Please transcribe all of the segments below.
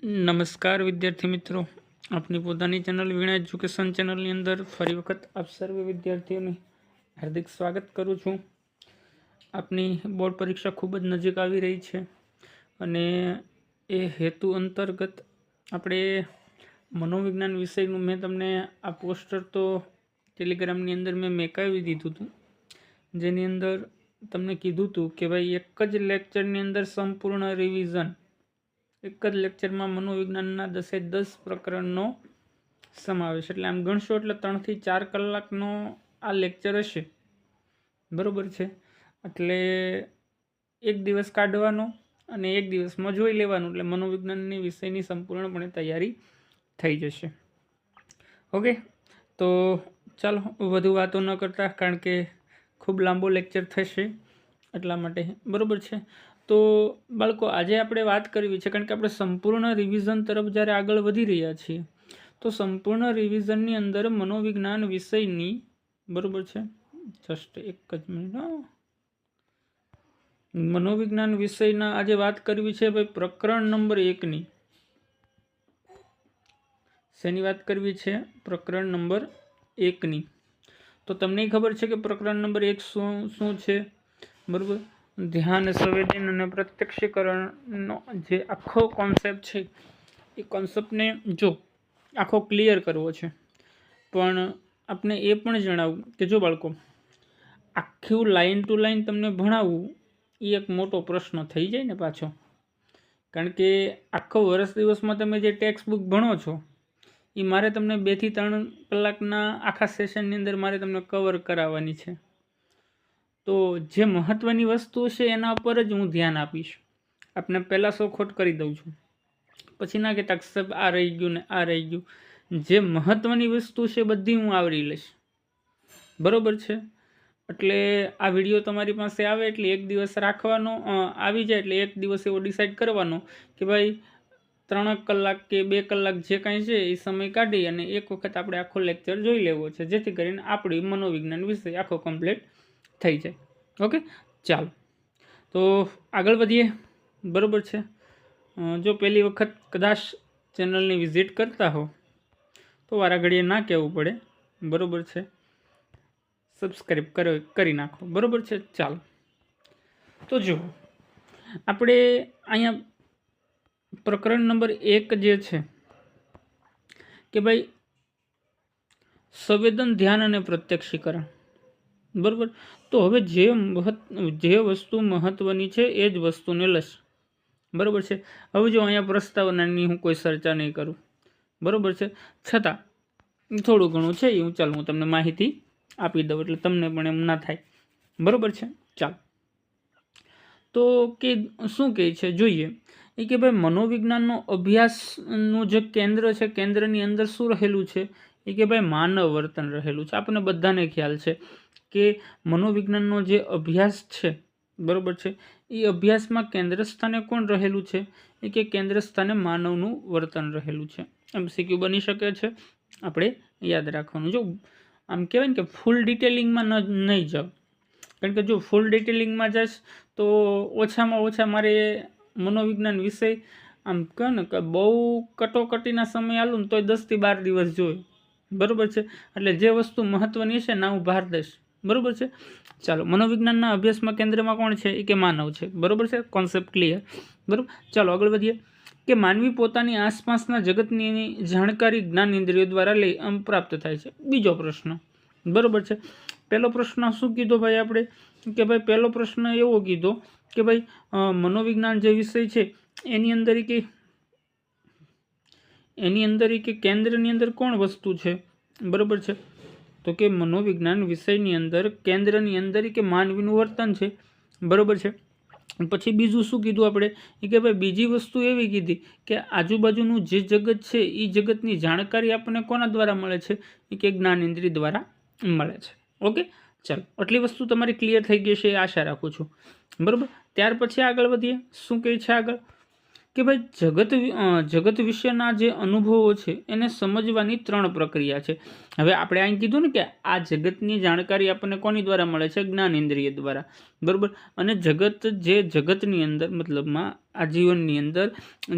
નમસ્કાર વિદ્યાર્થી મિત્રો, આપની પોતાની ચેનલ વીણા એજ્યુકેશન ચેનલની અંદર ફરી વખત આપ સર્વે વિદ્યાર્થીઓને હાર્દિક સ્વાગત કરું છું। આપની બોર્ડ પરીક્ષા ખૂબ જ નજીક આવી રહી છે અને એ હેતુ અંતર્ગત આપણે મનોવિજ્ઞાન વિષયનું મેં તમને આ પોસ્ટર તો ટેલિગ્રામની અંદર મેં મેકાવી દીધું હતું, જેની અંદર તમને કીધું હતું કે ભાઈ એક જ લેક્ચરની અંદર સંપૂર્ણ રિવિઝન, એક જ લેક્ચરમાં મનોવિજ્ઞાનના 10 પ્રકરણનો સમાવેશ, એટલે આમ ગણશો એટલે 3 થી 4 કલાકનો આ લેક્ચર હશે, બરાબર છે। એટલે એક દિવસ કાઢવાનો અને એક દિવસમાં જોઈ લેવાનું, એટલે મનોવિજ્ઞાનની વિષયની સંપૂર્ણપણે તૈયારી થઈ જશે। ઓકે, તો ચાલો વધુ વાતો ન કરતા, કારણ કે ખૂબ લાંબો લેક્ચર થશે એટલા માટે, બરાબર છે। તો બાળકો, આજે આપણે વાત કરવી છે, કારણ કે આપણે સંપૂર્ણ રિવિઝન તરફ જ્યારે આગળ વધી રહ્યા છીએ, તો સંપૂર્ણ રિવિઝનની અંદર મનોવિજ્ઞાન વિષયની, બરાબર છે, જસ્ટ એક જ મિનિટ, મનોવિજ્ઞાન વિષયના આજે વાત કરવી છે ભાઈ પ્રકરણ નંબર 1ની। શેની વાત કરવી છે? પ્રકરણ નંબર 1ની। તો તમને ખબર છે કે પ્રકરણ નંબર 1 શું છે, બરાબર? ધ્યાન, સંવેદન અને પ્રત્યક્ષીકરણનો જે આખો કોન્સેપ્ટ છે, એ કોન્સેપ્ટને જો આખો ક્લિયર કરવો છે, પણ આપણે એ પણ જણાવું કે જો બાળકો, આખું લાઇન ટુ લાઇન તમને ભણાવવું એ એક મોટો પ્રશ્ન થઈ જાય ને પાછો, કારણ કે આખો વર્ષ દિવસમાં તમે જે ટેક્સ્ટ બુક ભણો છો એ મારે તમને 2 થી 3 કલાકના આખા સેશનની અંદર મારે તમને કવર કરાવવાની છે। તો જે મહત્ત્વની વસ્તુ છે એના ઉપર જ હું ધ્યાન આપીશ, આપને પહેલાં શોખોટ કરી દઉં છું, પછી ના કહેતા સાહેબ આ રહી ગયું ને આ રહી ગયું। જે મહત્ત્વની વસ્તુ છે બધી હું આવરી લઈશ, બરાબર છે। એટલે આ વિડીયો તમારી પાસે આવે એટલે એક દિવસ રાખવાનો, આવી જાય એટલે એક દિવસ એવો ડિસાઈડ કરવાનો કે ભાઈ 3 કલાક કે 2 કલાક જે કાંઈ છે એ સમય કાઢી અને એક વખત આપણે આખો લેક્ચર જોઈ લેવો છે, જેથી કરીને આપણી મનોવિજ્ઞાન વિષય આખો કમ્પ્લીટ થઈ જાય। ઓકે, ચાલો તો આગળ વધીએ, બરાબર છે। જો પહેલી વખત કદાચ ચેનલની વિઝિટ કરતા હો તો વારા ઘડીએ ના કહેવું પડે, બરાબર છે, સબસ્ક્રાઈબ કરી નાખો, બરાબર છે। ચાલો તો જુઓ, આપણે અહીંયા પ્રકરણ નંબર 1 જે છે કે ભાઈ સંવેદન, ધ્યાન અને પ્રત્યક્ષીકરણ, બરાબર। તો હવે જે વસ્તુ મહત્વની છે એ જ વસ્તુને લઈશ, બરાબર છે। હવે જો અહીંયા પ્રસ્તાવનાની હું કોઈ ચર્ચા નહીં કરું, બરાબર છે, છતાં થોડું ઘણું છે એ હું તમને માહિતી આપી દઉં એટલે તમને પણ એમ ના થાય, બરાબર છે। ચાલો તો કે શું કહે છે જોઈએ, એ કે ભાઈ મનોવિજ્ઞાનનો અભ્યાસનું જે કેન્દ્ર છે, કેન્દ્રની અંદર શું રહેલું છે, એ કે ભાઈ માનવ વર્તન રહેલું છે। આપણને બધાને ખ્યાલ છે કે મનોવિજ્ઞાનનો જે અભ્યાસ છે, બરાબર છે, એ અભ્યાસમાં કેન્દ્ર સ્થાને કોણ રહેલું છે, એ કે કેન્દ્ર સ્થાને માનવનું વર્તન રહેલું છે। MCQ બની શકે છે, આપણે યાદ રાખવાનું। જો આમ કહેવાય ને કે ફૂલ ડિટેલિંગમાં નહીં જાઓ, કારણ કે જો ફૂલ ડિટેલિંગમાં જઈશ તો ઓછામાં ઓછા મારે મનોવિજ્ઞાન વિષય આમ કહે ને કે બહુ કટોકટીના સમય આલું ને તોય 10 થી 12 દિવસ જોઈએ, બરાબર છે। એટલે જે વસ્તુ મહત્ત્વની છે ના હું ભાર દઈશ, બરાબર છે। ચાલો, મનોવિજ્ઞાનના અભ્યાસમાં કેન્દ્રમાં કોણ છે, એ કે માનવ છે, બરાબર છે, કોન્સેપ્ટ ક્લિયર, બરાબર। ચાલો આગળ વધીએ કે માનવી પોતાની આસપાસના જગતની જાણકારી જ્ઞાન ઇન્દ્રિયો દ્વારા લઈ પ્રાપ્ત થાય છે। બીજો પ્રશ્ન, બરાબર છે। પહેલો પ્રશ્ન શું કીધો ભાઈ આપણે કે ભાઈ પહેલો પ્રશ્ન એવો કીધો કે ભાઈ મનોવિજ્ઞાન જે વિષય છે એની અંદર કે કેન્દ્રની અંદર કોણ વસ્તુ છે, બરાબર છે। તો કે મનોવિજ્ઞાન વિષયની અંદર કેન્દ્રની અંદર કે માનવીનું વર્તન છે, બરાબર છે। પછી બીજું શું કીધું આપણે, એ કે ભાઈ બીજી વસ્તુ એવી કીધી કે આજુબાજુનું જે જગત છે એ જગતની જાણકારી આપણને કોના દ્વારા મળે છે, એ કે જ્ઞાન ઇન્દ્રિય દ્વારા મળે છે। ઓકે, ચાલો આટલી વસ્તુ તમારી ક્લિયર થઈ ગઈ છે એ આશા રાખું છું, બરાબર। ત્યાર પછી આગળ વધીએ, શું કહે છે આગળ કે ભાઈ જગત વિશેના જે અનુભવો છે એને સમજવાની 3 પ્રક્રિયા છે. હવે આપણે અહીં કીધું ને કે આ જગતની જાણકારી આપણને કોની દ્વારા મળે છે? જ્ઞાન ઇન્દ્રિય દ્વારા, બરાબર. અને જગતની અંદર મતલબમાં આ જીવનની અંદર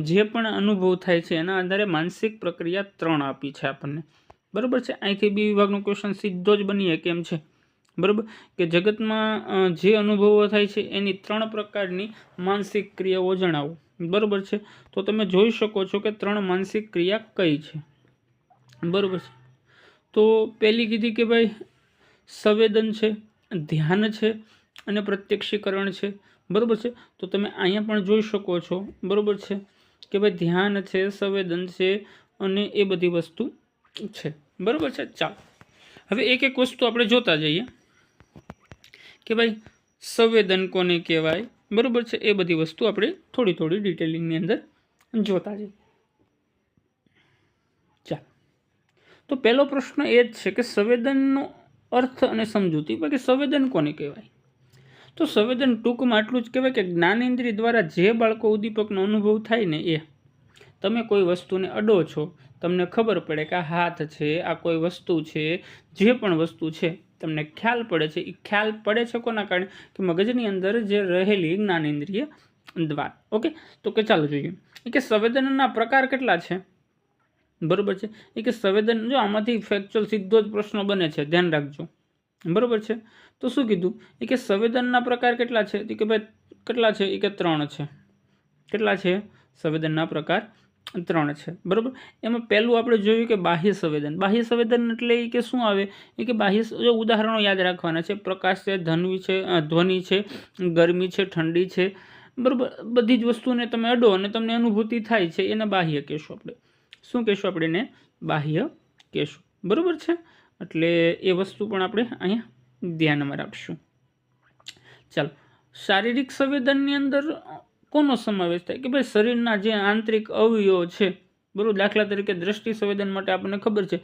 જે પણ અનુભવ થાય છે એના આધારે માનસિક પ્રક્રિયા 3 આપી છે આપણને, બરાબર છે. અહીંથી બી વિભાગનો ક્વેશ્ચન સીધો જ બની કેમ છે, બરાબર, કે જગતમાં જે અનુભવો થાય છે એની 3 પ્રકારની માનસિક ક્રિયાઓ જણાવો, બરાબર છે. તો તમે જોઈ શકો છો કે 3 માનસિક ક્રિયા કઈ છે, બરાબર છે. તો પહેલી કીધી કે ભાઈ સંવેદન છે, ધ્યાન છે અને પ્રત્યક્ષીકરણ છે, બરાબર છે. તો તમે અહીંયા પણ જોઈ શકો છો, બરાબર છે, કે ભાઈ ધ્યાન છે, સંવેદન છે અને એ બધી વસ્તુ છે, બરાબર છે. ચાલો હવે એક એક વસ્તુ આપણે જોતા જઈએ કે ભાઈ સંવેદન કોને કહેવાય, બરાબર છે. એ બધી વસ્તુ આપણે થોડી થોડી ડિટેલિંગની અંદર જોતા જઈએ. ચાલો, તો પહેલો પ્રશ્ન એ જ છે કે સંવેદનનો અર્થ અને સમજૂતી. કે સંવેદન કોને કહેવાય? તો સંવેદન ટૂંકમાં આટલું જ કહેવાય કે જ્ઞાનેન્દ્રિય દ્વારા જે બાળકો ઉદ્દીપકનો અનુભવ થાય ને એ. તમે કોઈ વસ્તુને અડો છો, તમને ખબર પડે કે આ હાથ છે, આ કોઈ વસ્તુ છે, જે પણ વસ્તુ છે તમને ખ્યાલ પડે છે. એ ખ્યાલ પડે છે કોના કારણે? કે મગજની અંદર જે રહેલી જ્ઞાનેન્દ્રિય દ્વારા. ઓકે, તો કે ચાલો જોઈએ કે સંવેદનના પ્રકાર કેટલા છે, બરાબર છે. એ કે સંવેદન, જો આમાંથી ફેક્ચ્યુઅલ સીધો જ પ્રશ્ન બને છે, ધ્યાન રાખજો, બરાબર છે. તો શું કીધું? એ કે સંવેદનના પ્રકાર કેટલા છે? કે ભાઈ કેટલા છે? એ કે 3 છે. કેટલા છે? સંવેદનના પ્રકાર 3 છે, બરાબર. એમાં પહેલું આપણે જોયું કે બાહ્ય સંવેદન. બાહ્ય સંવેદન એટલે કે શું આવે? એ કે બાહ્ય, જો ઉદાહરણો યાદ રાખવાના છે. પ્રકાશ છે, ધ્વનિ છે, ગરમી છે, ઠંડી છે, બરાબર. બધી જ વસ્તુને તમે અડો અને તમને અનુભૂતિ થાય છે, એને બાહ્ય કહેશું આપણે. શું કહેશું આપણે? એને બાહ્ય કહેશું, બરાબર છે. એટલે એ વસ્તુ પણ આપણે અહીંયા ધ્યાનમાં રાખશું. ચાલો, શારીરિક સંવેદનની અંદર કોનો સમાવેશ થાય? કે ભાઈ શરીરના જે આંતરિક અવયવો છે, બરાબર. દાખલા તરીકે દ્રષ્ટિ સંવેદન માટે આપણને ખબર છે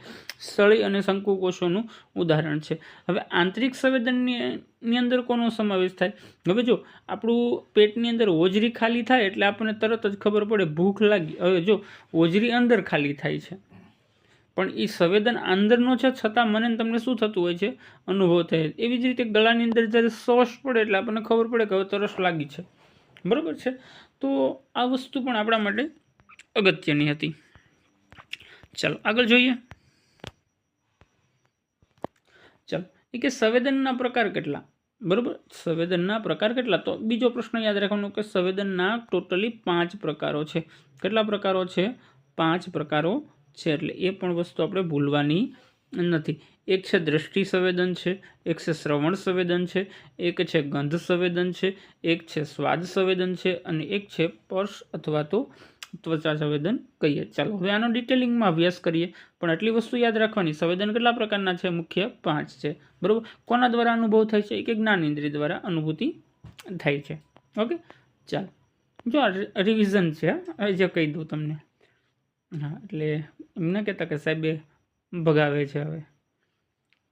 સળી અને શંકુકોષોનું ઉદાહરણ છે. હવે આંતરિક સંવેદનની અંદર કોનો સમાવેશ થાય? હવે જો આપણું પેટની અંદર હોજરી ખાલી થાય એટલે આપણને તરત જ ખબર પડે ભૂખ લાગી. હવે જો હોજરી અંદર ખાલી થાય છે પણ એ સંવેદન અંદરનો છે, છતાં મને તમને શું થતું હોય છે? અનુભવ થાય. એવી જ રીતે ગળાની અંદર જ્યારે શ્વાસ પડે એટલે આપણને ખબર પડે કે હવે તરસ લાગી છે, બરાબર છે. તો આ વસ્તુ પણ આપણા માટે અગત્યની હતી. ચાલો આગળ જોઈએ. ચાલો, એ કે સંવેદનના પ્રકાર કેટલા, બરાબર. સંવેદનના પ્રકાર કેટલા? તો બીજો પ્રશ્ન યાદ રાખવાનો કે સંવેદનના ટોટલી 5 પ્રકારો છે. કેટલા પ્રકારો છે? 5 પ્રકારો છે. એટલે એ પણ વસ્તુ આપણે ભૂલવાની નથી. એક છે દ્રષ્ટિ સંવેદન છે, એક છે શ્રવણ સંવેદન છે, એક છે ગંધ સંવેદન છે, એક છે સ્વાદ સંવેદન છે અને એક છે સ્પર્શ અથવા તો ત્વચા સંવેદન કહીએ. ચાલો હવે આનો ડિટેલિંગમાં અભ્યાસ કરીએ. પણ આટલી વસ્તુ યાદ રાખવાની, સંવેદન કેટલા પ્રકારના છે? મુખ્ય 5 છે, બરાબર. કોના દ્વારા અનુભવ થાય છે? કે જ્ઞાન ઇન્દ્રિય દ્વારા અનુભૂતિ થાય છે. ઓકે, ચાલો, જો આ રિવિઝન છે, હવે જે કહી દઉં તમને. હા, એટલે એમ ના કહેતા કે સાહેબે ભગાવે છે. હવે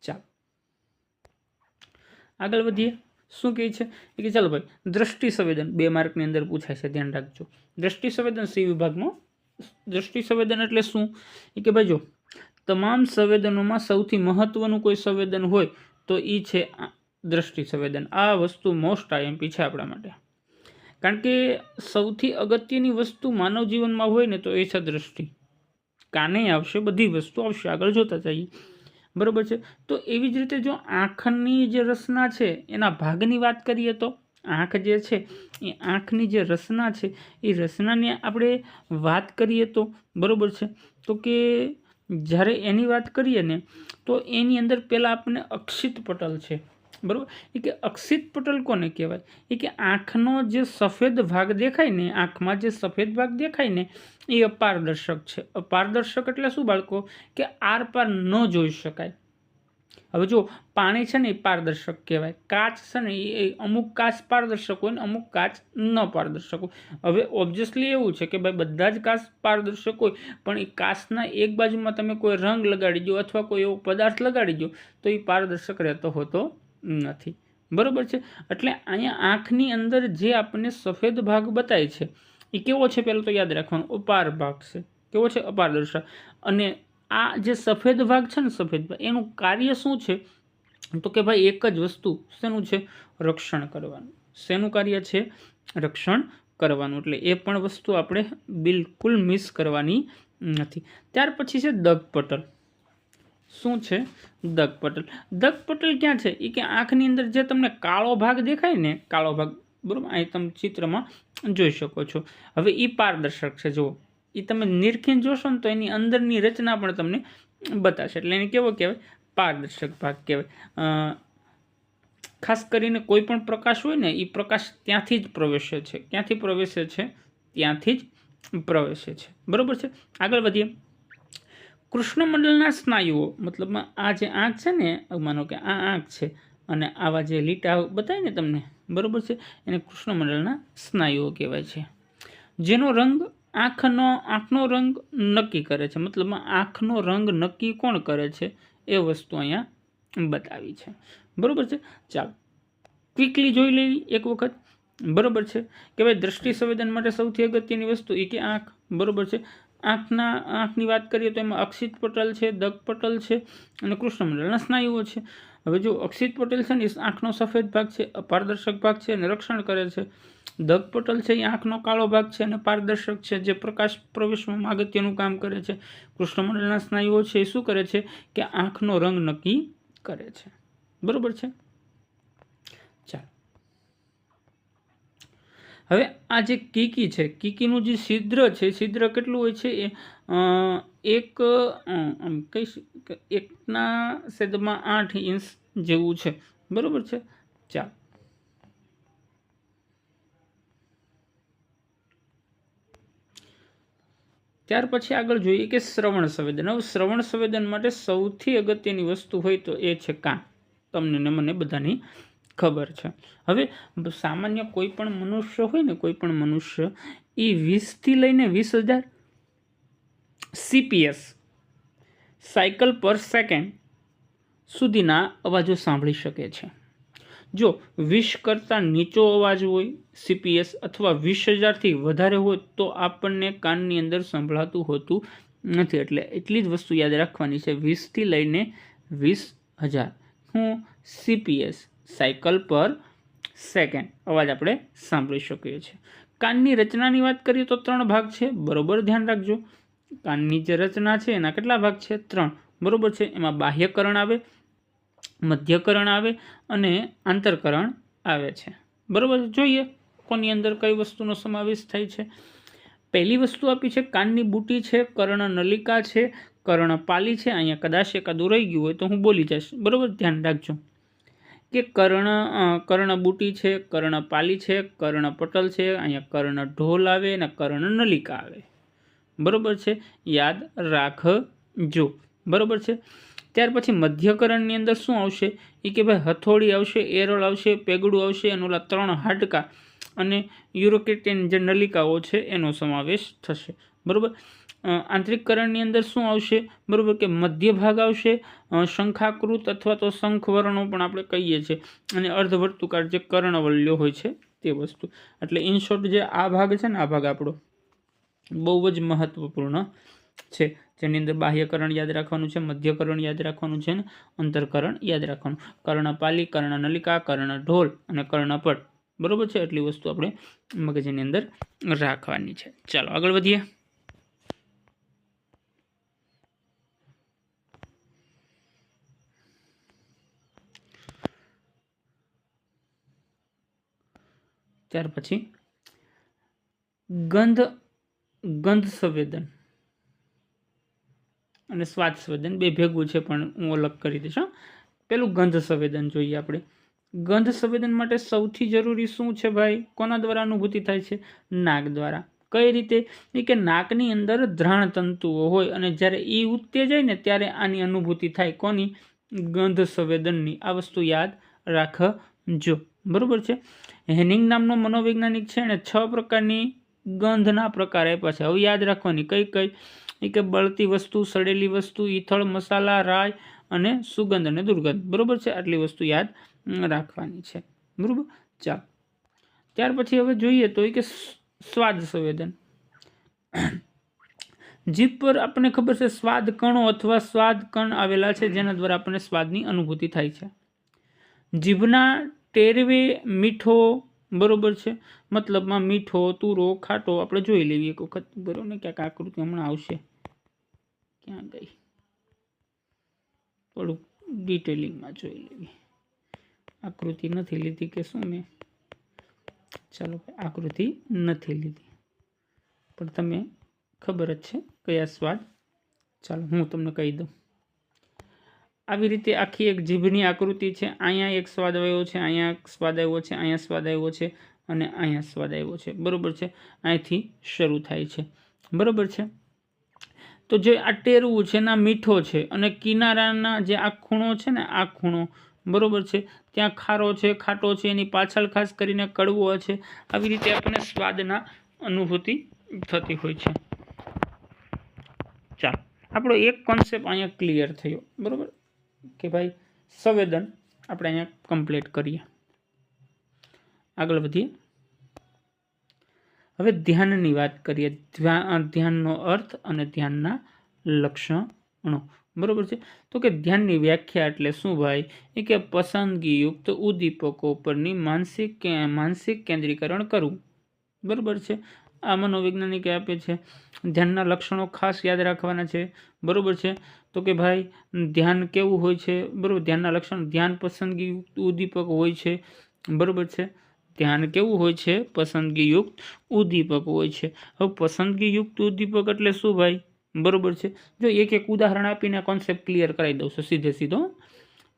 ચાલો આગળ વધીએ. શું કહે છે? કે ચાલો ભાઈ, દ્રષ્ટિ સંવેદન 2 માર્કની અંદર પૂછાય છે, ધ્યાન રાખજો. દ્રષ્ટિ સંવેદન સી વિભાગમાં. દ્રષ્ટિ સંવેદન એટલે શું? એ કે ભાઈ જો તમામ સંવેદનોમાં સૌથી મહત્વનું કોઈ સંવેદન હોય તો એ છે દ્રષ્ટિ સંવેદન. આ વસ્તુ મોસ્ટ આઈએમપી છે આપણા માટે, કારણ કે સૌથી અગત્યની વસ્તુ માનવ જીવનમાં હોય ને તો એ છે દ્રષ્ટિ. કાને આવશે, બધી વસ્તુ આવશે, આગળ જોતા જઈએ, બરાબર છે. તો એવી જ રીતે જો આંખની જે રચના છે એના ભાગની વાત કરીએ તો આંખ જે છે એ આંખની જે રચના છે એ રચનાની આપણે વાત કરીએ તો, બરાબર છે, તો કે જ્યારે એની વાત કરીએ ને તો એની અંદર પહેલાં આપણને અક્ષિત પટલ છે, બરાબર. એ કે અક્ષિત પટલ કોને કહેવાય? એ કે આંખનો જે સફેદ ભાગ દેખાય ને, આંખમાં જે સફેદ ભાગ દેખાય ને એ અપારદર્શક છે. અપારદર્શક એટલે શું બાળકો? કે આર પાર ન જોઈ શકાય. હવે જો પાણી છે ને એ પારદર્શક કહેવાય, કાચ છે ને એ અમુક કાચ પારદર્શક હોય ને અમુક કાચ ન પારદર્શક હોય. હવે ઓબ્વિયસલી એવું છે કે ભાઈ બધા જ કાચ પારદર્શક હોય, પણ એ કાચના એક બાજુમાં તમે કોઈ રંગ લગાડી દો અથવા કોઈ એવો પદાર્થ લગાડી દો તો એ પારદર્શક રહેતો હોતો નથી, બરાબર છે. એટલે અહીંયા આંખની અંદર જે આપણને સફેદ ભાગ બતાય છે એ કેવો છે પહેલું તો યાદ રાખવાનું, અપાર ભાગ છે. કેવો છે? અપારદર્શક. અને આ જે સફેદ ભાગ છે ને, સફેદ ભાગ એનું કાર્ય શું છે? તો કે ભાઈ એક જ વસ્તુ શેનું છે? રક્ષણ કરવાનું. શેનું કાર્ય છે? રક્ષણ કરવાનું. એટલે એ પણ વસ્તુ આપણે બિલકુલ મિસ કરવાની નથી. ત્યાર પછી છે દગપટલ. શું છે? દગપટલ. દગપટલ ક્યાં છે? એ કે આંખની અંદર જે તમને કાળો ભાગ દેખાય ને, કાળો ભાગ, બરાબર, અહીં તમે ચિત્રમાં જોઈ શકો છો. હવે એ પારદર્શક છે. જુઓ, એ તમે નિરખીને જોશો ને તો એની અંદરની રચના પણ તમને બતાવશે. એટલે એને કેવો કહેવાય? પારદર્શક ભાગ કહેવાય. ખાસ કરીને કોઈ પણ પ્રકાશ હોય ને, એ પ્રકાશ ત્યાંથી જ પ્રવેશે છે. ક્યાંથી પ્રવેશે છે? ત્યાંથી જ પ્રવેશે છે. બરાબર છે. આગળ વધીએ. કૃષ્ણમંડળના સ્નાયુઓ, મતલબ આ જે આંખ છે ને, માનો કે આ આંખ છે અને આવા જે લીટા બતાવે ને તમને, બરાબર છે, એને કૃષ્ણમંડળના સ્નાયુઓ કહેવાય છે. જેનો રંગ આંખનો રંગ નક્કી કરે છે. મતલબ આંખનો રંગ નક્કી કોણ કરે છે? એ વસ્તુ અહીંયા બતાવી છે. બરાબર છે. ચાલો ક્વિકલી જોઈ લેવી એક વખત. બરાબર છે કે ભાઈ દ્રષ્ટિ સંવેદન માટે સૌથી અગત્યની વસ્તુ એ કે આંખ. બરાબર છે. આંખની વાત કરીએ તો એમાં અક્ષિત પટલ છે, દગપટલ છે અને કૃષ્ણમંડળના સ્નાયુઓ છે. હવે જો અક્ષિત પટલ છે ને એ આંખનો સફેદ ભાગ છે, અપારદર્શક ભાગ છે અને રક્ષણ કરે છે. દગપટલ છે એ આંખનો કાળો ભાગ છે અને પારદર્શક છે, જે પ્રકાશ પ્રવેશમાં અગત્યનું કામ કરે છે. કૃષ્ણમંડળના સ્નાયુઓ છે એ શું કરે છે? કે આંખનો રંગ નક્કી કરે છે. બરાબર છે. ચાલો હવે આ જે કીકી છે, કીકીનું જે છિદ્ર છે, છિદ્ર કેટલું હોય છે? એ 1/8 ઇંચ જેવું છે. બરાબર છે. ચાલો ત્યાર પછી આગળ જોઈએ કે શ્રવણ સંવેદન. હવે શ્રવણ સંવેદન માટે સૌથી અગત્યની વસ્તુ હોય તો એ છે કાન. તમને ને મને બધાની ખબર છે. હવે સામાન્ય કોઈ પણ મનુષ્ય હોય ને, કોઈ પણ મનુષ્ય એ 20થી લઈને 20,000 CPS સાયકલ પર સેકન્ડ સુધીના અવાજો સાંભળી શકે છે. જો 20 કરતાં નીચો અવાજ હોય CPS અથવા 20,000થી વધારે હોય તો આપણને કાનની અંદર સંભળાતું હોતું નથી. એટલે એટલી જ વસ્તુ યાદ રાખવાની છે, 20થી લઈને 20,000 હું CPS સાયકલ પર સેકન્ડ અવાજ આપણે સાંભળી શકીએ છીએ. કાનની રચનાની વાત કરીએ તો 3 ભાગ છે. બરોબર ધ્યાન રાખજો. કાનની જે રચના છે એના કેટલા ભાગ છે? 3. બરોબર છે. એમાં બાહ્યકરણ આવે, મધ્યકરણ આવે અને આંતરકરણ આવે છે. બરોબર. જોઈએ કોની અંદર કઈ વસ્તુનો સમાવેશ થાય છે. પહેલી વસ્તુ આપી છે કાનની બુટી છે, કર્ણનલિકા છે, કર્ણપાલી છે. અહીંયા કદાચ એકાદું રહી ગયું હોય તો હું બોલી જઈશ. બરોબર, ધ્યાન રાખજો કે કર્ણબુટી છે, કર્ણપાલી છે, કર્ણપટલ છે, અહીંયા કર્ણઢોલ આવે અને કર્ણનલિકા આવે. બરોબર છે, યાદ રાખજો. બરોબર છે. ત્યાર પછી મધ્યકરણની અંદર શું આવશે? એ કે ભાઈ હથોડી આવશે, એરળ આવશે, પેગડું આવશે અને ઓલા 3 હાડકા અને યુરોકેટેન જે નલિકાઓ છે એનો સમાવેશ થશે. બરાબર. આંતરિકકરણની અંદર શું આવશે? બરાબર કે મધ્ય ભાગ આવશે, શંખાકૃત અથવા તો શંખવર્ણો પણ આપણે કહીએ છીએ, અને અર્ધવર્તુકાર જે કર્ણવલ્યો હોય છે તે વસ્તુ. એટલે ઇન શોર્ટ જે આ ભાગ છે ને, આ ભાગ આપણો બહુ જ મહત્વપૂર્ણ છે, જેની અંદર બાહ્યકરણ યાદ રાખવાનું છે, મધ્યકરણ યાદ રાખવાનું છે ને અંતરકરણ યાદ રાખવાનું. કર્ણપાલી, કર્ણનલિકા, કર્ણઢોલ અને કર્ણપટ. બરોબર છે. એટલી વસ્તુ આપણે મગજની અંદર રાખવાની છે. ચાલો આગળ વધીએ. ત્યાર પછી ગંધ સંવેદન અને સ્વાદ સંવેદન બે ભેગું છે, પણ હું અલગ કરી દઈશ. પેલું ગંધ સંવેદન જોઈએ આપણે. ગંધ સંવેદન માટે સૌથી જરૂરી શું છે ભાઈ? કોના દ્વારા અનુભૂતિ થાય છે? નાક દ્વારા. કઈ રીતે? એ કે નાકની અંદર ધ્રાણ તંતુઓ હોય અને જ્યારે એ ઉત્તેજાય ને ત્યારે આની અનુભૂતિ થાય. કોની? ગંધ સંવેદનની. આ વસ્તુ યાદ રાખજો. બરોબર છે. હેનિંગ નામનો મનોવૈજ્ઞાનિક છે, એને 6 પ્રકારની ગંધના પ્રકાર આપ્યા છે. હવે યાદ રાખવાની કઈ કઈ? એ કે બળતી વસ્તુ, સડેલી વસ્તુ, ઈથળ, મસાલા, રાઈ અને સુગંધ અને દુર્ગંધ. બરોબર છે. આટલી વસ્તુ યાદ રાખવાની છે. બરોબર. ચાલો ત્યાર પછી હવે જોઈએ તો એ કે સ્વાદ સંવેદન. જીભ પર આપણને ખબર છે સ્વાદ કણો અથવા સ્વાદ કણ આવેલા છે જેના દ્વારા આપણને સ્વાદની અનુભૂતિ થાય છે. જીભના ટેરવે મીઠો, બરોબર છે, મતલબમાં મીઠો, તુરો, ખાટો આપણે જોઈ લેવી એક વખત, બરોબર ને, ક્યાંક આકૃતિ હમણાં આવશે, ક્યાં ગઈ, થોડુંક ડિટેલિંગમાં જોઈ લેવી. આકૃતિ નથી લીધી કે શું મેં? ચાલો આકૃતિ નથી લીધી, પણ તમે ખબર જ છે કયા સ્વાદ. ચાલો હું તમને કહી દઉં. આવી રીતે આખી એક જીભની આકૃતિ છે. અહીંયા એક સ્વાદ આવ્યો છે, અહીંયા સ્વાદ આવ્યો છે, અહીંયા સ્વાદ આવ્યો છે અને અહીંયા સ્વાદ આવ્યો છે, બરોબર છે. અહીંથી શરૂ થાય છે, બરોબર છે. તો જે આ ટેરવું છે ના મીઠો છે અને કિનારાના જે આ ખૂણો છે ને, આ ખૂણો, બરોબર છે, ત્યાં ખારો છે, ખાટો છે, એની પાછળ ખાસ કરીને કડવો છે. આવી રીતે આપણને સ્વાદના અનુભૂતિ થતી હોય છે. ચાલો આપણો એક કોન્સેપ્ટ અહીંયા ક્લિયર થયો, બરોબર, કે ભાઈ સંવેદન આપણે અહીંયા કમ્પ્લીટ કરીએ. આગળ વધીએ. હવે ધ્યાનની વાત કરીએ. ધ્યાનનો અર્થ અને ધ્યાનના લક્ષણો, બરોબર છે. તો કે ધ્યાનની વ્યાખ્યા એટલે શું ભાઈ? એ કે પસંદગીયુક્ત ઉદ્દીપકો પરની માનસિક કેન્દ્રીકરણ કરવું, બરોબર છે. આ મનોવૈજ્ઞાનિકે આપે છે. ધ્યાનના લક્ષણો ખાસ યાદ રાખવાના છે, બરોબર છે. તો કે ભાઈ ધ્યાન કેવું હોય છે, બરોબર, ધ્યાનના લક્ષણ, ધ્યાન પસંદગીયુક્ત ઉદ્દીપક હોય છે, બરોબર છે. ધ્યાન કેવું હોય છે? પસંદગીયુક્ત ઉદ્દીપક હોય છે. હવે પસંદગીયુક્ત ઉદ્દીપક એટલે શું ભાઈ? બરોબર છે. જો એક એક ઉદાહરણ આપીને કોન્સેપ્ટ ક્લિયર કરાવી દઉં છું સીધો.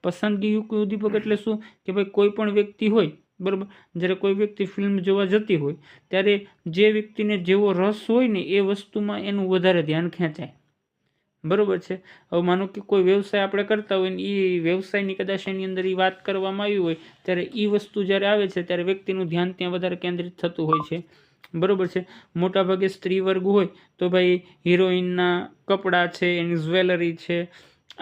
પસંદગીયુક્ત ઉદ્દીપક એટલે શું? કે ભાઈ કોઈ પણ વ્યક્તિ હોય, બરોબર, જ્યારે કોઈ વ્યક્તિ ફિલ્મ જોવા જતી હોય ત્યારે જે વ્યક્તિને જેવો રસ હોય ને એ વસ્તુમાં એનું વધારે ધ્યાન ખેંચાય, બરોબર છે. હવે માનો કે કોઈ વ્યવસાય આપણે કરતા હોય ને એ વ્યવસાયની કદાચ એની અંદર એ વાત કરવામાં આવી હોય ત્યારે એ વસ્તુ જ્યારે આવે છે ત્યારે વ્યક્તિનું ધ્યાન ત્યાં વધારે કેન્દ્રિત થતું હોય છે, બરોબર છે. મોટાભાગે સ્ત્રી વર્ગ હોય તો ભાઈ હિરોઈનના કપડાં છે, એની જ્વેલરી છે,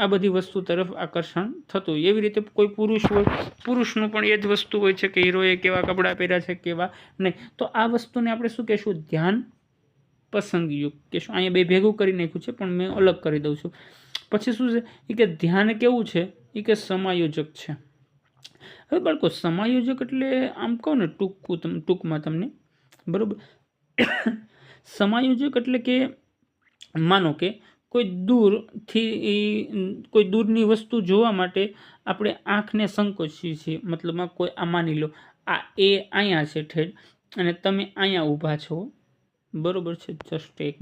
આ બધી વસ્તુ તરફ આકર્ષણ થતું હોય. એવી રીતે કોઈ પુરુષ હોય, પુરુષનું પણ એ જ વસ્તુ હોય છે કે હીરોએ કેવા કપડાં પહેર્યા છે, કેવા નહીં. તો આ વસ્તુને આપણે શું કહેશું? ધ્યાન પસંદગીયુક્ત કહેશું. અહીંયા બે ભેગું કરી નાખ્યું છે પણ મેં અલગ કરી દઉં છું. પછી શું છે એ કે ધ્યાન કેવું છે? એ કે સમાયોજક છે. હવે બાળકો સમાયોજક એટલે આમ કહો ને ટૂંકમાં તમને, બરોબર, સમાયોજક એટલે કે માનો કે કોઈ દૂરની વસ્તુ જોવા માટે આપણે આંખને સંકોચીએ છીએ. મતલબમાં કોઈ આ માની લો આ એ અહીંયા છે ઠેઠ અને તમે અહીંયા ઊભા છો, બરોબર છે. જસ્ટ એક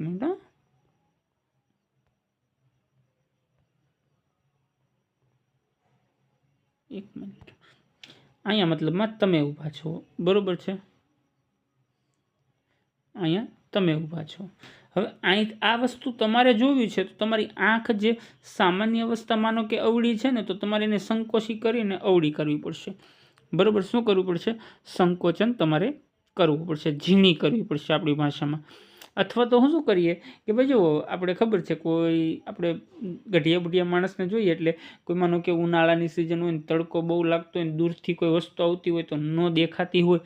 મિનિટ, અહીંયા મતલબમાં તમે ઊભા છો, બરોબર છે, અહીંયા તમે ઊભા છો. હવે અહીં આ વસ્તુ તમારે જોવી છે તો તમારી આંખ જે સામાન્ય અવસ્થા માનો કે અવળી છે ને, તો તમારે એને સંકોચી કરીને અવળી કરવી પડશે, બરોબર. શું કરવું પડશે? સંકોચન તમારે કરવું પડશે, ઝીણી કરવી પડશે આપણી ભાષામાં. અથવા તો શું કરીએ કે ભાઈ જો આપણે ખબર છે કોઈ આપણે ગઢિયા માણસને જોઈએ એટલે કોઈ માનો કે ઉનાળાની સિઝન હોય ને તડકો બહુ લાગતો હોય ને દૂરથી કોઈ વસ્તુ આવતી હોય તો ન દેખાતી હોય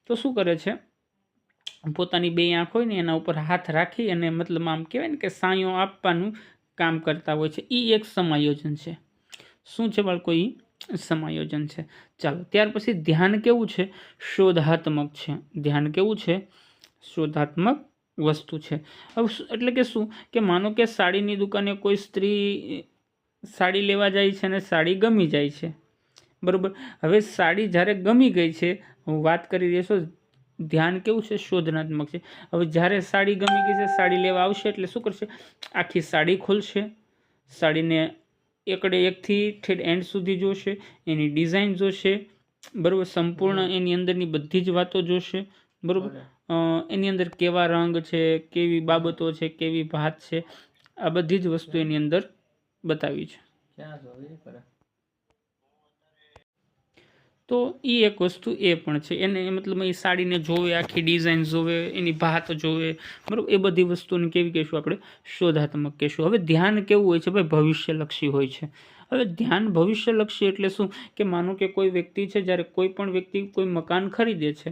તો શું કરે છે? પોતાની બે આંખ હોય ને એના ઉપર હાથ રાખી અને મતલબ આમ કહેવાય ને કે સાયો આપવાનું કામ કરતા હોય છે. એ એક સમાયોજન છે. શું છે બાળકો? એ સમાયોજન છે. ચાલો ત્યાર પછી ધ્યાન કેવું છે? શોધાત્મક છે. ધ્યાન કેવું છે? શોધાત્મક વસ્તુ છે. હવે એટલે કે શું કે માનો કે સાડીની દુકાને કોઈ સ્ત્રી સાડી લેવા જાય છે અને સાડી ગમી જાય છે, બરોબર. હવે સાડી જ્યારે ગમી ગઈ છે, હું વાત કરી રહ્યો છું, ધ્યાન કેવું છે? શોધનાત્મક છે. હવે જ્યારે સાડી ગમી ગઈ છે, સાડી લેવા આવશે એટલે શું કરશે? આખી સાડી ખોલશે, સાડીને એકથી ઠેઠ એન્ડ સુધી જોશે, એની ડિઝાઇન જોશે, બરોબર, સંપૂર્ણ એની અંદરની બધી જ વાતો જોશે, બરોબર. એની અંદર કેવા રંગ છે, કેવી બાબતો છે, કેવી ભાત છે, આ બધી જ વસ્તુ એની અંદર બતાવી છે. તો એ એક વસ્તુ એ પણ છે. એને મતલબ એ સાડીને જોવે, આખી ડિઝાઇન જોવે, એની ભાત જોવે, બરાબર. એ બધી વસ્તુને કેવી કહેશું આપણે? શોધાત્મક કહેશું. હવે ધ્યાન કેવું હોય છે ભાઈ? ભવિષ્યલક્ષી હોય છે. હવે ધ્યાન ભવિષ્યલક્ષી એટલે શું કે માનો કે કોઈ વ્યક્તિ છે, જ્યારે કોઈ પણ વ્યક્તિ કોઈ મકાન ખરીદે છે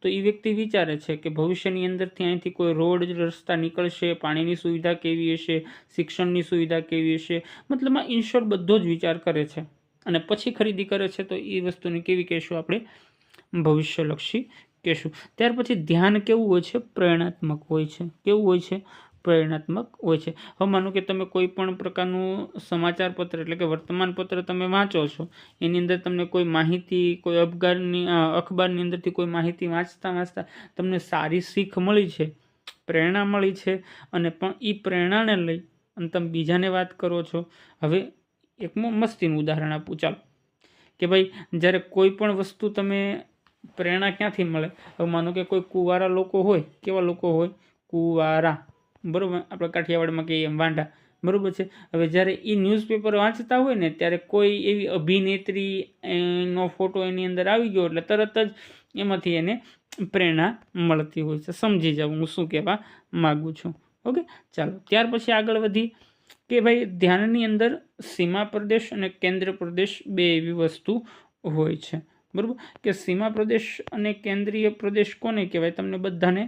તો એ વ્યક્તિ વિચારે છે કે ભવિષ્યની અંદરથી અહીંથી કોઈ રોડ રસ્તા નીકળશે, પાણીની સુવિધા કેવી હશે, શિક્ષણની સુવિધા કેવી હશે, મતલબમાં ઇન શોર્ટ બધો જ વિચાર કરે છે અને પછી ખરીદી કરે છે. તો એ વસ્તુને કેવી કહેશું આપણે? ભવિષ્યલક્ષી કહેશું. ત્યાર પછી ધ્યાન કેવું હોય છે? પ્રેરણાત્મક હોય છે. કેવું હોય છે? પ્રેરણાત્મક હોય છે. હવે માનો કે તમે કોઈ પણ પ્રકારનું સમાચાર પત્ર એટલે કે વર્તમાનપત્ર તમે વાંચો છો, એની અંદર તમને કોઈ માહિતી, કોઈ અખબારની અંદરથી કોઈ માહિતી વાંચતા તમને સારી શીખ મળી છે, પ્રેરણા મળી છે, અને પણ એ પ્રેરણાને લઈ અને તમે બીજાને વાત કરો છો. હવે એક મસ્તીનું ઉદાહરણ આપું ચાલો, કે ભાઈ જ્યારે કોઈ પણ વસ્તુ તમે પ્રેરણા ક્યાંથી મળે? હવે માનો કે કોઈ કુંવારા લોકો હોય, કેવા લોકો હોય? કુંવારા, બરાબર, આપણે કાઠિયાવાડમાં કહીએ એમ વાંઢા, બરાબર છે. હવે જ્યારે એ ન્યૂઝપેપર વાંચતા હોય ને ત્યારે કોઈ એવી અભિનેત્રી નો ફોટો એની અંદર આવી ગયો એટલે તરત જ એમાંથી એને પ્રેરણા મળતી હોય છે. સમજી જાવ હું શું કહેવા માગું છું. ઓકે, ચાલો ત્યાર પછી આગળ વધી કે ભાઈ ધ્યાનની અંદર સીમા પ્રદેશ અને કેન્દ્ર પ્રદેશ બે એવી વસ્તુ હોય છે, બરાબર. કે સીમા પ્રદેશ અને કેન્દ્રીય પ્રદેશ કોને કહેવાય? તમને બધાને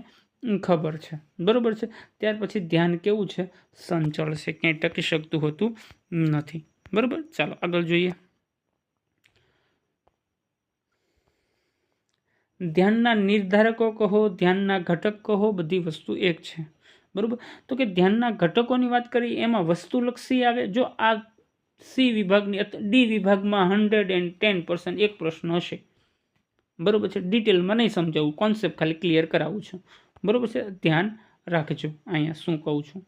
ખબર છે, બરાબર છે. ત્યાર પછી ધ્યાન કેવું છે? સંચળ છે, ક્યાંય ટકી શકતું હોતું નથી, બરાબર. ચાલો આગળ જોઈએ. ધ્યાનના નિર્ધારકો કહો, ધ્યાનના ઘટક કહો, બધી વસ્તુ એક છે, બરાબર. તો કે ધ્યાનના ઘટકોની વાત કરી એમાં વસ્તુલક્ષી આવે. જો આ સી વિભાગની ડી વિભાગમાં 110% એક પ્રશ્ન હશે, બરાબર છે. ડિટેલમાં નહીં સમજાવું, કોન્સેપ્ટ ખાલી ક્લિયર કરાવું છું, બરાબર છે. ધ્યાન રાખજો અહીંયા શું કહું છું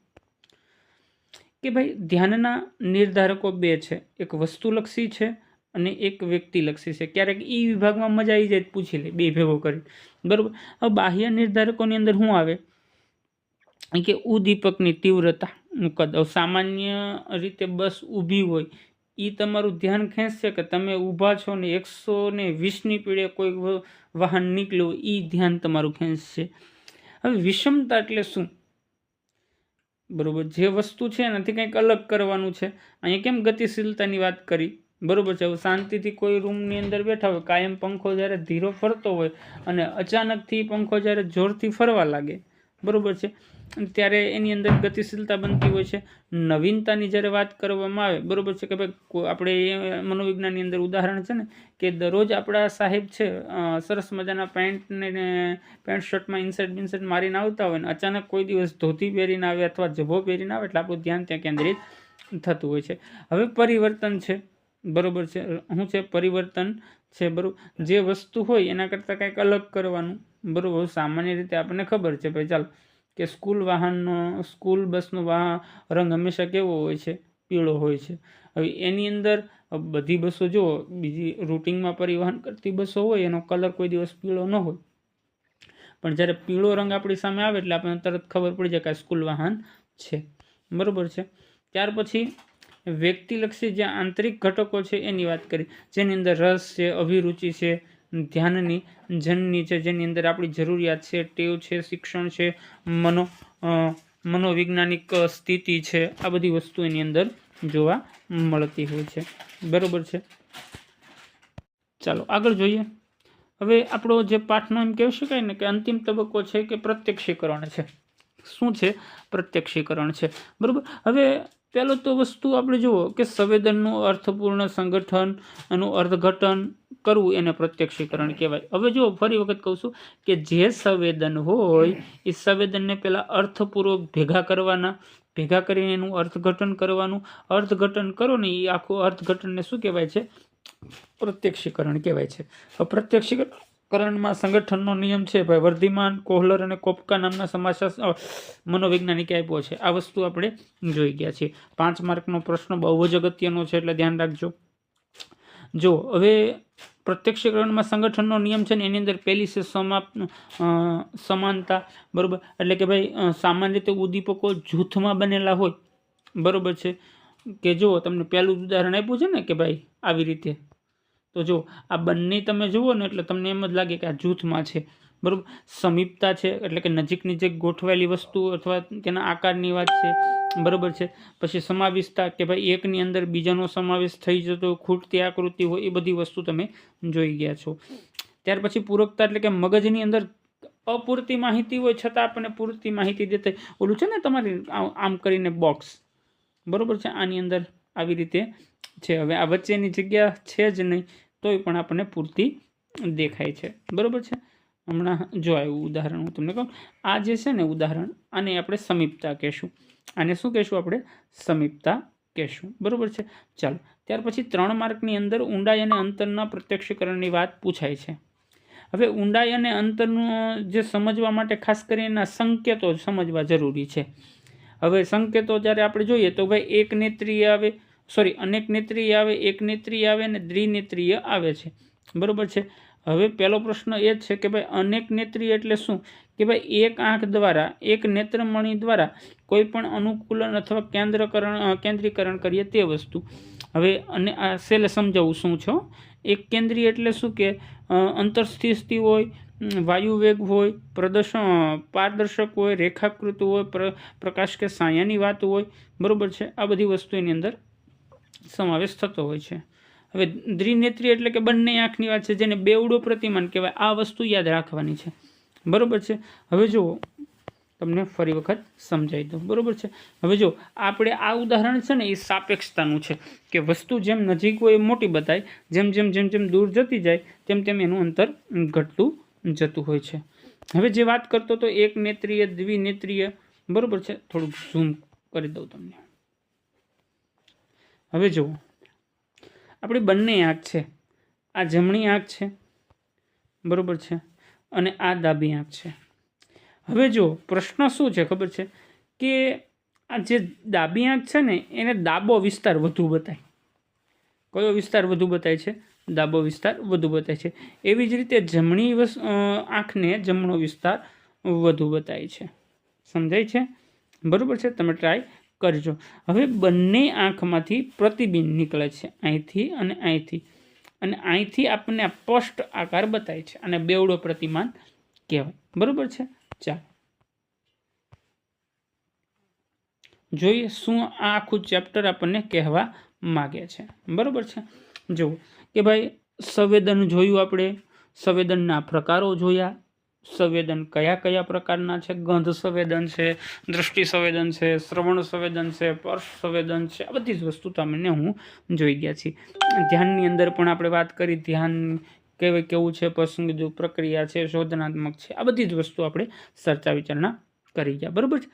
કે ભાઈ ધ્યાનના નિર્ધારકો બે છે, એક વસ્તુલક્ષી છે અને એક વ્યક્તિલક્ષી છે. ક્યારેક ઈ વિભાગમાં મજા આવી જાય પૂછી લે બે ભેગો કરી, બરાબર. હવે બાહ્ય નિર્ધારકોની અંદર શું આવે કે ઉદ્દીપકની તીવ્રતા, કદ. સામાન્ય રીતે બસ ઊભી હોય, એ તમારું ધ્યાન ખેંચશે કે તમે ઊભા છો ને 120ની સ્પીડે કોઈ વાહન નીકળ્યું, એ ધ્યાન તમારું ખેંચશે. હવે વિષમતા એટલે શું? બરોબર, જે વસ્તુ છે એનાથી કંઈક અલગ કરવાનું છે. અહીંયા કેમ ગતિશીલતાની વાત કરી, બરોબર છે. હવે શાંતિથી કોઈ રૂમની અંદર બેઠા હોય, કાયમ પંખો જ્યારે ધીરો ફરતો હોય અને અચાનકથી પંખો જ્યારે જોરથી ફરવા લાગે, બરોબર છે, ત્યારે એની અંદર ગતિશીલતા બનતી હોય છે. નવીનતાની જ્યારે વાત કરવામાં આવે, બરોબર છે, કે ભાઈ આપણે મનોવિજ્ઞાનની અંદર ઉદાહરણ છે ને કે દરરોજ આપણા સાહેબ છે સરસ મજાના પેન્ટ શર્ટમાં ઇન્સર્ટ મારીને આવતા હોય ને અચાનક કોઈ દિવસ ધોતી પહેરીને આવે અથવા જભો પહેરીને આવે એટલે આપણું ધ્યાન ત્યાં કેન્દ્રિત થતું હોય છે. હવે પરિવર્તન છે, બરોબર છે. શું છે? પરિવર્તન છે, બરોબર. જે વસ્તુ હોય એના કરતાં કંઈક અલગ કરવાનું, બરોબર. સામાન્ય રીતે આપણને ખબર છે ભાઈ ચાલો કે સ્કૂલ બસનો રંગ હંમેશા કેવો હોય છે? પીળો હોય છે. હવે એની અંદર બધી બસો જુઓ, બીજી રૂટિનમાં પરિવહન કરતી બસો હોય એનો કલર કોઈ દિવસ પીળો ન હોય, પણ જ્યારે પીળો રંગ આપણી સામે આવે એટલે આપણને તરત ખબર પડી જાય કે આ સ્કૂલ વાહન છે, બરોબર છે. ત્યાર પછી વ્યક્તિલક્ષી જે આંતરિક ઘટકો છે એની વાત કરી, જેની અંદર રસ છે, અભિરુચિ છે, ધ્યાનની જનની છે, જેની અંદર આપણી જરૂરિયાત છે, ટેવ છે, શિક્ષણ છે, મનોવૈજ્ઞાનિક સ્થિતિ છે, આ બધી વસ્તુ એની અંદર જોવા મળતી હોય છે, બરોબર છે. ચાલો આગળ જોઈએ. હવે આપણો જે પાઠનો એમ કહી શકાય ને કે અંતિમ તબક્કો છે કે પ્રત્યક્ષીકરણ છે. શું છે? પ્રત્યક્ષીકરણ છે, બરોબર. હવે પહેલો તો વસ્તુ આપણે જુઓ કે સંવેદનનું અર્થપૂર્ણ સંગઠન, એનું અર્થઘટન કરવું એને પ્રત્યક્ષીકરણ કહેવાય. હવે જો ફરી વખત કહું છું કે જે સંવેદન હોય એ સંવેદનને પહેલાં અર્થપૂર્વક ભેગા કરવાના, ભેગા કરીને એનું અર્થઘટન કરવાનું. અર્થઘટન કરો ને એ આખું અર્થઘટનને શું કહેવાય છે? પ્રત્યક્ષીકરણ કહેવાય છે. પ્રત્યક્ષીકરણમાં સંગઠનનો નિયમ છે ભાઈ વર્ધીમાન, કોહલર અને કોપકા નામના સમાજશાસ્ત્ર મનોવૈજ્ઞાનિકે આપ્યો છે. આ વસ્તુ આપણે જોઈ ગયા છીએ. 5 માર્કનો પ્રશ્ન બહુ જ અગત્યનો છે એટલે ધ્યાન રાખજો. જો હવે પ્રત્યક્ષીકરણમાં સંગઠનનો નિયમ છે ને એની અંદર પહેલી છે સમાનતા, બરોબર. એટલે કે ભાઈ સામાન્ય રીતે ઉદ્દીપકો જૂથમાં બનેલા હોય, બરોબર છે. કે જો તમને પહેલું ઉદાહરણ આપ્યું છે ને કે ભાઈ આવી રીતે, તો જો આ બંને તમે જુઓ ને એટલે તમને એમ જ લાગે કે આ જૂથમાં છે, બરોબર. સમીપતા છે એટલે કે નજીક નજીક ગોઠવાયેલી વસ્તુ અથવા તેના આકારની વાત છે, બરોબર છે. પછી સમાવિષ્ટતા કે ભાઈ એકની અંદર બીજાનો સમાવેશ થઈ જતો, ખૂટતી આકૃતિ હોય, એ બધી વસ્તુ તમે જોઈ ગયા છો. ત્યાર પછી પૂરકતા એટલે કે મગજની અંદર અપૂરતી માહિતી હોય છતાં આપણને પૂરતી માહિતી દેતા ઓલું છે ને તમારી આમ કરીને બોક્સ, બરાબર છે, આની અંદર આવી રીતે છે. હવે આ વચ્ચેની જગ્યા છે જ નહીં તોય પણ આપણને પૂરતી દેખાય છે, બરાબર છે. હમણાં જો આવ્યું ઉદાહરણ હું તમને કહું, આ જે છે ને ઉદાહરણ, આને આપણે સમીપતા કહેશું. આને શું કહેશું આપણે? સમીપતા કહેશું, બરાબર છે. ચાલો, ત્યાર પછી 3 માર્કની અંદર ઊંડાઈ અને અંતરના પ્રત્યક્ષીકરણની વાત પૂછાય છે. હવે ઊંડાઈ અને અંતરનું જે સમજવા માટે ખાસ કરીને સંકેતો સમજવા જરૂરી છે. હવે સંકેતો જ્યારે આપણે જોઈએ તો ભાઈ એક નેત્રીય આવે, સોરી અનેક નેત્રીય આવે, એક નેત્રીય આવે અને દ્વિનેત્રીય આવે છે, બરાબર છે. હવે પહેલો પ્રશ્ન એ જ છે કે ભાઈ અનેક નેત્રીય એટલે શું? કે ભાઈ એક આંખ દ્વારા, એક નેત્રમણી દ્વારા કોઈ પણ અનુકૂલન અથવા કેન્દ્રીકરણ કરીએ તે વસ્તુ. હવે અને આ સેલે સમજાવું શું છો. એક કેન્દ્રીય એટલે શું કે અંતરસ્થિતિ હોય, વાયુ વેગ હોય, પારદર્શક હોય, રેખાકૃત હોય, પ્રકાશ કે સાયાની વાત હોય, બરાબર છે. આ બધી વસ્તુ એની અંદર સમાવેશ થતો હોય છે. હવે દ્વિનેત્રીય એટલે કે બંને આંખની વાત છે, જેને બેવડો પ્રતિમાન કહેવાય. આ વસ્તુ યાદ રાખવાની છે, બરાબર છે. હવે જુઓ, તમને ફરી વખત સમજાવી દઉં, બરાબર છે. હવે જો આપણે આ ઉદાહરણ છે ને એ સાપેક્ષતાનું છે કે વસ્તુ જેમ નજીક હોય એ મોટી બતાય, જેમ જેમ જેમ જેમ દૂર જતી જાય તેમ તેમ એનું અંતર ઘટતું જતું હોય છે. હવે જે વાત કરતો તો એક નેત્રીય, દ્વિનેત્રીય, બરાબર છે. થોડુંક ઝૂમ કરી દઉં તમને. હવે જુઓ, આપણી બંને આંખ છે, આ જમણી આંખ છે, બરાબર છે, અને આ ડાબી આંખ છે. હવે જો પ્રશ્ન શું છે ખબર છે કે આ જે ડાબી આંખ છે ને એને ડાબો વિસ્તાર વધુ બતાય. કયો વિસ્તાર વધુ બતાય છે? ડાબો વિસ્તાર વધુ બતાય છે. એવી જ રીતે જમણી આંખને જમણો વિસ્તાર વધુ બતાય છે. સમજાય છે? બરાબર છે. તમે ટ્રાય કરજો. હવે બંને આંખમાંથી પ્રતિબિંબ નીકળે છે, અહીંથી અને અહીંથી, અને અહીંથી આપણને આ સ્પષ્ટ આકાર બતાય છે, અને બેવડો પ્રતિમાન કહેવાય, બરાબર છે. ચાલો જોઈએ શું આ આખું ચેપ્ટર આપણને કહેવા માગે છે, બરાબર છે. જુઓ કે ભાઈ સંવેદન જોયું, આપણે સંવેદનના પ્રકારો જોયા. સંવેદન કયા કયા પ્રકારના છે? ગંધ સંવેદન છે, દૃષ્ટિ સંવેદન છે, શ્રવણ સંવેદન છે, સ્પર્શ સંવેદન છે. આ બધી જ વસ્તુ તમને હું જોઈ ગયા છીએ. ધ્યાનની અંદર પણ આપણે વાત કરી, ધ્યાન કેવું છે, પસંદ પ્રક્રિયા છે, શોધનાત્મક છે. આ બધી જ વસ્તુ આપણે ચર્ચા વિચારણા કરી ગયા, બરાબર છે.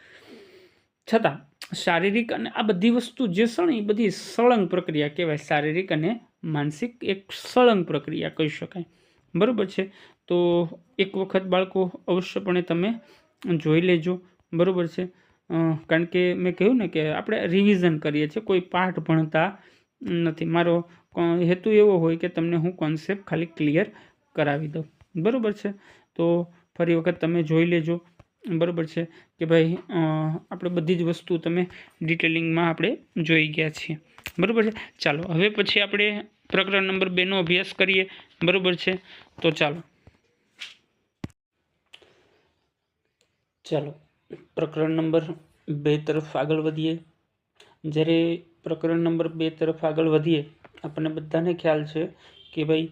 છતાં શારીરિક અને આ બધી વસ્તુ જે છે ને એ બધી સળંગ પ્રક્રિયા કહેવાય. શારીરિક અને માનસિક એક સળંગ પ્રક્રિયા કહી શકાય, બરાબર છે. તો એક વખત બાળકો અવશ્યપણે તમે જોઈ લેજો, બરાબર છે. કારણ કે મેં કહ્યું ને કે આપણે રિવિઝન કરીએ છીએ, કોઈ પાઠ ભણતા નથી. મારો હેતુ એવો હોય કે તમને હું કોન્સેપ્ટ ખાલી ક્લિયર કરાવી દઉં, બરાબર છે. તો ફરી વખત તમે જોઈ લેજો, બરાબર છે. કે ભાઈ આપણે બધી જ વસ્તુ તમે ડિટેલિંગમાં આપણે જોઈ ગયા છીએ, બરાબર છે. ચાલો હવે પછી આપણે પ્રકરણ નંબર 2નો અભ્યાસ કરીએ, બરાબર છે. તો ચાલો પ્રકરણ નંબર 2 તરફ આગળ વધીએ. જ્યારે પ્રકરણ નંબર 2 તરફ આગળ વધીએ, આપણને બધાને ખ્યાલ છે કે ભાઈ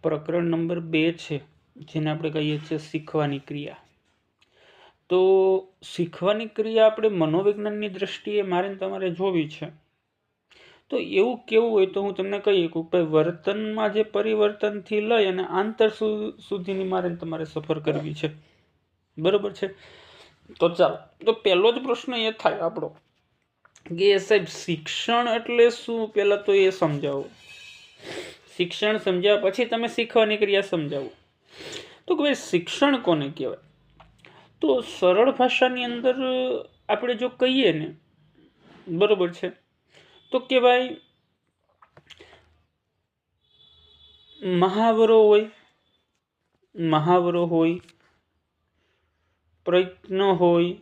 પ્રકરણ નંબર 2 છે જેને આપણે કહીએ છીએ શીખવાની ક્રિયા. તો શીખવાની ક્રિયા આપણે મનોવિજ્ઞાનની દ્રષ્ટિએ મારે તમારે જોવી છે. તો એવું કેવું હોય તો હું તમને કહી શકું કે વર્તનમાં જે પરિવર્તનથી લઈ અને આંતર સુધીની મારે તમારે સફર કરવી છે, બરાબર છે. તો ચાલો, તો પહેલો જ પ્રશ્ન એ થાય આપણો કે સાહેબ શિક્ષણ એટલે શું? પહેલાં તો એ સમજાવો. શિક્ષણ સમજ્યા પછી તમે શીખવાની ક્રિયા સમજાવો. તો કે ભાઈ શિક્ષણ કોને કહેવાય? તો સરળ ભાષાની અંદર આપણે જો કહીએ ને, બરાબર છે, તો કે ભાઈ મહાવરો હોય, પ્રયત્ન હોય,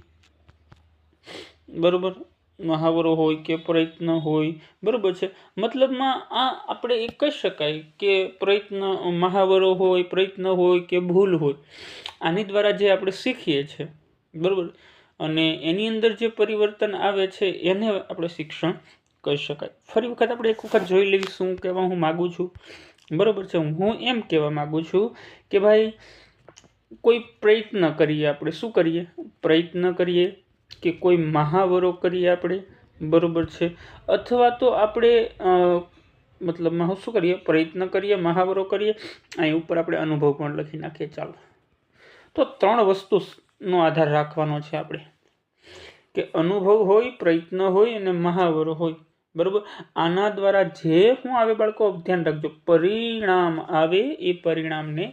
બરાબર, મહાવરો હોય કે પ્રયત્ન હોય, બરાબર છે. મતલબમાં આ આપણે એ કહી શકાય કે મહાવરો હોય, પ્રયત્ન હોય કે ભૂલ હોય, આની દ્વારા જે આપણે શીખીએ છીએ, બરાબર, અને એની અંદર જે પરિવર્તન આવે છે એને આપણે શિક્ષણ કહી શકાય. ફરી વખત આપણે એક વખત જોઈ લેવી શું કહેવા હું માગું છું બરોબર છે। હું એમ કહેવા માગું છું કે ભાઈ કોઈ પ્રયત્ન કરીએ, આપણે શું કરીએ, પ્રયત્ન કરીએ કે કોઈ મહાવરો કરીએ આપણે, બરોબર છે, અથવા તો આપણે મતલબમાં શું કરીએ, પ્રયત્ન કરીએ, મહાવરો કરીએ, અહીં ઉપર આપણે અનુભવ પણ લખી નાખીએ। ચાલો, તો 3 વસ્તુનો આધાર રાખવાનો છે આપણે, કે અનુભવ હોય, પ્રયત્ન હોય અને મહાવરો હોય, બરોબર। આના દ્વારા જે શું આવે બાળકો, ધ્યાન રાખજો, પરિણામ આવે, એ પરિણામને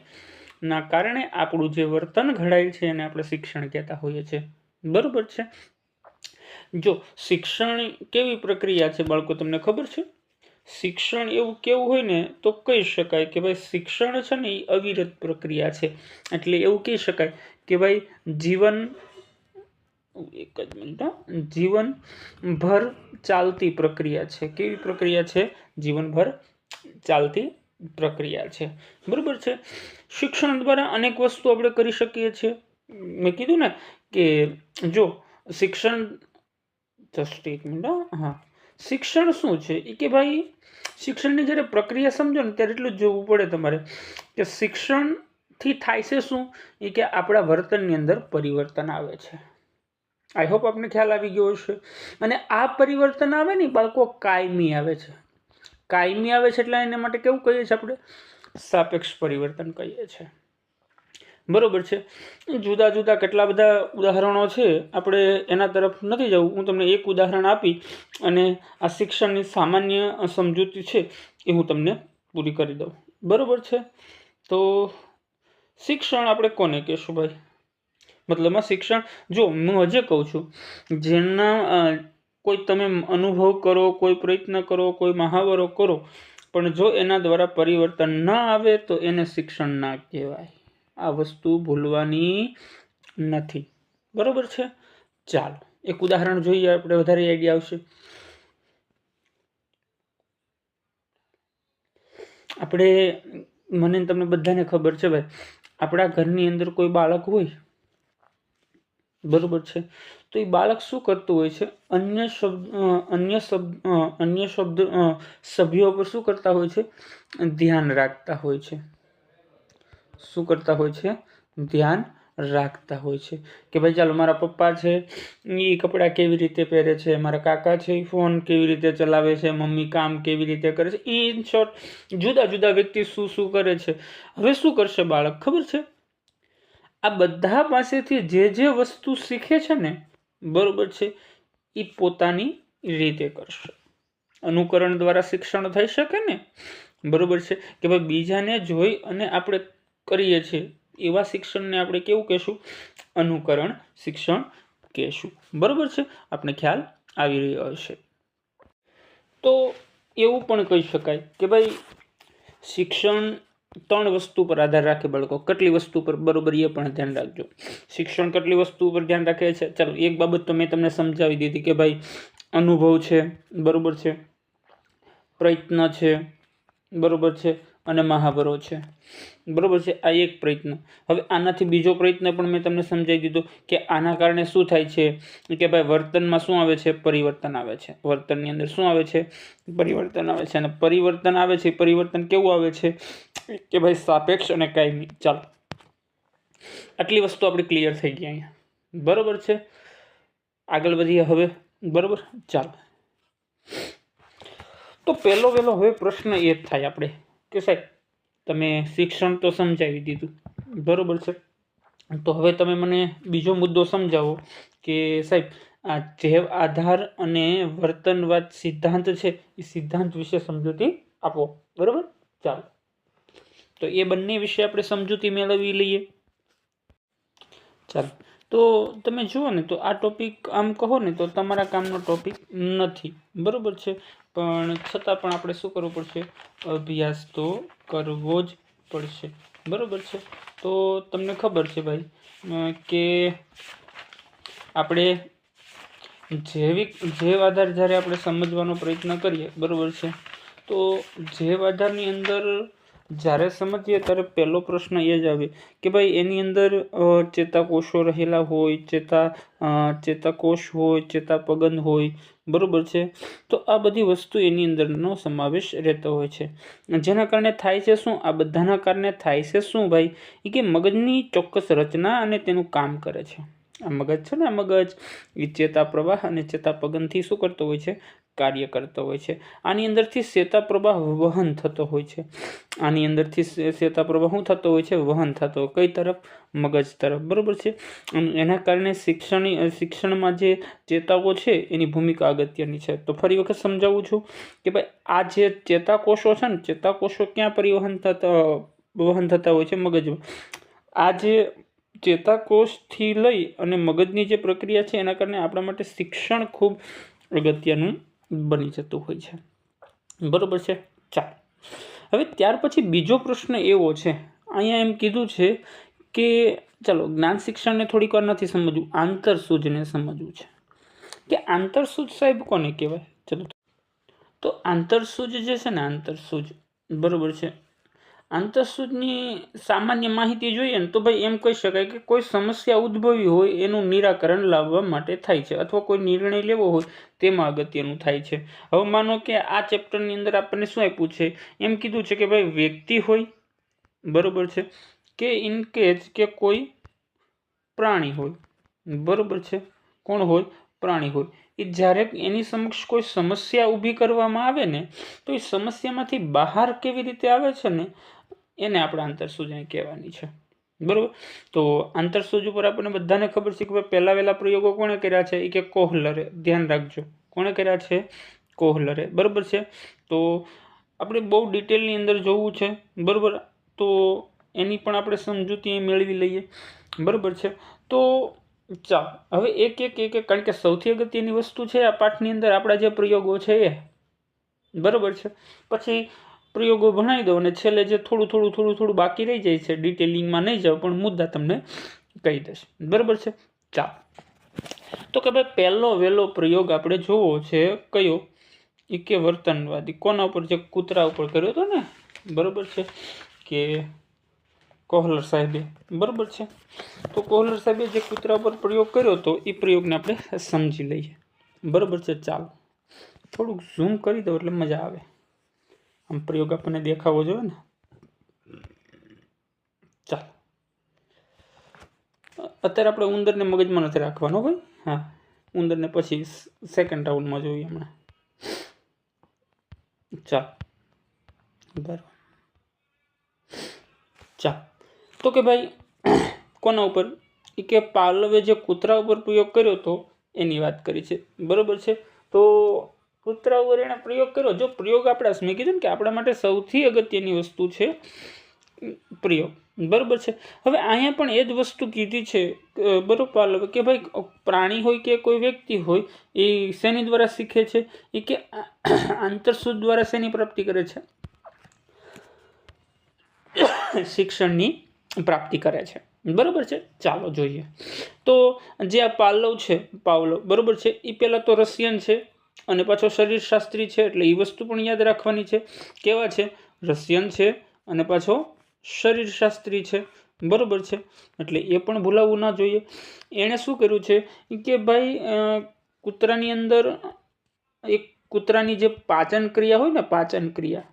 ના કારણે આપણું જે વર્તન ઘડાય છે એને આપણે શિક્ષણ કહેતા હોઈએ છીએ, બરોબર છે। જો શિક્ષણ કેવી પ્રક્રિયા છે બાળકો, તમને ખબર છે? શિક્ષણ એવું કેવું હોય ને તો કહી શકાય કે ભાઈ શિક્ષણ છે ને એ અવિરત પ્રક્રિયા છે। એટલે એવું કહી શકાય કે ભાઈ જીવનભર ચાલતી પ્રક્રિયા છે। કેવી પ્રક્રિયા છે? જીવનભર ચાલતી પ્રક્રિયા છે, બરોબર છે। શિક્ષણ દ્વારા અનેક વસ્તુ આપણે કરી શકીએ છીએ। મેં કીધું ને કે જો શિક્ષણ, જસ્ટ એક મિનિટ, હા, શિક્ષણ શું છે એ કે ભાઈ શિક્ષણની જ્યારે પ્રક્રિયા સમજો ને ત્યારે એટલું જ જોવું પડે તમારે કે શિક્ષણથી થાય છે શું, એ કે આપણા વર્તનની અંદર પરિવર્તન આવે છે। આઈ હોપ આપને ખ્યાલ આવી ગયો હશે। અને આ પરિવર્તન આવે ને બાળકો કાયમી આવે છે। કાયમી આવે છે એટલે એના માટે કેવું કહીએ છીએ આપણે? સાપેક્ષ પરિવર્તન કહીએ છીએ, બરોબર છે। જુદા જુદા કેટલા બધા ઉદાહરણો છે, આપણે એના તરફ નથી જવું। હું તમને એક ઉદાહરણ આપી અને આ શિક્ષણની સામાન્ય સમજૂતી છે એ હું તમને પૂરી કરી દઉં, બરોબર છે। તો શિક્ષણ આપણે કોને કહેશું ભાઈ? મતલબમાં શિક્ષણ, જો હું હજે કહું છું, જેના કોઈ તમે અનુભવ કરો, કોઈ પ્રયત્ન કરો, કોઈ મહાવરો કરો, પણ જો એના દ્વારા પરિવર્તન ના આવે તો એને શિક્ષણ ના કહેવાય। આ વસ્તુ ભૂલવાની નથી, બરોબર છે। ચાલો એક ઉદાહરણ જોઈએ, આપણે વધારે આઈડિયા આવશે। આપણે, મને તમને બધાને ખબર છે ભાઈ, આપણા ઘરની અંદર કોઈ બાળક હોય, બરોબર છે, તો એ બાળક શું કરતું હોય છે? અન્ય સભ્યો પર શું કરતા હોય છે? ધ્યાન રાખતા હોય છે। શું કરતા હોય છે? ધ્યાન રાખતા હોય છે કે ભાઈ ચાલો મારા પપ્પા છે એ કપડાં કેવી રીતે પહેરે છે, મારા કાકા છે એ ફોન કેવી રીતે ચલાવે છે, મમ્મી કામ કેવી રીતે કરે છે, ઇન શોર્ટ જુદા જુદા વ્યક્તિ શું શું કરે છે। હવે શું કરશે બાળક ખબર છે? આ બધા પાસેથી જે વસ્તુ શીખે છે ને, બરોબર છે, એ પોતાની રીતે કરશે। અનુકરણ દ્વારા શિક્ષણ થઈ શકે ને, બરોબર છે, કે ભાઈ બીજાને જોઈ અને આપણે કરીએ છીએ એવા શિક્ષણને આપણે કેવું કહેશું? અનુકરણ શિક્ષણ કહેશું, બરોબર છે। આપણે ખ્યાલ આવી રહ્યો હશે। તો એવું પણ કહી શકાય કે ભાઈ શિક્ષણ 3 વસ્તુ પર આધાર રાખે બાળકો। કેટલી વસ્તુ પર? બરોબર, એ પણ ધ્યાન રાખજો। શિક્ષણ કેટલી વસ્તુ પર ધ્યાન રાખે છે? ચાલો એક બાબત તો મેં તમને સમજાવી દીધી કે ભાઈ અનુભવ છે, બરોબર છે, પ્રયત્ન છે, બરોબર છે, અને મહાવરો છે, બરોબર છે। આ એક પ્રયત્ન। હવે આનાથી બીજો પ્રયત્ન પણ મેં તમને સમજાવી દીધો કે આના કારણે શું થાય છે કે ભાઈ વર્તનમાં શું આવે છે? પરિવર્તન આવે છે। વર્તનની અંદર શું આવે છે? પરિવર્તન આવે છે। અને પરિવર્તન આવે છે, પરિવર્તન કેવું આવે છે કે ભાઈ સાપેક્ષ અને કાયમી। ચાલો આટલી વસ્તુ આપણી ક્લિયર થઈ ગઈ અહીંયા, બરોબર છે। આગળ વધીએ હવે, બરોબર। ચાલો, તો પહેલો હવે પ્રશ્ન એ જ થાય આપણે કે સાહેબ તમે શિક્ષણ તો સમજાવી દીધું, બરોબર છે, તો હવે તમે મને બીજો મુદ્દો સમજાવો કે સાહેબ આ જૈવ આધાર અને વર્તનવાદ સિદ્ધાંત છે એ સિદ્ધાંત વિશે સમજૂતી આપો, બરોબર। ચાલો, તો એ બંને વિશે આપણે સમજૂતી મેળવી લઈએ। ચાલો, તો તમે જુઓ ને તો આ ટોપિક આમ કહો ને તો તમારા કામનો ટોપિક નથી, બરોબર છે, પણ છતાં પણ આપણે શું કરવું પડશે? અભ્યાસ તો કરવો જ પડશે, બરોબર છે। તો તમને ખબર છે ભાઈ કે આપણે જૈવ આધાર જ્યારે આપણે સમજવાનો પ્રયત્ન કરીએ, બરોબર છે, તો જૈવ આધારની અંદર જ્યારે સમજીએ ત્યારે પહેલો પ્રશ્ન એ જ આવે કે ભાઈ એની અંદર ચેતાકોષો રહેલા હોય, ચેતાકોષ હોય, ચેતાપગંદ હોય, બરાબર છે. તો આ બધી વસ્તુ એની અંદરનો સમાવેશ રહેતો હોય છે. જેના કારણે થાય છે શું? આ બધાના કારણે થાય છે શું ભાઈ? એ કે મગજની ચોક્કસ રચના અને તેનું કામ કરે છે. આ મગજ છે ને, આ મગજ એ ચેતાપ્રવાહ અને ચેતાપગંદથી શું કરતો હોય છે? કાર્ય કરતો હોય છે. આની અંદરથી ચેતાપ્રવાહ વહન થતો હોય છે. આની અંદરથી ચેતાપ્રવાહ શું થતો હોય છે? વહન થતો હોય. કઈ તરફ? મગજ તરફ, બરાબર છે. એના કારણે શિક્ષણમાં જે ચેતાઓ છે એની ભૂમિકા અગત્યની છે. તો ફરી વખત સમજાવું છું કે ભાઈ આ જે ચેતાકોષો છે ને, ચેતાકોષો ક્યાં વહન થતા હોય છે? મગજમાં. આ જે ચેતાકોષથી લઈ અને મગજની જે પ્રક્રિયા છે એના કારણે આપણા માટે શિક્ષણ ખૂબ અગત્યનું બની જતું હોય છે, બરાબર છે. ચાલો, હવે ત્યાર પછી બીજો પ્રશ્ન એવો છે, અહીંયા એમ કીધું છે કે ચાલો જ્ઞાન શિક્ષણને થોડીક વાર નથી સમજવું, આંતરસૂઝને સમજવું છે કે આંતરસૂઝ સાહેબ કોને કહેવાય. ચલો, તો આંતરસૂઝ જે છે ને, આંતરસૂઝ, બરાબર છે. આંતરસૂઝની સામાન્ય માહિતી જોઈએ ને તો ભાઈ એમ કહી શકાય કે કોઈ સમસ્યા ઉદ્ભવી હોય એનું નિરાકરણ લાવવા માટે થાય છે, અથવા કોઈ નિર્ણય લેવો હોય તેમાં અગત્યનું થાય છે. હવે માનો કે આ ચેપ્ટરની અંદર આપણને શું આપ્યું છે? એમ કીધું છે કે ભાઈ વ્યક્તિ હોય, બરાબર છે, કે ઇનકેસ કે કોઈ પ્રાણી હોય, બરાબર છે. કોણ હોય? પ્રાણી હોય. એ જ્યારે એની સમક્ષ કોઈ સમસ્યા ઊભી કરવામાં આવે ને તો એ સમસ્યામાંથી બહાર કેવી રીતે આવે છે ને એને આપણે આંતરસૂઝ કહેવાની છે, બરાબર. તો આંતરસૂઝ ઉપર આપણને બધાને ખબર છે કે ભાઈ પહેલા પ્રયોગો કોણે કર્યા છે? એ કે કોહલરે. ધ્યાન રાખજો, કોણે કર્યા છે? કોહલરે, બરાબર છે. તો આપણે બહુ ડિટેલની અંદર જોવું છે, બરાબર. તો એની પણ આપણે સમજૂતી મેળવી લઈએ, બરાબર છે. તો ચાલો હવે એક કારણ કે સૌથી અગત્યની વસ્તુ છે આ પાઠની અંદર આપણા જે પ્રયોગો છે એ, બરાબર છે. પછી પ્રયોગો ભણાવી દો અને છેલ્લે જે થોડું બાકી રહી જાય છે, ડિટેલિંગમાં નહીં જાવ પણ મુદ્દા તમને કહી દઈશ, બરાબર છે. ચાલો, તો કે ભાઈ પહેલો વહેલો પ્રયોગ આપણે જોવો છે કયો? એ કે વર્તનવાદી. કોના ઉપર? જે કૂતરા ઉપર કર્યો હતો ને, બરાબર છે, કે કોહલર સાહેબે, બરાબર છે. તો કોહલર સાહેબે જે કૂતરા ઉપર પ્રયોગ કર્યો હતો એ પ્રયોગને આપણે સમજી લઈએ, બરાબર છે. ચાલો થોડુંક ઝૂમ કરી દો એટલે મજા આવે, આમ પ્રયોગ આપણને દેખાવો જોઈએ ને. ચાલો, અત્યારે આપણે ઉંદરને મગજમાં નથી રાખવાનો ભાઈ. હા, ઉંદરને પછી સેકન્ડ રાઉન્ડમાં જોઈએ હમણાં. ચાલો, બરાબર. ચાલો, તો કે ભાઈ કોના ઉપર? એ કે પાવલોવે જે કૂતરા ઉપર પ્રયોગ કર્યો હતો એની વાત કરી છે, બરાબર છે. તો કૂતરા ઉપર એણે પ્રયોગ કર્યો. જો પ્રયોગ આપણા, મેં કીધું ને કે આપણા માટે સૌથી અગત્યની વસ્તુ છે પ્રયોગ, બરાબર છે. હવે અહીંયા પણ એ જ વસ્તુ કીધી છે, બરાબર પાવલોવે, કે ભાઈ પ્રાણી હોય કે કોઈ વ્યક્તિ હોય એ શેની દ્વારા શીખે છે? એ કે આંતરસૂઝ દ્વારા શેની પ્રાપ્તિ કરે છે? શિક્ષણની પ્રાપ્તિ કરે છે, બરાબર છે. ચાલો જોઈએ. તો જે આ પાવલો, બરાબર છે, એ પહેલાં તો રશિયન છે અને પાછો શરીરશાસ્ત્રી છે, એટલે એ વસ્તુ પણ યાદ રાખવાની છે. કેવા છે? રશિયન છે અને પાછો શરીરશાસ્ત્રી છે, બરાબર છે, એટલે એ પણ ભૂલાવવું ના જોઈએ. એણે શું કર્યું છે કે ભાઈ કૂતરાની અંદર એક કૂતરાની જે પાચન ક્રિયા હોય ને, પાચન ક્રિયા,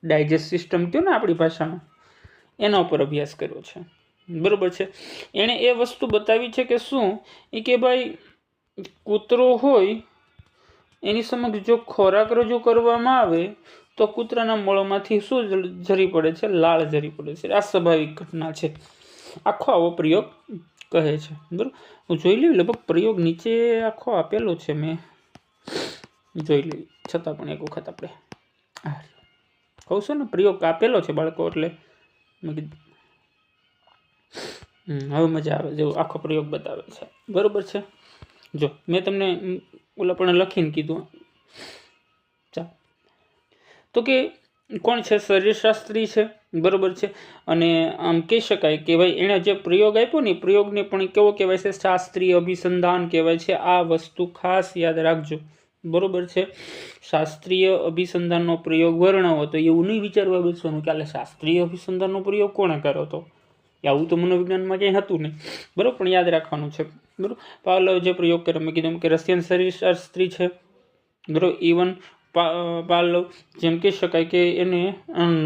ડાયજેસ્ટ સિસ્ટમ કહો ને આપણી ભાષામાં, એના ઉપર અભ્યાસ કર્યો છે, બરાબર છે. એણે એ વસ્તુ બતાવી છે કે શું? એ કે ભાઈ કૂતરો હોય એની સમક્ષ જો ખોરાક રજૂ કરવામાં આવે તો કૂતરાના મોળામાંથી શું ઝરી પડે છે? લાળ ઝરી પડે છે. આ સ્વાભાવિક ઘટના છે. આખો આવો પ્રયોગ કહે છે, બરાબર. હું જોઈ લઉં, લગભગ પ્રયોગ નીચે આખો આપેલો છે, મેં જોઈ લઈ, છતાં પણ એક વખત આપણે કહું છું ને પ્રયોગ આપેલો છે બાળકો, એટલે મેં કીધું હવે મજા આવે. જો આખો પ્રયોગ બતાવે છે, બરાબર છે. જો મેં તમને ઓલા પણ લખીને કીધું. ચાલો, તો કે કોણ છે? શરીરશાસ્ત્રી છે, બરાબર છે. અને આમ કહી શકાય કે ભાઈ એણે જે પ્રયોગ આપ્યો ને, પ્રયોગને પણ કેવો કહેવાય છે? શાસ્ત્રીય અભિસંધાન કહેવાય છે. આ વસ્તુ ખાસ યાદ રાખજો, બરોબર છે. શાસ્ત્રીય અભિસંધાનનો પ્રયોગ વર્ણવો, તો એવું નહીં વિચારવા બેસવાનું કે આલે શાસ્ત્રીય અભિસંધાનનો પ્રયોગ કોણે કર્યો હતો, આવું તો મનોવિજ્ઞાનમાં ક્યાંય હતું નહીં. બરાબર, પણ યાદ રાખવાનું છે. બરાબર, પાવલોવે જે પ્રયોગ કર્યો મેં કીધું કે રશિયન શરીરશાસ્ત્રી છે. બરાબર, ઇવન પાવલોવ જેમ કહી શકાય કે એને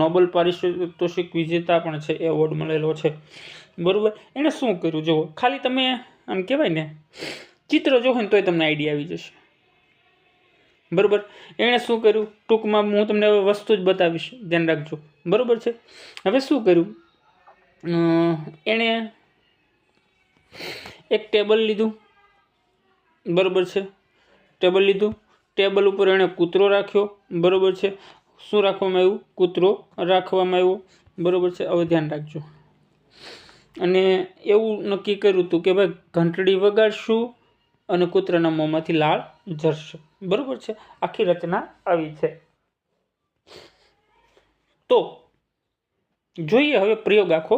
નોબેલ પારિતોષિક વિજેતા પણ છે, એવોર્ડ મળેલો છે. બરાબર, એણે શું કર્યું જુઓ, ખાલી તમે આમ કહેવાય ને ચિત્ર જોવો ને તોય તમને આઈડિયા આવી જશે. બરાબર, એણે શું કર્યું, ટૂંકમાં હું તમને હવે વસ્તુ જ બતાવીશ, ધ્યાન રાખજો. બરાબર છે. હવે શું કર્યું, એણે એક ટેબલ લીધું. બરાબર છે, ટેબલ લીધું, ટેબલ ઉપર એણે કૂતરો રાખ્યો. બરાબર છે, શું રાખવામાં આવ્યું, કૂતરો રાખવામાં આવ્યો. બરાબર છે, હવે ધ્યાન રાખજો. અને એવું નક્કી કર્યું હતું કે ભાઈ ઘંટડી વગાડશું અને કૂતરાના મોંમાંથી લાળ ઝરશે. બરાબર છે, આખી રચના આવી છે. તો જોઈએ હવે પ્રયોગ આખો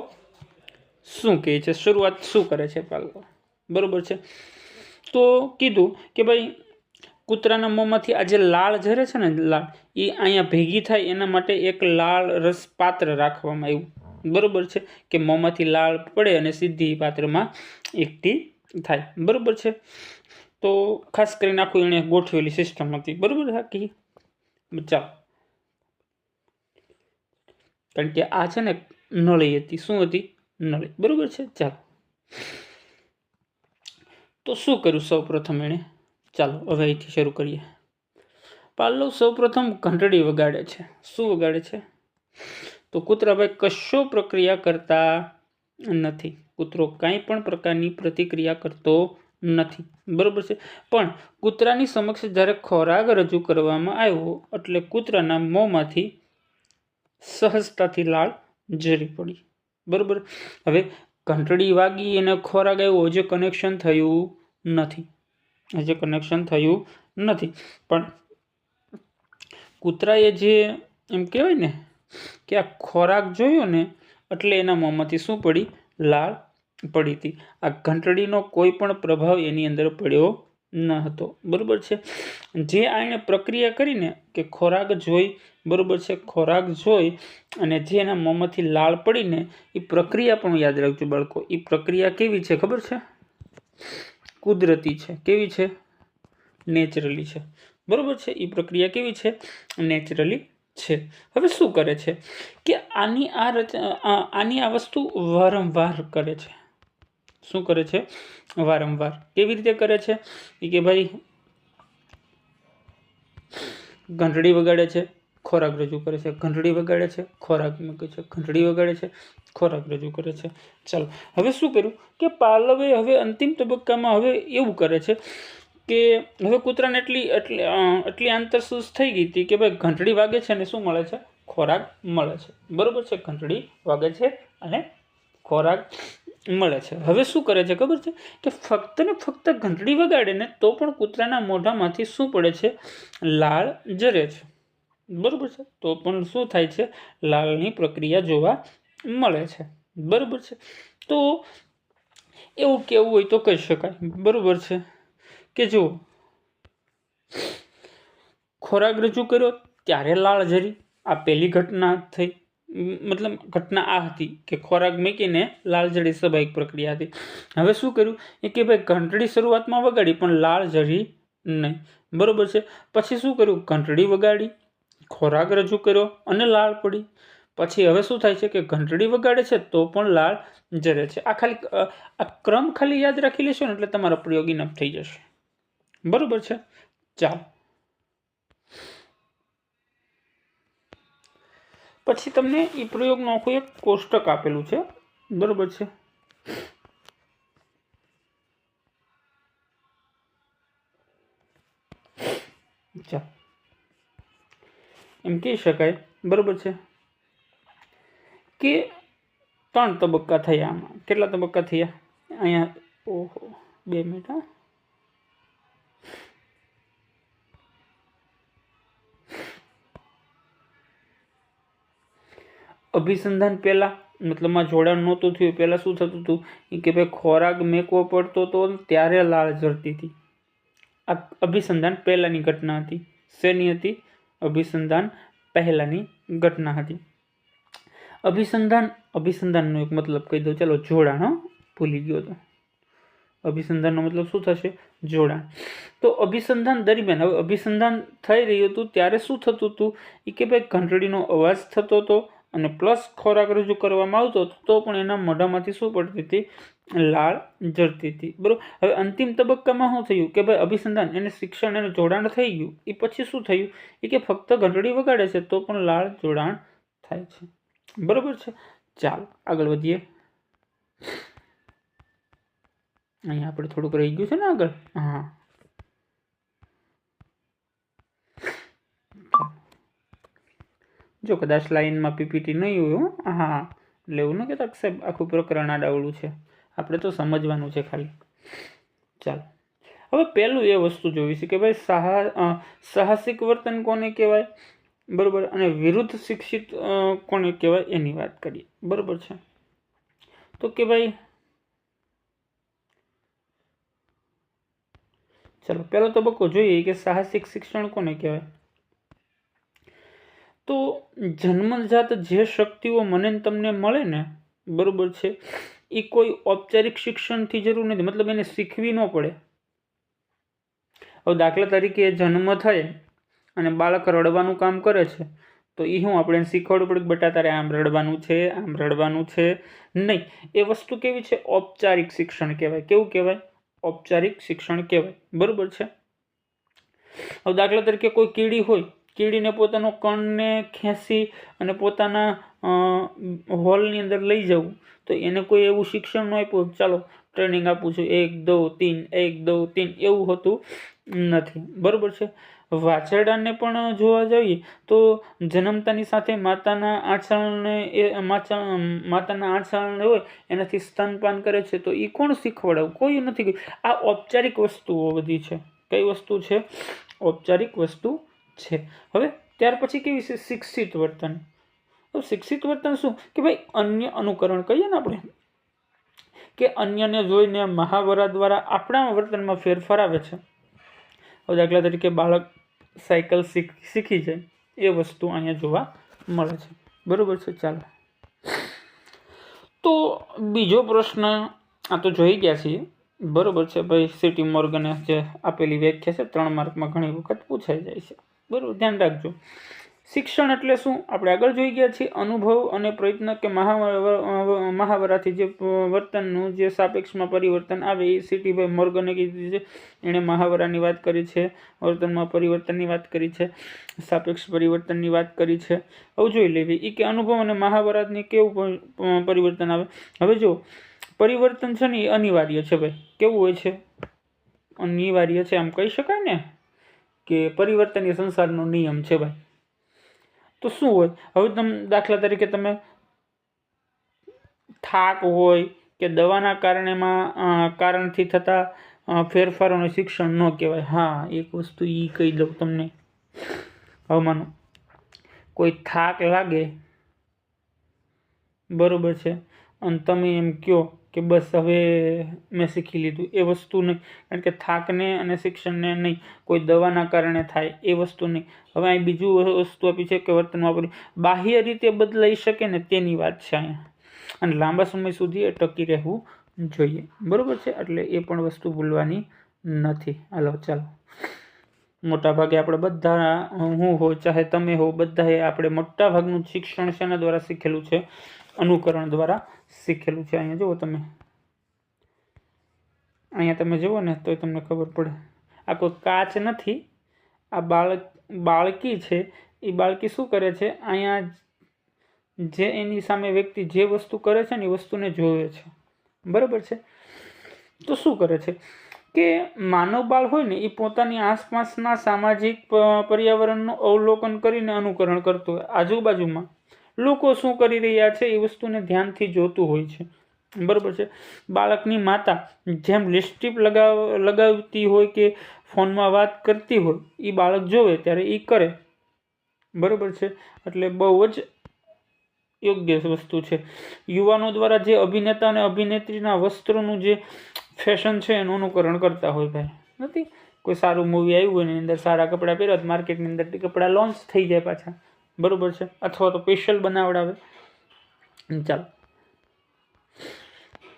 શું કહે છે, શરૂઆત શું કરે છે પાલો. બરાબર છે, તો કીધું કે ભાઈ કૂતરાના મોંમાંથી આ જે લાળ ઝરે છે ને, લાળ એ અહીંયા ભેગી થાય એના માટે એક લાળ રસ પાત્ર રાખવામાં આવ્યું. બરાબર છે, કે મોંમાંથી લાળ પડે અને સીધી પાત્રમાં એકઠી થાય. બરાબર છે, તો ખાસ કરીને આખું એણે ગોઠવેલી સિસ્ટમ હતી. બરાબર, આખી ચાલો, કારણ કે આ છે ને નળી હતી. શું હતી, નળી. બરાબર છે, ચાલો. તો શું કર્યું સૌ પ્રથમ એણે, ચાલો હવે અહીંથી શરૂ કરીએ. પાવલોવ સૌ પ્રથમ ઘંટડી વગાડે છે. શું વગાડે છે, તો કૂતરાભાઈ કશો પ્રક્રિયા કરતા નથી. કૂતરો કાંઈ પણ પ્રકારની પ્રતિક્રિયા કરતો નથી. બરાબર છે, પણ કૂતરાની સમક્ષ જ્યારે ખોરાક રજૂ કરવામાં આવ્યો એટલે કૂતરાના મોંમાંથી સહજતાથી લાળ ઝરી પડી. બરાબર, હવે ઘંટડી વાગી અને ખોરાક આવ્યો, હજી કનેક્શન થયું નથી. હજી કનેક્શન થયું નથી, પણ કૂતરાએ જે એમ કહેવાય ને કે આ ખોરાક જોયો ને એટલે એના મોંમાંથી શું પડી, લાળ પડી હતી. આ ઘંટડીનો કોઈ પણ પ્રભાવ એની અંદર પડ્યો ન હતો. બરાબર છે, જે આણે પ્રક્રિયા કરીને કે ખોરાક જોઈ. બરાબર છે, ખોરાક જોઈ અને જે એના મોંમાંથી લાળ પડીને એ પ્રક્રિયા પણ યાદ રાખજો બાળકો. એ પ્રક્રિયા કેવી છે ખબર છે, કુદરતી છે. કેવી છે, નેચરલી છે. બરાબર છે, એ પ્રક્રિયા કેવી છે, નેચરલી છે. હવે શું કરે છે કે આની આ વસ્તુ વારંવાર કરે છે. શું કરે છે, વારંવાર. કેવી રીતે કરે છે કે ભાઈ ઘંટડી વગાડે છે, ખોરાક રજૂ કરે છે, ઘંટડી વગાડે છે, ખોરાક મૂકે છે, ઘંટડી વગાડે છે, ખોરાક રજૂ કરે છે. ચાલો, હવે શું કર્યું કે પાવલોવે હવે અંતિમ તબક્કામાં હવે એવું કરે છે કે હવે કૂતરાને એટલી આંતરસૂઝ થઈ ગઈ હતી કે ભાઈ ઘંટડી વાગે છે અને શું મળે છે, ખોરાક મળે છે. બરાબર છે, ઘંટડી વાગે છે અને ખોરાક મળે છે. હવે શું કરે છે ખબર છે કે ફક્ત ને ફક્ત ઘંટડી વગાડે ને તો પણ કૂતરાના મોઢામાંથી શું પડે છે, લાળ ઝરે છે. બરાબર છે, તો પણ શું થાય છે, લાળની પ્રક્રિયા જોવા મળે છે. બરાબર છે, તો એવું કેવું હોય તો કહી શકાય. બરાબર છે, કે જો ખોરાક રજૂ કર્યો ત્યારે લાળ ઝરી, આ પહેલી ઘટના થઈ. મતલબ ઘટના આ હતી કે ખોરાક મૂકીને લાળ ઝરી, સ્વાભાવિક પ્રક્રિયા હતી. હવે શું કર્યું એ કે ભાઈ ઘંટડી શરૂઆતમાં વગાડી પણ લાળ ઝરી નહીં. બરાબર છે, પછી શું કર્યું, ઘંટડી વગાડી, ખોરાક રજૂ કર્યો અને લાળ પડી. પછી હવે શું થાય છે કે ઘંટડી વગાડે છે તો પણ લાળ ઝરે છે. આ ક્રમ ખાલી યાદ રાખી લેશો ને એટલે તમારો પ્રયોગ ઇનફ થઈ જશે. બરાબર છે, ચાલો. પછી તમને એ પ્રયોગનું આખું એક કોષ્ટક આપેલું છે. બરાબર છે, ચાલો એમ કહી શકાય. બરાબર છે, કે 3 તબક્કા થયા. આમાં કેટલા તબક્કા થયા અહીંયા, ઓહો 2 મિનિટ. અભિસંધાન પહેલાં મતલબમાં જોડાણ નહોતું થયું, પહેલાં શું થતું હતું કે ભાઈ ખોરાક મેકવો પડતો હતો ત્યારે લાળ ઝરતી હતી. આ અભિસંધાન પહેલાંની ઘટના હતી. શેની હતી? અભિસંધાન પહેલાંની ઘટના હતી. અભિસંધાનનો એક મતલબ કહી દઉં, ચાલો, જોડાણ. ભૂલી ગયો તો. અભિસંધાનનો મતલબ શું થશે? જોડાણ. તો અભિસંધાન દરમિયાન, હવે અભિસંધાન થઈ રહ્યું હતું ત્યારે શું થતું હતું? એ કે ભાઈ ઘંટડીનો અવાજ થતો હતો અને પ્લસ ખોરાક રજૂ કરવામાં આવતો હતો તો પણ એના મોઢામાંથી શું પડતી હતી? લાળ જરતી હતી. બરોબર. હવે અંતિમ તબક્કામાં શું થયું કે ભાઈ અભિસંધાન એને શિક્ષણ એને જોડાણ થઈ ગયું. એ પછી શું થયું? એ કે ફક્ત ઘંટડી વગાડે છે તો પણ લાળ જોડાણ થાય છે. બરોબર છે. ચાલો આગળ વધીએ. અહીંયા આપણે થોડુંક રહી ગયું છે ને આગળ. હા, જો કદાચ લાઈનમાં પીપીટી નહીં હોય, હા, એટલે એવું ન કહેતા સાહેબ આખું પ્રકરણ આડાવડું છે, આપણે તો સમજવાનું છે ખાલી. ચાલો, હવે પહેલું એ વસ્તુ જોવી છે કે ભાઈ સાહસિક વર્તન કોને કહેવાય, બરોબર, અને વિરુદ્ધ શિક્ષિત કોને કહેવાય એની વાત કરીએ. બરોબર છે. તો કે ભાઈ ચાલો પહેલો તબક્કો જોઈએ કે સાહસિક શિક્ષણ કોને કહેવાય. તો જન્મજાત જે શક્તિઓ મને તમને મળે ને, બરોબર છે, એ કોઈ ઔપચારિક શિક્ષણથી જરૂર નથી, મતલબ એને શીખવી ન પડે. હવે દાખલા તરીકે જન્મ થાય અને બાળક રડવાનું કામ કરે છે તો એ હું આપણે શીખવાડવું પડે કે બેટા તારે આમ રડવાનું છે, આમ રડવાનું છે? નહીં. એ વસ્તુ કેવી છે? ઔપચારિક શિક્ષણ કહેવાય. કેવું કહેવાય? ઔપચારિક શિક્ષણ કહેવાય. બરોબર છે. હવે દાખલા તરીકે કોઈ કીડી હોય, કીડીને પોતાનો કણને ખેંચી અને પોતાના હોલની અંદર લઈ જવું, તો એને કોઈ એવું શિક્ષણ ન આપ્યું ચાલો ટ્રેનિંગ આપું છું 1 2 3 1 2 3, એવું હોતું નથી. બરોબર છે. વાછરડાને પણ જોવા જઈએ તો જન્મતાની સાથે માતાના આંચળને હોય એનાથી સ્તનપાન કરે છે, તો એ કોણ શીખવાડવું? કોઈ નથી. આ ઔપચારિક વસ્તુઓ બધી છે. કઈ વસ્તુ છે? ઔપચારિક વસ્તુ છે. હવે ત્યાર પછી કેવી છે? શિક્ષિત વર્તન. તો શિક્ષિત વર્તન શું કે ભાઈ અન્ય અનુકરણ કહીએ ને આપણે, કે અન્યને જોઈને મહાવરા દ્વારા આપણા વર્તનમાં ફેરફાર આવે છે. હવે દાખલા તરીકે બાળક સાયકલ શીખી જાય, એ વસ્તુ અહીંયા જોવા મળે છે. બરોબર છે. ચાલો, તો બીજો પ્રશ્ન આ તો જોઈ ગયા છીએ. બરોબર છે ભાઈ. સિટી મોર્ગને જે આપેલી વ્યાખ્યા છે 3 માર્કમાં ઘણી વખત પૂછાઈ જાય છે. બરોબર, ધ્યાન રાખજો. શિક્ષણ એટલે શું આપણે આગળ જોઈ ગયા છીએ. અનુભવ અને પ્રયત્ન કે મહાવરાથી જે વર્તનનું જે સાપેક્ષમાં પરિવર્તન આવે એ સિટીભાઈ મોર્ગને કીધું છે. એણે મહાવરાની વાત કરી છે, વર્તનમાં પરિવર્તનની વાત કરી છે, સાપેક્ષ પરિવર્તનની વાત કરી છે. હવે જોઈ લેવી એ કે અનુભવ અને મહાવરાની કેવું પરિવર્તન આવે. હવે જો પરિવર્તન છે ને એ અનિવાર્ય છે ભાઈ. કેવું હોય છે? અનિવાર્ય છે. આમ કહી શકાય ને કે પરિવર્તન એ સંસારનો નિયમ છે ભાઈ. તો શું હોય? હવે તમે દાખલા તરીકે તમે થાક હોય કે દવાના કારણથી થતા ફેરફારોને શિક્ષણ ન કહેવાય. હા, એક વસ્તુ એ કહી દઉં તમને. હવે માનો કોઈ થાક લાગે, બરોબર છે, અને તમે એમ કહો કે બસ હવે મેં શીખી લીધું, એ વસ્તુ નહીં. કારણ કે થાકને અને શિક્ષણને નહીં, કોઈ દવાના કારણે થાય એ વસ્તુ નહીં. હવે અહીં બીજું વસ્તુ આપી છે કે વર્તનમાં બાહ્ય રીતે બદલાઈ શકે ને તેની વાત છે અહીંયા, અને લાંબા સમય સુધી એ ટકી રહેવું જોઈએ. બરોબર છે. એટલે એ પણ વસ્તુ ભૂલવાની નથી. હાલો ચાલો, મોટાભાગે આપણે બધા, હું હો ચાહે તમે હો, બધાએ આપણે મોટાભાગનું શિક્ષણ શેના દ્વારા શીખેલું છે? અનુકરણ દ્વારા શીખેલું છે. અહીંયા જુઓ તમે, અહીંયા તમે જુઓ ને તો તમને ખબર પડે. આ કોઈ કાચ નથી, આ બાળકી છે. એ બાળકી શું કરે છે? અહીંયા જે એની સામે વ્યક્તિ જે વસ્તુ કરે છે ને એ વસ્તુને જોવે છે. બરાબર છે. તો શું કરે છે કે માનવ બાળ હોય ને એ પોતાની આસપાસના સામાજિક પર્યાવરણનું અવલોકન કરીને અનુકરણ કરતું હોય. આજુબાજુમાં લોકો શું કરી રહ્યા છે એ વસ્તુને ધ્યાનથી જોતું હોય છે. બરાબર છે. બાળકની માતા જેમ લિપસ્ટિક લગાવતી હોય કે ફોનમાં વાત કરતી હોય એ બાળક જોવે ત્યારે એ કરે. બરાબર છે. એટલે બહુ જ યોગ્ય વસ્તુ છે. યુવાનો દ્વારા જે અભિનેતા અને અભિનેત્રીના વસ્ત્રોનું જે ફેશન છે એનું અનુકરણ કરતા હોય ભાઈ. નથી? કોઈ સારું મૂવી આવ્યું હોય એની અંદર સારા કપડાં પહેરો તો માર્કેટની અંદર કપડાં લોન્ચ થઈ જાય પાછા, બરાબર છે, અથવા તો સ્પેશિયલ બનાવડાવે. ચાલો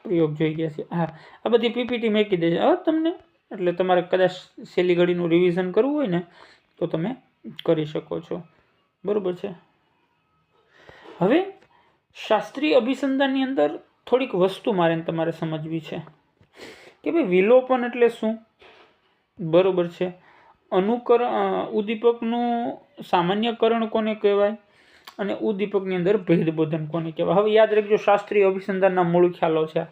પ્રયોગ જોઈ ગયા છે. હા, આ બધી પીપીટી મેકી દેશે હવે તમને, એટલે તમારે કદાચ છેલ્લી ઘડીનું રિવિઝન કરવું હોય ને તો તમે કરી શકો છો, બરાબર છે. હવે શાસ્ત્રીય અભિસંધાનની અંદર થોડીક વસ્તુ મારે તમારે સમજવી છે કે ભાઈ વિલોપન એટલે શું, બરાબર છે. ઉદ્દીપકનું સામાન્યકરણ કોને કહેવાય અને ઉદ્દીપકની અંદર ભેદબોધન કોને કહેવાય. હવે યાદ રાખજો, શાસ્ત્રીય અભિસંધાનના મૂળ ખ્યાલો છે,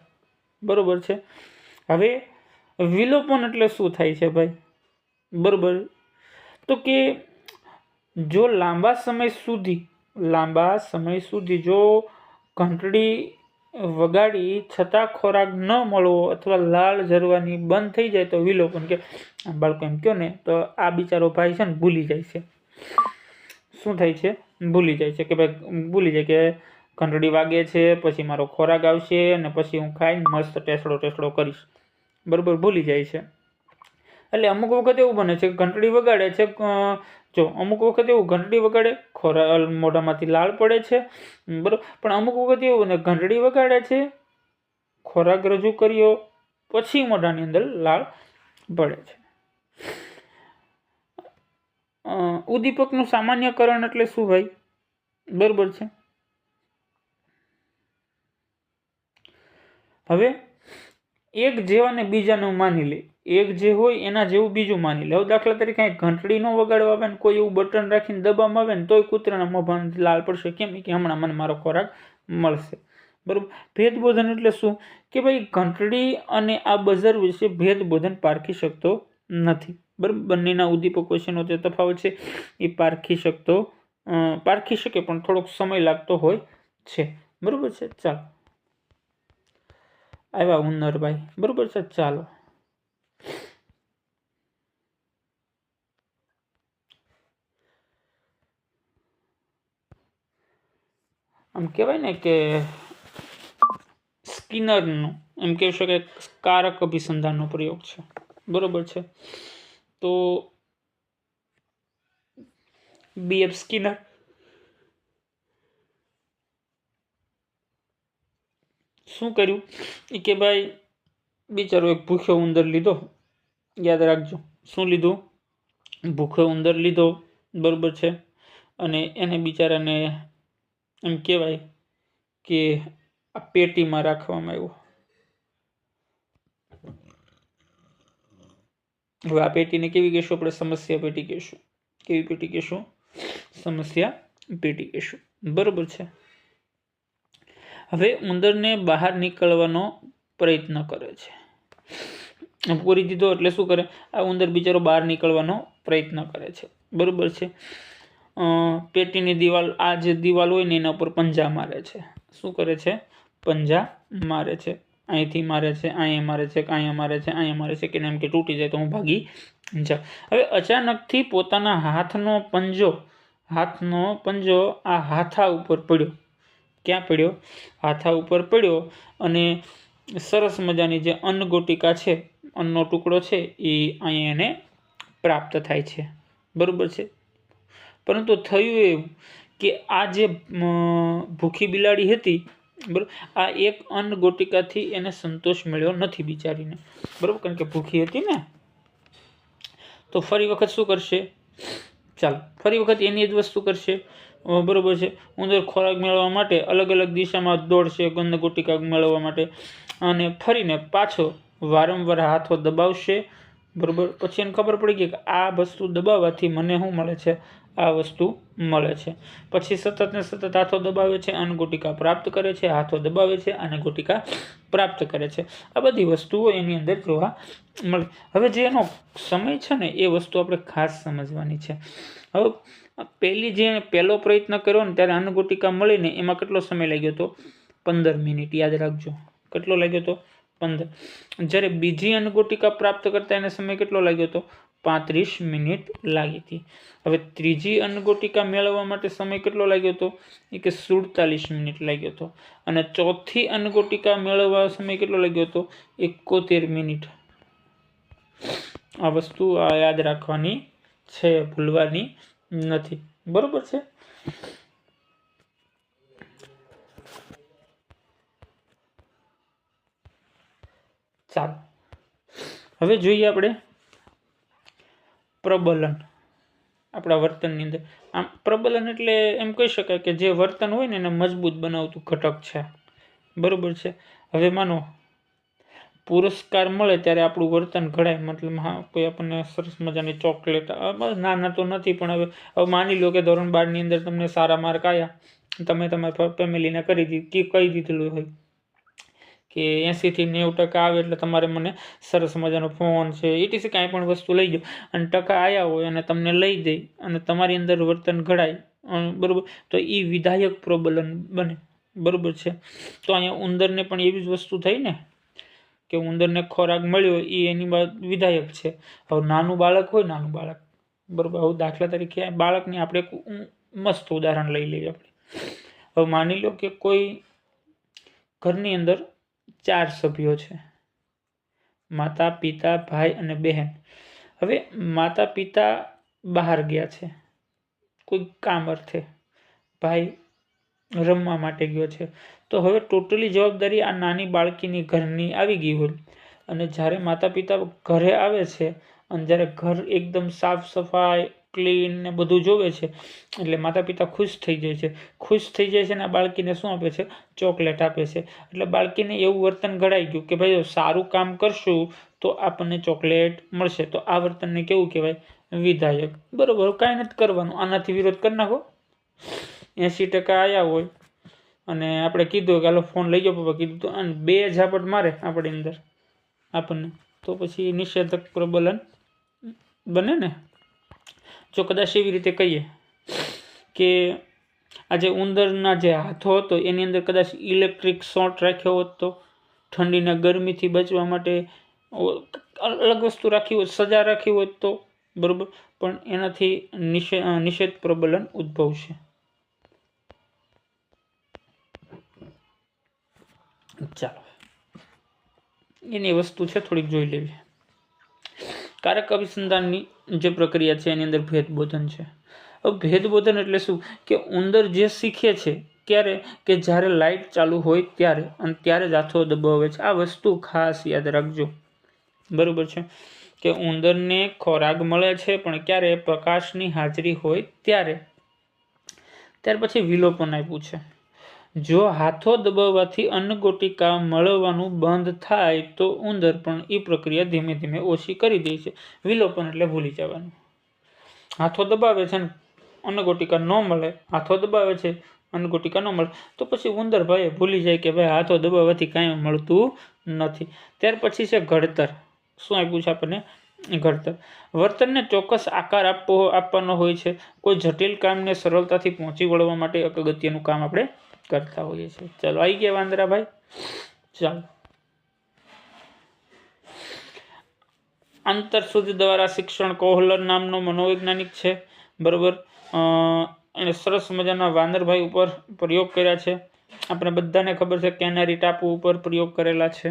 બરાબર છે. હવે વિલોપન એટલે શું થાય છે ભાઈ, બરાબર? તો કે જો લાંબા સમય સુધી જો ઘંટડી વગાડી છતાં ખોરાક ન મળવો અથવા લાળ ઝરવાની બંધ થઈ જાય તો વિલોપન. કે બાળકો એમ કહો ને તો આ બિચારો ભાઈ છે ને ભૂલી જાય છે, શું થાય છે? ભૂલી જાય છે કે ભાઈ ભૂલી જાય કે ઘંટડી વાગે છે, પછી મારો ખોરાક આવશે અને પછી હું ખાઈને મસ્ત ટેસડો કરીશ, બરાબર? ભૂલી જાય છે. એટલે અમુક વખત એવું બને છે કે ઘંટડી વગાડે છે, જો અમુક વખત એવું ઘંટડી વગાડે ખોરાક મોઢામાંથી લાળ પડે છે, બરાબર, પણ અમુક વખત એવું બને ઘંટડી વગાડે છે, ખોરાક રજૂ કર્યો પછી મોઢાની અંદર લાળ પડે છે. ઉદ્દીપકનું સામાન્યકરણ એટલે શું ભાઈ, બરાબર છે? હવે એક જેવાને બીજાનું માની લે, એક જે હોય એના જેવું બીજું માની લે. હવે દાખલા તરીકે ઘંટડી ન વગાડવા આવે ને કોઈ એવું બટન રાખીને દબાવવામાં આવે ને તોય કૂતરાના મોઢામાંથી લાળ પડશે. કેમ? કે હમણાં મને મારો ખોરાક મળશે, બરાબર. ભેદબોધન એટલે શું કે ભાઈ ઘંટડી અને આ બઝર વિશે ભેદબોધન પારખી શકતો નથી, બરાબર. બંનેના ઉદ્દીપકો વચ્ચેનો જે તફાવત છે એ પારખી શકે પણ થોડોક સમય લાગતો હોય છે, બરાબર છે. ચાલો આવ્યા ઉન્નરભાઈ, બરાબર છે. ચાલો આમ કહેવાય ને કે સ્કિનરનો એમ કહી શકાય કારક અભિસંધાનનો પ્રયોગ છે, બરાબર છે. તો BF સ્કિનર શું કર્યું કે ભાઈ બિચારો એક ભૂખ્યો ઉંદર લીધો, યાદ રાખજો શું લીધું? ભૂખ્યો ઉંદર લીધો, બરાબર છે. અને એને બિચારાને એમ કહેવાય કે આ પેટીમાં રાખવામાં આવ્યો. હવે આ પેટીને કેવી કહેશું આપણે? સમસ્યા પેટી કહેશું. કેવી પેટી કહેશું? સમસ્યા પેટી કહેશું, બરાબર છે. હવે ઉંદરને બહાર નીકળવાનો પ્રયત્ન કરે છે, પૂરી દીધો એટલે શું કરે? આ ઉંદર બિચારો બહાર નીકળવાનો પ્રયત્ન કરે છે, બરાબર છે. પેટીની દિવાલ, આ જે દિવાલ હોય ને એના ઉપર પંજા મારે છે. શું કરે છે? પંજા મારે છે. અહીંથી મારે છે, અહીંયા મારે છે, અહીંયા મારે છે, અહીંયા મારે છે, કે એમ કે તૂટી જાય તો હું ભાગી જાઉં. હવે અચાનકથી પોતાના હાથનો પંજો આ હાથા ઉપર પડ્યો. ક્યાં પડ્યો? હાથા ઉપર પડ્યો. અને સરસ મજાની જે અન્નગોટિકા છે, અન્નનો ટુકડો છે, એ અહીંયા એને પ્રાપ્ત થાય છે, બરાબર છે. પરંતુ થયું એવું કે આ જે ભૂખી બિલાડી હતી, બરાબર, આ એક અન્નગોટિકાથી એને સંતોષ મળ્યો નથી બિચારીને, બરાબર, કારણ કે ભૂખી હતી ને. તો ફરી વખત શું કરશે? ચાલો ફરી વખત એની જ વસ્તુ કરશે, બરાબર છે. ઉંદર ખોરાક મેળવવા માટે અલગ અલગ દિશામાં દોડશે અન્નગોટિકા મેળવવા માટે, અને ફરીને પાછો વારંવાર હાથો દબાવશે, બરાબર. પછી એને ખબર પડી ગઈ કે આ વસ્તુ દબાવવાથી મને શું મળે છે? આ વસ્તુ મળે છે. પછી સતત ને સતત હાથો દબાવે છે, અન્નગોટિકા પ્રાપ્ત કરે છે, હાથો દબાવે છે, અન્નગોટિકા પ્રાપ્ત કરે છે. આ બધી વસ્તુઓ એની અંદર જોવા મળે. હવે જે એનો સમય છે ને એ વસ્તુ આપણે ખાસ સમજવાની છે. હવે પહેલો પ્રયત્ન કર્યો ને ત્યારે અન્નગોટિકા મળીને એમાં કેટલો સમય લાગ્યો હતો? 15 મિનિટ. યાદ રાખજો, કેટલો લાગ્યો હતો? 15. જ્યારે બીજી અન્નગોટિકા પ્રાપ્ત કરતા એને સમય કેટલો લાગ્યો હતો? 35 મિનિટ લાગી હતી. હવે ત્રીજી અન્નગોટિકા મેળવવા માટે સમય કેટલો લાગ્યો હતો? એ કે 47 મિનિટ લાગ્યો હતો. અને ચોથી અન્નગોટિકા મેળવવા સમય કેટલો લાગ્યો હતો? 71 મિનિટ. આ વસ્તુ યાદ રાખવાની છે, ભૂલવાની નથી. બરોબર છે. ચાલો હવે જોઈએ આપણે પ્રબલન આપણા વર્તનની અંદર. આમ પ્રબલન એટલે એમ કહી શકાય કે જે વર્તન હોય ને એને મજબૂત બનાવતું ઘટક છે. બરોબર છે. હવે માનો પુરસ્કાર મળે ત્યારે આપણું વર્તન ઘડાય, મતલબ હા કોઈ આપણને સરસ મજાની ચોકલેટ, નાના તો નથી પણ હવે માની લો કે ધોરણ 12 ની અંદર તમને સારા માર્ક આવ્યા, તમે તમારા ફેમિલીને કહી દીધેલું હોય કે 80 થી 90% આવે એટલે તમારે મને સરસ મજાનો ફોન છે ETC કાંઈ પણ વસ્તુ લઈ જાઓ, અને ટકા આવ્યા હોય અને તમને લઈ દે અને તમારી અંદર વર્તન ઘડાય, બરોબર, તો એ વિધાયક પ્રબલન બને. બરોબર છે. તો અહીંયા ઉંદરને પણ એવી જ વસ્તુ થઈ ને કે ઉંદરને ખોરાક મળ્યો એ એની વિધાયક છે. હવે નાનું બાળક હોય, બરોબર, હવે દાખલા તરીકે બાળકની આપણે મસ્ત ઉદાહરણ લઈ લઈએ આપણે. હવે માની લો કે કોઈ ઘરની અંદર 4 સભ્યો છે, માતા, પિતા, ભાઈ અને બહેન. હવે માતા પિતા બહાર ગયા છે કોઈ કામ અર્થે, ભાઈ રમવા માટે ગયો છે, તો હવે ટોટલી જવાબદારી આ નાની બાળકીની ઘરની આવી ગઈ હોય. અને જ્યારે માતા પિતા ઘરે આવે છે અને જ્યારે ઘર એકદમ સાફ સફાઈ ક્લીન ને બધું જોવે છે એટલે માતા પિતા ખુશ થઈ જાય છે. અને આ બાળકીને શું આપે છે? ચોકલેટ આપે છે. એટલે બાળકીને એવું વર્તન ઘડાઈ ગયું કે ભાઈ સારું કામ કરશું તો આપણને ચોકલેટ મળશે. તો આ વર્તનને કેવું કહેવાય? વિધાયક. બરોબર, કાંઈ નથી કરવાનું, આનાથી વિરોધ કરી નાખો. 80% આવ્યા હોય અને આપણે કીધું કે હાલો ફોન લઈ જાઓ પપ્પા, કીધું તો અને 2 ઝાપટ મારે આપણી અંદર આપણને, તો પછી નિષેધક પ્રબલન બને ને. જો કદાચ એવી રીતે કહીએ કે આજે ઉંદરના જે હાથો હતો એની અંદર કદાચ ઇલેક્ટ્રિક શોર્ટ રાખ્યો હોત તો, ઠંડીના ગરમીથી બચવા માટે અલગ વસ્તુ રાખી હોત, સજા રાખી હોત તો, બરોબર, પણ એનાથી નિષેધ પ્રબલન ઉદ્ભવશે. ચાલો એની વસ્તુ છે થોડીક જોઈ લેવી. કારક અભિસંધાનની જે પ્રક્રિયા છે એની અંદર ભેદબોધન છે. હવે ભેદબોધન એટલે શું? કે ઉંદર જે શીખે છે ક્યારે? કે જ્યારે લાઇટ ચાલુ હોય ત્યારે, અને ત્યારે જ હાથો દબાવે છે. આ વસ્તુ ખાસ યાદ રાખજો. બરોબર છે. કે ઉંદરને ખોરાક મળે છે પણ ક્યારે? પ્રકાશની હાજરી હોય ત્યારે. ત્યાર પછી વિલોપન આપ્યું છે. જો હાથો દબાવવાથી અન્નગુટિકા મળવાનું બંધ થાય તો ઉંદર પણ એ પ્રક્રિયા ધીમે ધીમે ઓછી કરી દે છે. વિલોપન એટલે ભૂલી જવાનું. હાથો દબાવે છે ને અન્નગુટિકા ન મળે, હાથો દબાવે છે અન્નગુટિકા ન મળે, તો પછી ઉંદર ભાઈ ભૂલી જાય કે ભાઈ હાથો દબાવવાથી કાંઈ મળતું નથી. ત્યાર પછી છે ઘડતર. શું આપ્યું છે આપણને? ઘડતર. વર્તનને ચોક્કસ આકાર આપવાનો હોય છે. કોઈ જટિલ કામને સરળતાથી પહોંચી વળવા માટે અગત્યનું કામ આપણે કરતા હોઈએ છીએ. ચાલો આવી ગયા વાંદરા ભાઈ. ચાલો આંતરસૂજ દ્વારા શિક્ષણ કોહલર નામનો મનોવૈજ્ઞાનિક છે. બરોબર, એને સરસ મજાના વાંદરભાઈ ઉપર પ્રયોગ કર્યા છે. આપણે બધાને ખબર છે કેનેરી ટાપુ ઉપર પ્રયોગ કરેલા છે.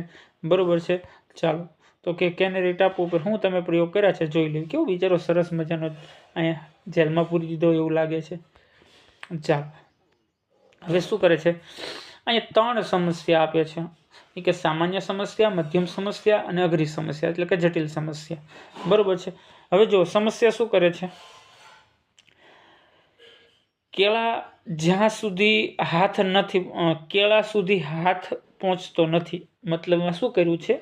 બરોબર છે. ચાલો તો કે કેનેરી ટાપુ ઉપર શું તમે પ્રયોગ કર્યા છે જોઈ લઈએ. કેવું બિચારો સરસ મજાનો અહીંયા જેલમાં પૂરી દીધો એવું લાગે છે. ચાલો હવે શું કરે છે? અહીંયા 3 સમસ્યા આપે છે. એ કે સામાન્ય સમસ્યા, મધ્યમ સમસ્યા અને અઘરી સમસ્યા, એટલે કે જટિલ સમસ્યા. બરોબર છે. હવે જો સમસ્યા શું કરે છે? કેળા જ્યાં સુધી કેળા સુધી હાથ પહોંચતો નથી. મતલબમાં શું કર્યું છે?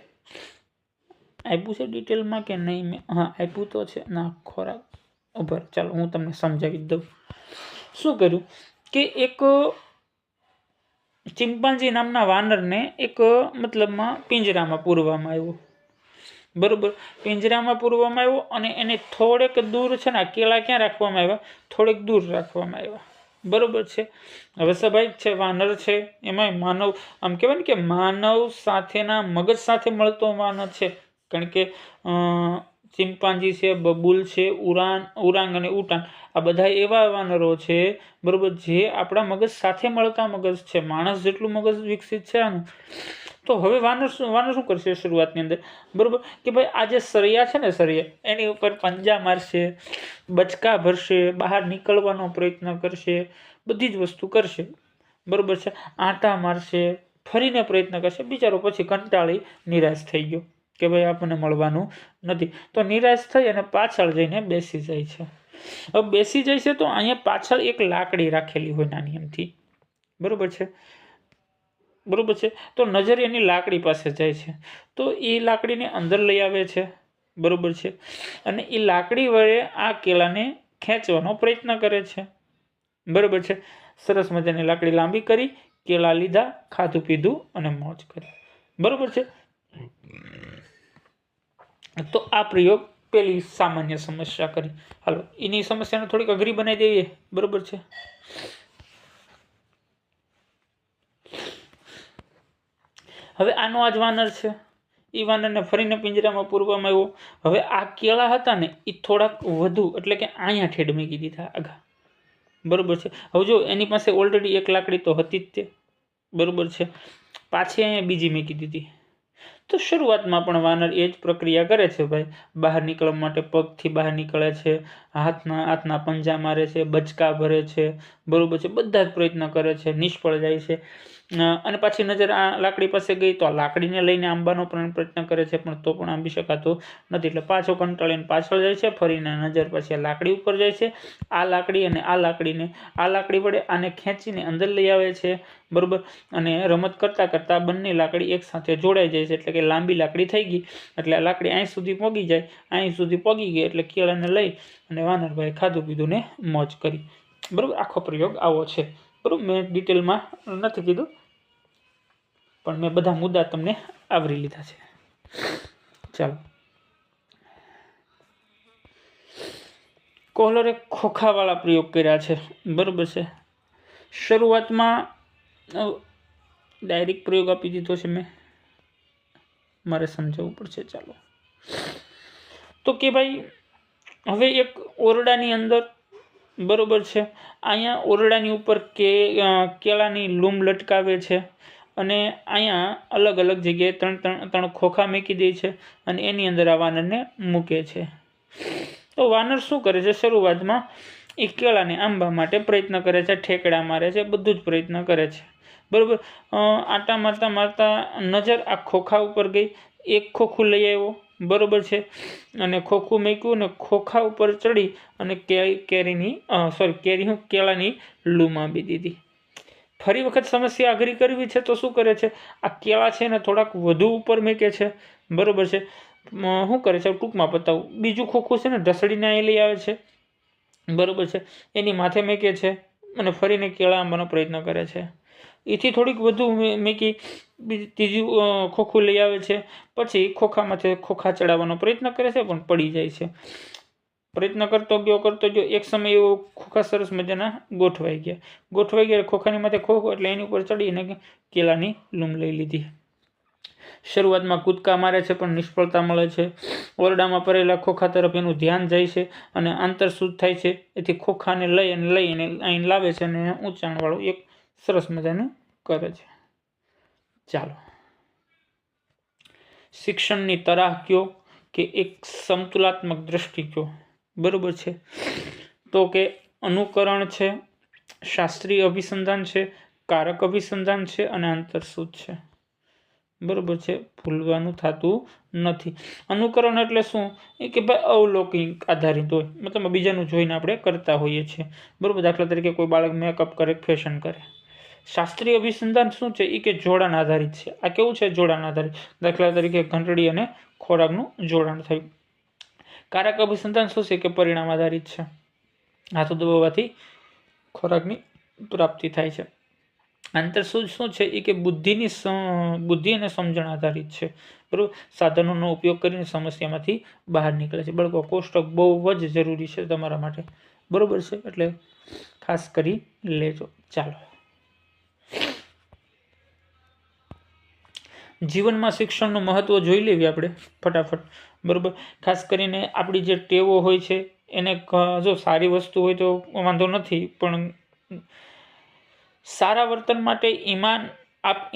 આપ્યું છે ડિટેલમાં કે નહીં? મેં હા આપ્યું તો છે ના. ખોરાક ઉપર ચાલો હું તમને સમજાવી દઉં. શું કર્યું કે એક ચિમ્પાન્જી નામના વાનરને એક મતલબમાં પિંજરામાં પૂરવામાં આવ્યો. બરોબર, પિંજરામાં પૂરવામાં આવ્યો અને એને થોડેક દૂર છે ને કેળા ક્યાં રાખવામાં આવ્યા? થોડેક દૂર રાખવામાં આવ્યા. બરોબર છે. હવે સ્વાભાવિક છે વાનર છે એમાં માનવ, આમ કહેવાય ને કે માનવ સાથેના મગજ સાથે મળતો વાનર છે. કારણ કે ચિમ્પાન્જી છે, બબુલ છે, ઉરાંગ અને ઉટાન, આ બધા એવા વાનરો છે, બરોબર, જે આપણા મગજ સાથે મળતા મગજ છે. માણસ જેટલું મગજ વિકસિત છે આનું. તો હવે વાનર શું કરશે શરૂઆતની અંદર, બરાબર, કે ભાઈ આ જે સરિયા છે ને, સરિયા એની ઉપર પંજા મારશે, બચકા ભરશે, બહાર નીકળવાનો પ્રયત્ન કરશે, બધી જ વસ્તુ કરશે, બરાબર છે, આંટા મારશે, ફરીને પ્રયત્ન કરશે. બિચારો પછી કંટાળી નિરાશ થઈ ગયો કે ભાઈ આપણને મળવાનું નથી, તો નિરાશ થઈ અને પાછળ જઈને બેસી જાય છે. હવે બેસી જાય છે તો અહીંયા પાછળ એક લાકડી રાખેલી હોય નાની એમથી, બરાબર છે, બરાબર છે. તો નજર એની લાકડી પાસે જાય છે, તો એ લાકડીને અંદર લઈ આવે છે, બરાબર છે, અને એ લાકડી વડે આ કેળાને ખેંચવાનો પ્રયત્ન કરે છે, બરાબર છે. સરસ મજાની લાકડી લાંબી કરી, કેળા લીધા, ખાધું પીધું અને મોજ કરી, બરાબર છે. તો આ પ્રયોગ પેલી સામાન્ય સમસ્યા કરી. હાલો એની સમસ્યાને થોડીક અઘરી બનાવી દઈએ, બરાબર છે. હવે આનો આ જ વાનર છે, એ વાનરને ફરીને પિંજરામાં પૂરવામાં આવ્યો. હવે આ કેળા હતા ને એ થોડાક વધુ, એટલે કે અહીંયા ઠેડ મૂકી દીધા આગા, બરાબર છે. હવે જો એની પાસે ઓલરેડી એક લાકડી તો હતી જ તે, બરાબર છે, પાછી અહીંયા બીજી મૂકી દીધી. તો શરૂઆતમાં પણ વાનર એ જ પ્રક્રિયા કરે છે ભાઈ, બહાર નીકળવા માટે પગથી બહાર નીકળે છે, હાથના પંજા મારે છે, બચકા ભરે છે, બરાબર છે, બધા જ પ્રયત્ન કરે છે, નિષ્ફળ જાય છે. અને પાછી નજર આ લાકડી પાસે ગઈ તો આ લાકડીને લઈને આંબાનો પણ પ્રયત્ન કરે છે, પણ તો પણ આંબી શકાતો નથી, એટલે પાછો કંટાળીને પાછળ જાય છે. ફરીને નજર પછી આ લાકડી ઉપર જાય છે, આ લાકડી અને આ લાકડી વડે આને ખેંચીને અંદર લઈ આવે છે, બરાબર, અને રમત કરતાં કરતાં બંને લાકડી એક સાથે જોડાઈ જાય છે, એટલે કે લાંબી લાકડી થઈ ગઈ, એટલે આ લાકડી અહીં સુધી પહોંચી જાય, અહીં સુધી પહોંચી ગઈ એટલે કેળાને લઈ અને વાનરભાઈ ખાધું પીધું ને મોજ કરી, બરાબર. આખો પ્રયોગ આવો છે, બરાબર. મેં ડિટેલમાં નથી કીધું, પણ મેં બધા મુદ્દા તમને આવરી લીધા છે. ચાલો, કોહલરે ખોખાવાળા પ્રયોગ કર્યા છે, બરાબર છે. શરૂઆતમાં ડાયરેક્ટ પ્રયોગ આપી દીધો છે મેં, મારે સમજાવવું પડશે. ચાલો, તો કે ભાઈ હવે એક ઓરડાની અંદર, બરાબર છે, અહીંયા ઓરડાની ઉપર કેળાની લૂમ લટકાવે છે, અને અહીંયા અલગ અલગ જગ્યાએ ત્રણ ખોખા મૂકી દે છે, અને એની અંદર આ વાનરને મૂકે છે. તો વાનર શું કરે છે, શરૂઆતમાં એ કેળાને આંબા માટે પ્રયત્ન કરે છે, ઠેકડા મારે છે, બધું જ પ્રયત્ન કરે છે, બરાબર. આંટા મારતા મારતા નજર આ ખોખા ઉપર ગઈ, એક ખોખું લઈ આવ્યો, બરાબર છે, અને ખોખું મૂક્યું ને ખોખા ઉપર ચડી અને કેળાની લૂમ આપી દીધી. ફરી વખત સમસ્યા અઘરી કરવી છે તો શું કરે છે, આ કેળા છે ને થોડાક વધુ ઉપર મૂકે છે, બરાબર છે. શું કરે છે, ટૂંકમાં બતાવું, બીજું ખોખું છે ને ઢસડીને અહીં લઈ આવે છે, બરાબર છે, એની માથે મૂકે છે અને ફરીને કેળા આંબાનો પ્રયત્ન કરે છે. એથી થોડીક વધુ મૂકી ત્રીજું ખોખું લઈ આવે છે, પછી ખોખામાંથી ખોખા ચડાવવાનો પ્રયત્ન કરે છે, પણ પડી જાય છે. પ્રયત્ન કરતો ગયો, એક સમય એવો ખોખા સરસ મજાના ગોઠવાઈ ગયા, ખોખાની માથે ખોખો એટલે એની ઉપર ચડીને કેળાની લૂમ લઈ લીધી. શરૂઆતમાં કૂદકા મારે છે પણ નિષ્ફળતા મળે છે. ઓરડામાં પડેલા ખોખા તરફ એનું ધ્યાન જાય છે અને આંતરસૂજ થાય છે. એથી ખોખાને લઈને અહીં લાવે છે અને ઊંચાણવાળું એક સરસ મજાનું કરે છે. ચાલો, શિક્ષણની તરાહ કયો કે એક સમતુલાત્મક દ્રષ્ટિ કયો, બરોબર છે. તો કે અનુકરણ છે, શાસ્ત્રીય અભિસંધાન છે, કારક અભિસંધાન છે અને આંતરસૂજ છે, બરોબર છે. ભૂલવાનું થતું નથી. અનુકરણ એટલે શું, એ કે ભાઈ અવલૌકિક આધારિત હોય, મતલબ બીજાનું જોઈને આપણે કરતા હોઈએ છીએ, બરોબર. દાખલા તરીકે કોઈ બાળક મેકઅપ કરે, ફેશન કરે. શાસ્ત્રીય અભિસંધાન શું છે, એ કે જોડાણ આધારિત છે. આ કેવું છે, જોડાણ આધારિત. દાખલા તરીકે ઘંટડી અને ખોરાકનું જોડાણ થયું. કારક અભિસંધાન શું છે કે પરિણામ આધારિત છે. હાથો દબાવવાથી ખોરાકની પ્રાપ્તિ થાય છે. આંતરસૂજ શું છે, એ કે બુદ્ધિ અને સમજણ આધારિત છે, બરોબર. સાધનોનો ઉપયોગ કરીને સમસ્યામાંથી બહાર નીકળે છે. બાળકો, કોષ્ટક બહુ જ જરૂરી છે તમારા માટે, બરોબર છે, એટલે ખાસ કરી લેજો. ચાલો, જીવનમાં શિક્ષણનું મહત્વ જોઈ લેવી આપણે ફટાફટ, બરોબર. ખાસ કરીને આપણી જે ટેવો હોય છે એને જો સારી વસ્તુ હોય તો વાંધો નથી, પણ સારા વર્તન માટે ઈમાન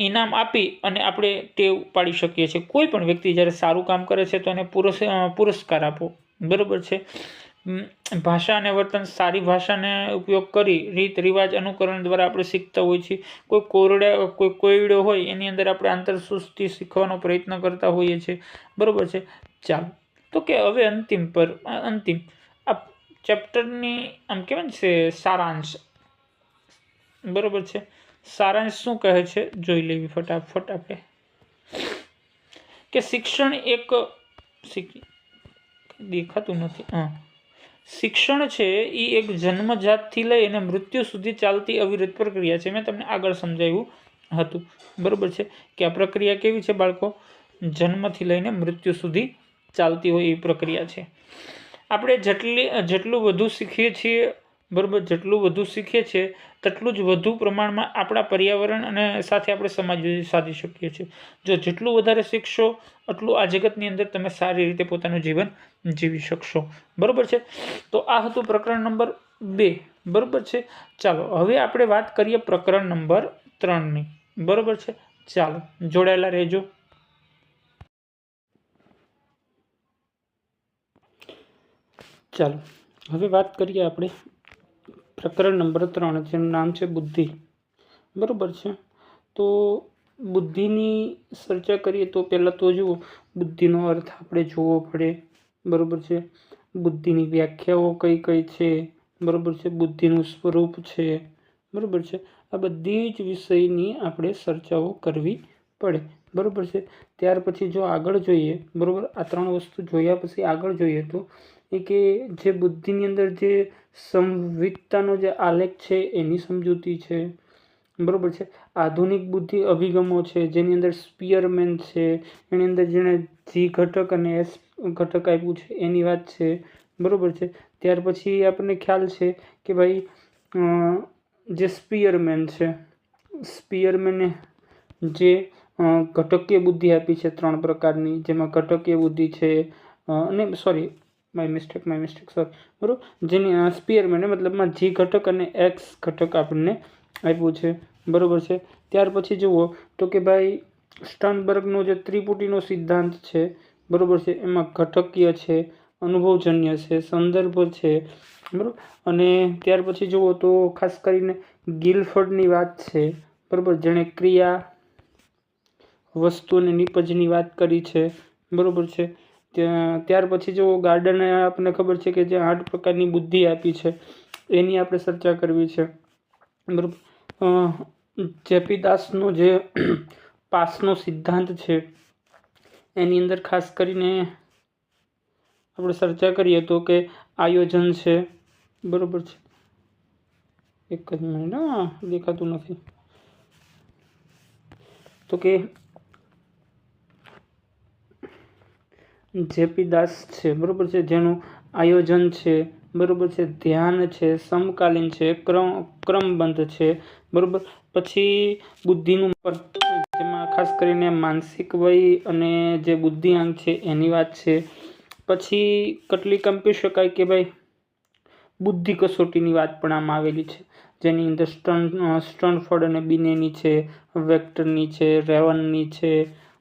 ઇનામ આપી અને આપણે ટેવ પાડી શકીએ છીએ. કોઈ પણ વ્યક્તિ જ્યારે સારું કામ કરે છે તો એને પુરસ્કાર આપો, બરાબર છે. ભાષા અને વર્તન, સારી ભાષાને ઉપયોગ કરી રીત રિવાજ અનુકરણ દ્વારા આપણે શીખતા હોઈએ છીએ. કોઈ કોયડો હોય એની અંદર આપણે આંતરસૂઝથી શીખવાનો પ્રયત્ન કરતા હોઈએ છીએ, બરાબર છે. ચાલો, તો કે હવે અંતિમ આ ચેપ્ટરની આમ કહેવાય ને છે સારાંશ, બરાબર છે. સારાંશ શું કહે છે જોઈ લેવી ફટાફટ આપણે, કે શિક્ષણ દેખાતું નથી. શિક્ષણ છે એ એક જન્મજાતથી લઈ અને મૃત્યુ સુધી ચાલતી અવિરત પ્રક્રિયા છે. મેં તમને આગળ સમજાવ્યું હતું, બરાબર છે, કે આ પ્રક્રિયા કેવી છે બાળકો? જન્મથી લઈને મૃત્યુ સુધી ચાલતી હોય એ પ્રક્રિયા છે. આપણે જેટલું વધુ શીખીએ છીએ, બરાબર, જેટલું વધુ શીખીએ છીએ તેટલું જ વધુ પ્રમાણમાં આપણા પર્યાવરણ અને સાથે આપણે સમાજ સાધી શકીએ છીએ. જો જેટલું વધારે શીખશો એટલું આ જગતની અંદર તમે સારી રીતે પોતાનું જીવન જીવી શકશો, બરાબર છે. તો આ હતું પ્રકરણ નંબર 2, બરાબર છે. ચાલો હવે આપણે વાત કરીએ પ્રકરણ નંબર 3ની, બરાબર છે. ચાલો જોડાયેલા રહેજો. ચાલો હવે વાત કરીએ આપણે પ્રકરણ નંબર 3, જેનું નામ છે બુદ્ધિ, બરાબર છે. તો બુદ્ધિની ચર્ચા કરીએ તો પહેલાં તો જુઓ, બુદ્ધિનો અર્થ આપણે જોવો પડે, બરાબર છે. બુદ્ધિની વ્યાખ્યાઓ કઈ કઈ છે, બરાબર છે. બુદ્ધિનું સ્વરૂપ છે, બરાબર છે. આ બધી જ વિષયની આપણે ચર્ચાઓ કરવી પડે, બરાબર છે. ત્યાર પછી જો આગળ જોઈએ, બરાબર, આ 3 વસ્તુ જોયા પછી આગળ જોઈએ તો એ કે જે બુદ્ધિની અંદર જે સંવિતતાનો જે આલેખ છે એની સમજૂતી છે, બરાબર છે. આધુનિક બુદ્ધિ અભિગમો છે જેની અંદર સ્પીયરમેન છે, એની અંદર જેણે જી ઘટક અને એસ ઘટક આપ્યું છે એની વાત છે, બરાબર છે. ત્યાર પછી આપણને ખ્યાલ છે કે ભાઈ જે સ્પીયરમેન છે, સ્પીયરમેને જે ઘટકીય બુદ્ધિ આપી છે 3 પ્રકારની, જેમાં ઘટકીય બુદ્ધિ છે અને સોરી માય મિસ્ટેક સર, બરાબર. જેની સ્પીયરમેને મતલબમાં જી ઘટક અને એક્સ ઘટક આપણને આપ્યું છે, બરાબર છે. ત્યાર પછી જુઓ તો કે ભાઈ સ્ટર્નબર્ગનો જે ત્રિપુટીનો સિદ્ધાંત છે, બરાબર છે, એમાં ઘટકીય છે, અનુભવજન્ય છે, સંદર્ભ છે, બરાબર. અને ત્યાર પછી જુઓ તો ખાસ કરીને ગિલફર્ડની વાત છે, બરાબર, જેણે ક્રિયા, વસ્તુ અને નિપજની વાત કરી છે, બરાબર છે. ત્યાર પછી જો ગાર્ડને આપણને ખબર છે કે જે 8 પ્રકારની બુદ્ધિ આપી છે એની આપણે ચર્ચા કરવી છે, બરાબર. જેપી દાસનો જે પાસનો સિદ્ધાંત છે એની અંદર ખાસ કરીને આપણે ચર્ચા કરીએ તો કે આયોજન છે, બરાબર છે. એક જ મિનિટ, દેખાતું નથી. તો કે જેપી દાસ છે, બરાબર છે, જેનું આયોજન છે, બરાબર છે, ધ્યાન છે, સમકાલીન છે, ક્રમબંધ છે, બરાબર. પછી બુદ્ધિનું જેમાં ખાસ કરીને માનસિક વય અને જે બુદ્ધિઆંક છે એની વાત છે. પછી કેટલીક આમ કહી શકાય કે ભાઈ બુદ્ધિ કસોટીની વાત પણ આમાં આવેલી છે, જેની અંદર સ્ટર્નફોર્ડ અને બિનેની છે, વેક્ટરની છે, રેવનની છે,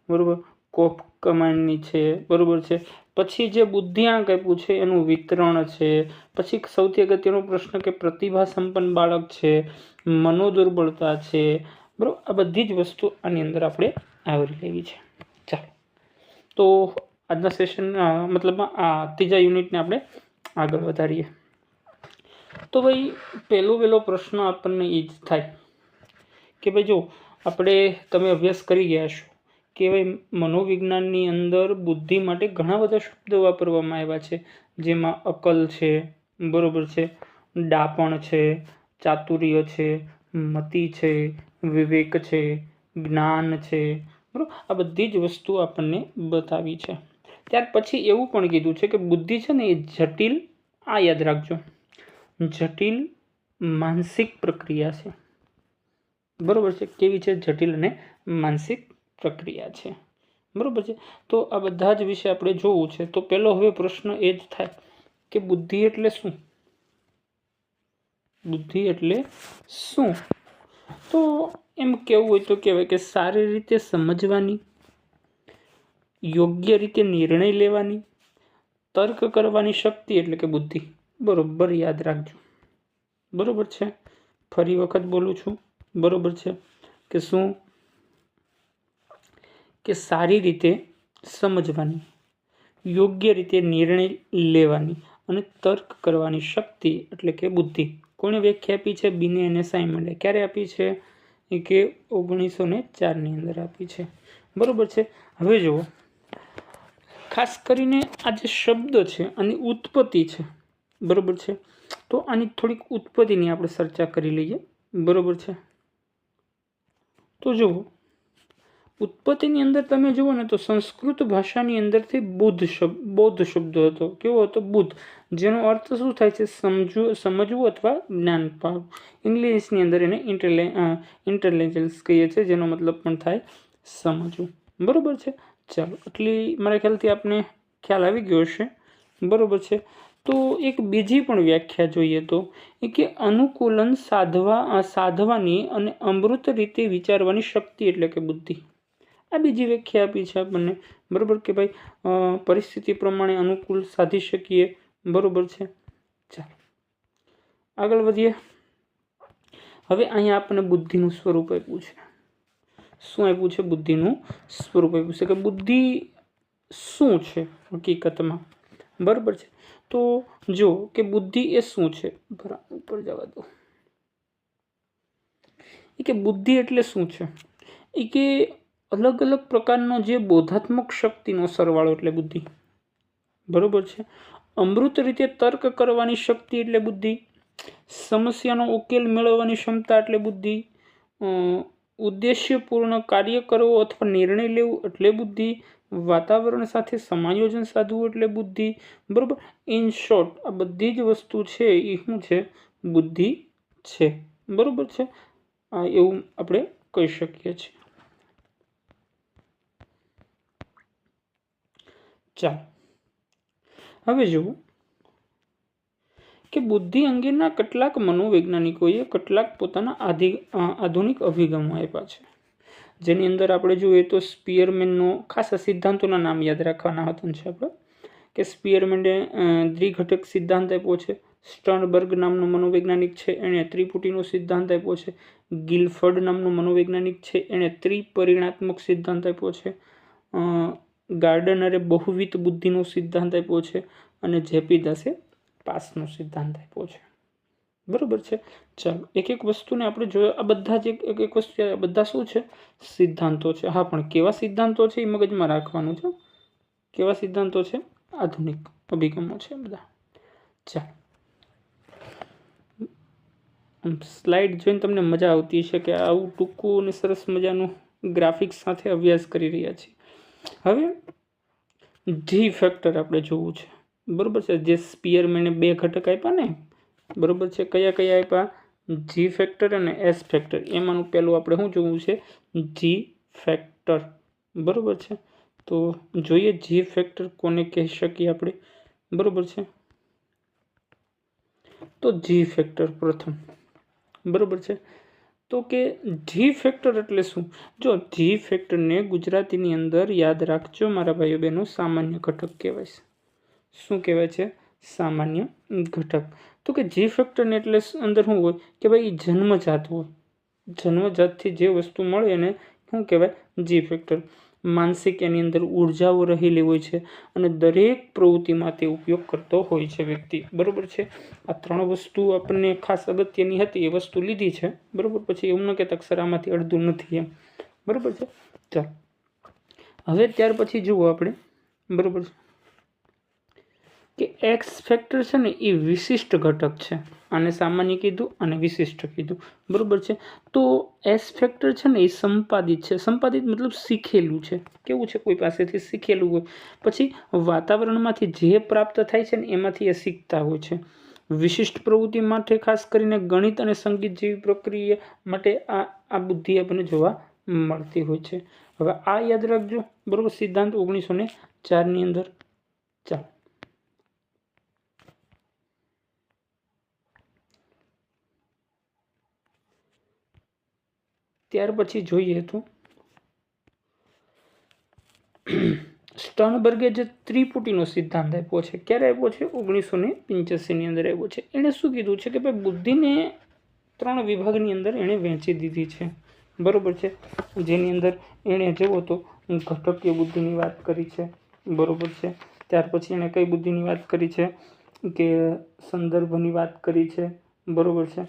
બરાબર, કોફકમાનની છે, બરાબર છે. પછી જે બુદ્ધિઆંક આપ્યું છે એનું વિતરણ છે. પછી સૌથી અગત્યનો પ્રશ્ન કે પ્રતિભા સંપન્ન બાળક છે, મનોદુર્બળતા છે, બરાબર. આ બધી જ વસ્તુ આની અંદર આપણે આવરી લેવી છે. ચાલો તો આજના સેશન મતલબમાં આ 3જા યુનિટને આપણે આગળ વધારીએ. તો ભાઈ પહેલો પ્રશ્ન આપણને એ જ થાય કે ભાઈ જો તમે અભ્યાસ કરી ગયા છો કે ભાઈ મનોવિજ્ઞાનની અંદર બુદ્ધિ માટે ઘણા બધા શબ્દો વાપરવામાં આવ્યા છે, જેમાં અકલ છે, બરાબર છે, ડાપણ છે, ચાતુર્ય છે, મતિ છે, વિવેક છે, જ્ઞાન છે, બરાબર. આ બધી જ વસ્તુ આપણને બતાવી છે. ત્યાર પછી એવું પણ કીધું છે કે બુદ્ધિ છે ને એ જટિલ, આ યાદ રાખજો, જટિલ માનસિક પ્રક્રિયા છે, બરાબર છે. કેવી છે? જટિલ અને માનસિક પ્રક્રિયા છે, બરાબર છે. તો આ બધા જ વિશે આપણે જોવું છે. તો પહેલો હવે પ્રશ્ન એ જ થાય કે બુદ્ધિ એટલે શું? બુદ્ધિ એટલે શું? તો એમ કેવું હોય તો કહેવાય કે સારી રીતે સમજવાની, યોગ્ય રીતે નિર્ણય લેવાની, તર્ક કરવાની શક્તિ એટલે કે બુદ્ધિ. બરોબર યાદ રાખજો. બરોબર છે. ફરી વખત બોલું છું. બરોબર છે કે શું કે સારી રીતે સમજવાની, યોગ્ય રીતે નિર્ણય લેવાની અને તર્ક કરવાની શક્તિ એટલે કે બુદ્ધિ. કોણે વ્યાખ્યા આપી છે? બિને અને સાયમંડે. ક્યારે આપી છે? કે 1904ની અંદર આપી છે. બરોબર છે. હવે જુઓ, ખાસ કરીને આ જે શબ્દ છે આની ઉત્પત્તિ છે. બરોબર છે. તો આની થોડીક ઉત્પત્તિની આપણે ચર્ચા કરી લઈએ. બરોબર છે. તો જુઓ, ઉત્પત્તિની અંદર તમે જુઓ ને તો સંસ્કૃત ભાષાની અંદરથી બૌદ્ધ શબ્દ હતો. કેવો હતો? બુદ્ધ. જેનો અર્થ શું થાય છે? સમજવું અથવા જ્ઞાન પામવું. ઇંગ્લિશની અંદર એને ઇન્ટેલિજન્સ કહીએ છીએ, જેનો મતલબ પણ થાય સમજવું. બરોબર છે. ચાલો, એટલી મારા ખ્યાલથી આપને ખ્યાલ આવી ગયો હશે. બરોબર છે. તો એક બીજી પણ વ્યાખ્યા જોઈએ તો એ કે અનુકૂલન સાધવાની અને અમૃત રીતે વિચારવાની શક્તિ એટલે કે બુદ્ધિ. આ બીજી વ્યાખ્યા આપી છે આપણને. બરોબર કે ભાઈ પરિસ્થિતિ પ્રમાણે અનુકૂળ સાધી શકીએ. બરોબર છે. ચાલો આગળ વધીએ. હવે અહીંયા આપણને બુદ્ધિનું સ્વરૂપ આપ્યું છે. શું આપ્યું છે? બુદ્ધિનું સ્વરૂપ આપ્યું છે કે બુદ્ધિ શું છે હકીકતમાં. બરોબર છે. તો જો કે બુદ્ધિ એ શું છે, ઉપર જવા દો. એ કે બુદ્ધિ એટલે શું છે? એ કે અલગ અલગ પ્રકારનો જે બોધાત્મક શક્તિનો સરવાળો એટલે બુદ્ધિ. બરોબર છે. અમૃત રીતે તર્ક કરવાની શક્તિ એટલે બુદ્ધિ. સમસ્યાનો ઉકેલ મેળવવાની ક્ષમતા એટલે બુદ્ધિ. ઉદ્દેશ્યપૂર્ણ કાર્ય કરવો અથવા નિર્ણય લેવો એટલે બુદ્ધિ. વાતાવરણ સાથે સમાયોજન સાધવું એટલે બુદ્ધિ. બરોબર. ઇન શોર્ટ, આ બધી જ વસ્તુ છે એ શું છે? બુદ્ધિ છે. બરોબર છે. એવું આપણે કહી શકીએ છીએ. ચાલો હવે જુઓ કે બુદ્ધિ અંગેના કેટલાક મનોવૈજ્ઞાનિકોએ કેટલાક પોતાના આધુનિક અભિગમો આપ્યા છે. જેની અંદર આપણે જોઈએ તો સ્પિયરમેનનો ખાસ સિદ્ધાંતોના નામ યાદ રાખવાના હતા છે આપણે કે સ્પિયરમેને દ્વિઘટક સિદ્ધાંત આપ્યો છે. સ્ટર્નબર્ગ નામનો મનોવૈજ્ઞાનિક છે, એણે ત્રિપુટીનો સિદ્ધાંત આપ્યો છે. ગિલફર્ડ નામનો મનોવૈજ્ઞાનિક છે, એણે ત્રિપરિમાણાત્મક સિદ્ધાંત આપ્યો છે. ગાર્ડનરે બહુવિધ બુદ્ધિનો સિદ્ધાંત આપ્યો છે અને જેપી દાસે પાસનો સિદ્ધાંત આપ્યો છે. બરોબર છે. ચાલો એક એક વસ્તુને આપણે જોઈએ. આ બધા જ એક વસ્તુ, બધા શું છે? સિદ્ધાંતો છે. હા, પણ કેવા સિદ્ધાંતો છે એ મગજમાં રાખવાનું છે. કેવા સિદ્ધાંતો છે? આધુનિક અભિગમો છે બધા. ચાલો સ્લાઇડ જોઈને તમને મજા આવતી છે કે આવું ટૂંકું અને સરસ મજાનું ગ્રાફિક્સ સાથે અભ્યાસ કરી રહ્યા છીએ. હવે જી ફેક્ટર આપણે જોવું છે. બરોબર છે. જે સ્પિયરમેને 2 ઘટક આપ્યા ને, બરોબર છે, કયા કયા આપ્યા? જી ફેક્ટર અને એસ ફેક્ટર. એમાંનું પહેલું આપણે શું જોવું છે? જી ફેક્ટર. બરોબર છે. તો જોઈએ જી ફેક્ટર કોને કહી શકીએ આપણે. બરોબર છે. તો જી ફેક્ટર પ્રથમ. બરોબર છે. તો કે જી ફેક્ટર એટલે શું? જો જી ફેક્ટરને ગુજરાતીની અંદર યાદ રાખજો મારા ભાઈઓ બહેનો, સામાન્ય ઘટક કહેવાય છે. શું કહેવાય છે? સામાન્ય ઘટક. તો કે જી ફેક્ટરને એટલે અંદર શું હોય કે ભાઈ જન્મજાત હોય. જન્મજાતથી જે વસ્તુ મળે એને શું કહેવાય? જી ફેક્ટર. માનસિક એની અંદર ઉર્જાઓ રહેલી હોય છે અને દરેક પ્રવૃત્તિમાં તે ઉપયોગ કરતો હોય છે વ્યક્તિ. બરોબર છે. આ 3 વસ્તુ આપણને ખાસ અગત્યની હતી, એ વસ્તુ લીધી છે. બરોબર. પછી એવું ન કહેતા અક્ષર આમાંથી અડધું નથી એમ. બરોબર છે. ચાલો હવે ત્યાર પછી જુઓ આપણે. બરોબર છે કે એક્સ ફેક્ટર છે ને એ વિશિષ્ટ ઘટક છે. આને સામાન્ય કીધું અને વિશિષ્ટ કીધું. બરોબર છે. તો એસ ફેક્ટર છે ને એ સંપાદિત છે. સંપાદિત મતલબ શીખેલું છે. કેવું છે? કોઈ પાસેથી શીખેલું હોય. પછી વાતાવરણમાંથી જે પ્રાપ્ત થાય છે ને એમાંથી એ શીખતા હોય છે. વિશિષ્ટ પ્રવૃત્તિ માટે ખાસ કરીને ગણિત અને સંગીત જેવી પ્રક્રિયા માટે આ બુદ્ધિ આપણને જોવા મળતી હોય છે. હવે આ યાદ રાખજો. બરોબર. સિદ્ધાંત 1904ની અંદર. ચાલો ત્યાર પછી જોઈએ તો સ્ટર્નબર્ગે જે ત્રિપુટીનો સિદ્ધાંત આપ્યો છે, ક્યારે આપ્યો છે? 1985ની અંદર આપ્યો છે. એણે શું કીધું છે કે ભાઈ બુદ્ધિને 3 વિભાગની અંદર એણે વહેંચી દીધી છે, બરોબર છે. જેની અંદર એણે જુઓ તો ઘટકીય બુદ્ધિની વાત કરી છે, બરોબર છે. ત્યાર પછી એણે કઈ બુદ્ધિની વાત કરી છે કે સંદર્ભની વાત કરી છે, બરોબર છે.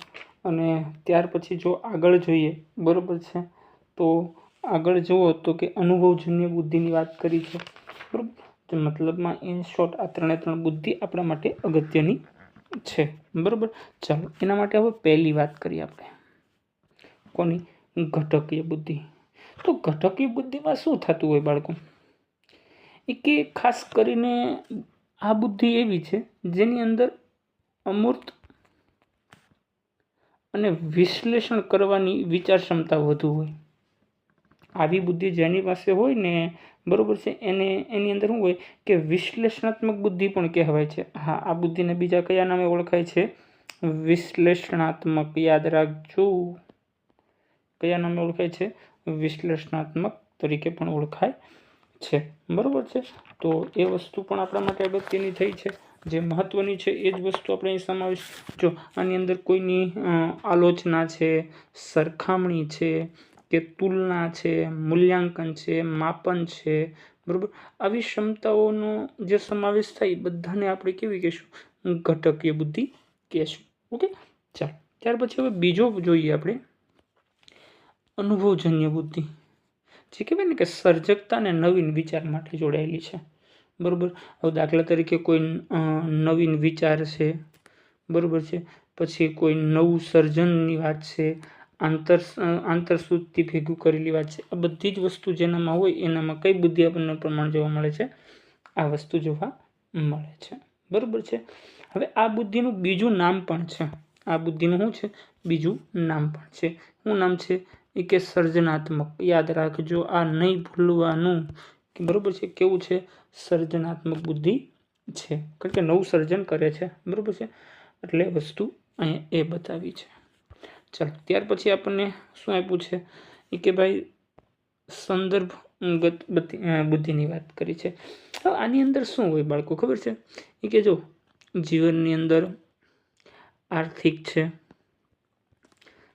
અને ત્યાર પછી જો આગળ જોઈએ, બરોબર છે, તો આગળ જુઓ તો કે અનુભવજન્ય બુદ્ધિની વાત કરી છે, બરોબર. તો મતલબમાં ઇન શોર્ટ આ 3 બુદ્ધિ આપણા માટે અગત્યની છે, બરોબર. ચાલો એના માટે હવે પહેલી વાત કરીએ આપણે, કોની? ઘટકીય બુદ્ધિ. તો ઘટકીય બુદ્ધિમાં શું થતું હોય બાળકો? એ કે ખાસ કરીને આ બુદ્ધિ એવી છે જેની અંદર અમૂર્ત અને વિશ્લેષણ કરવાની વિચાર ક્ષમતા વધુ હોય. આવી બુદ્ધિ જેની પાસે હોય ને, બરોબર છે, એની અંદર શું હોય કે વિશ્લેષણાત્મક બુદ્ધિ પણ કહેવાય છે. હા, આ બુદ્ધિને બીજા કયા નામે ઓળખાય છે? વિશ્લેષણાત્મક. યાદ રાખજો, કયા નામે ઓળખાય છે? વિશ્લેષણાત્મક તરીકે પણ ઓળખાય છે, બરોબર છે. તો એ વસ્તુ પણ આપણા માટે અગત્યની થઈ છે. જે મહત્વની છે એ જ વસ્તુ આપણે અહીં સમાવેશ. જો આની અંદર કોઈની આલોચના છે, સરખામણી છે, કે તુલના છે, મૂલ્યાંકન છે, માપન છે, બરોબર, આવી ક્ષમતાઓનો જે સમાવેશ થાય બધાને આપણે કેવી કહેશું? ઘટકીય બુદ્ધિ કહેશું. ઓકે, ચાલો. ત્યાર પછી હવે બીજો જોઈએ આપણે, અનુભવજન્ય બુદ્ધિ, જે કહેવાય ને કે સર્જકતા અને નવીન વિચાર માટે જોડાયેલી છે, બરોબર. હવે દાખલા તરીકે કોઈ નવીન વિચાર છે, બરોબર છે, પછી કોઈ નવું સર્જનની વાત છે, આંતરસૂચથી ભેગું કરેલી વાત છે. આ બધી જ વસ્તુ જેનામાં હોય એનામાં કઈ બુદ્ધિ આપણને પ્રમાણ જોવા મળે છે? આ વસ્તુ જોવા મળે છે, બરોબર છે. હવે આ બુદ્ધિનું બીજું નામ પણ છે. આ બુદ્ધિનું શું છે? બીજું નામ પણ છે. શું નામ છે? એ કે સર્જનાત્મક. યાદ રાખજો, આ નહીં ભૂલવાનું, કે બરોબર છે. કેવું છે? સર્જનાત્મક બુદ્ધિ છે, કારણ કે નવું સર્જન કરે છે, બરોબર છે. એટલે વસ્તુ અહીંયા એ બતાવી છે. ચાલો, ત્યાર પછી આપણને શું આપ્યું છે? એ કે ભાઈ સંદર્ભગત બુદ્ધિની વાત કરી છે. હવે આની અંદર શું હોય બાળકો, ખબર છે? એ કે જો જીવનની અંદર આર્થિક છે,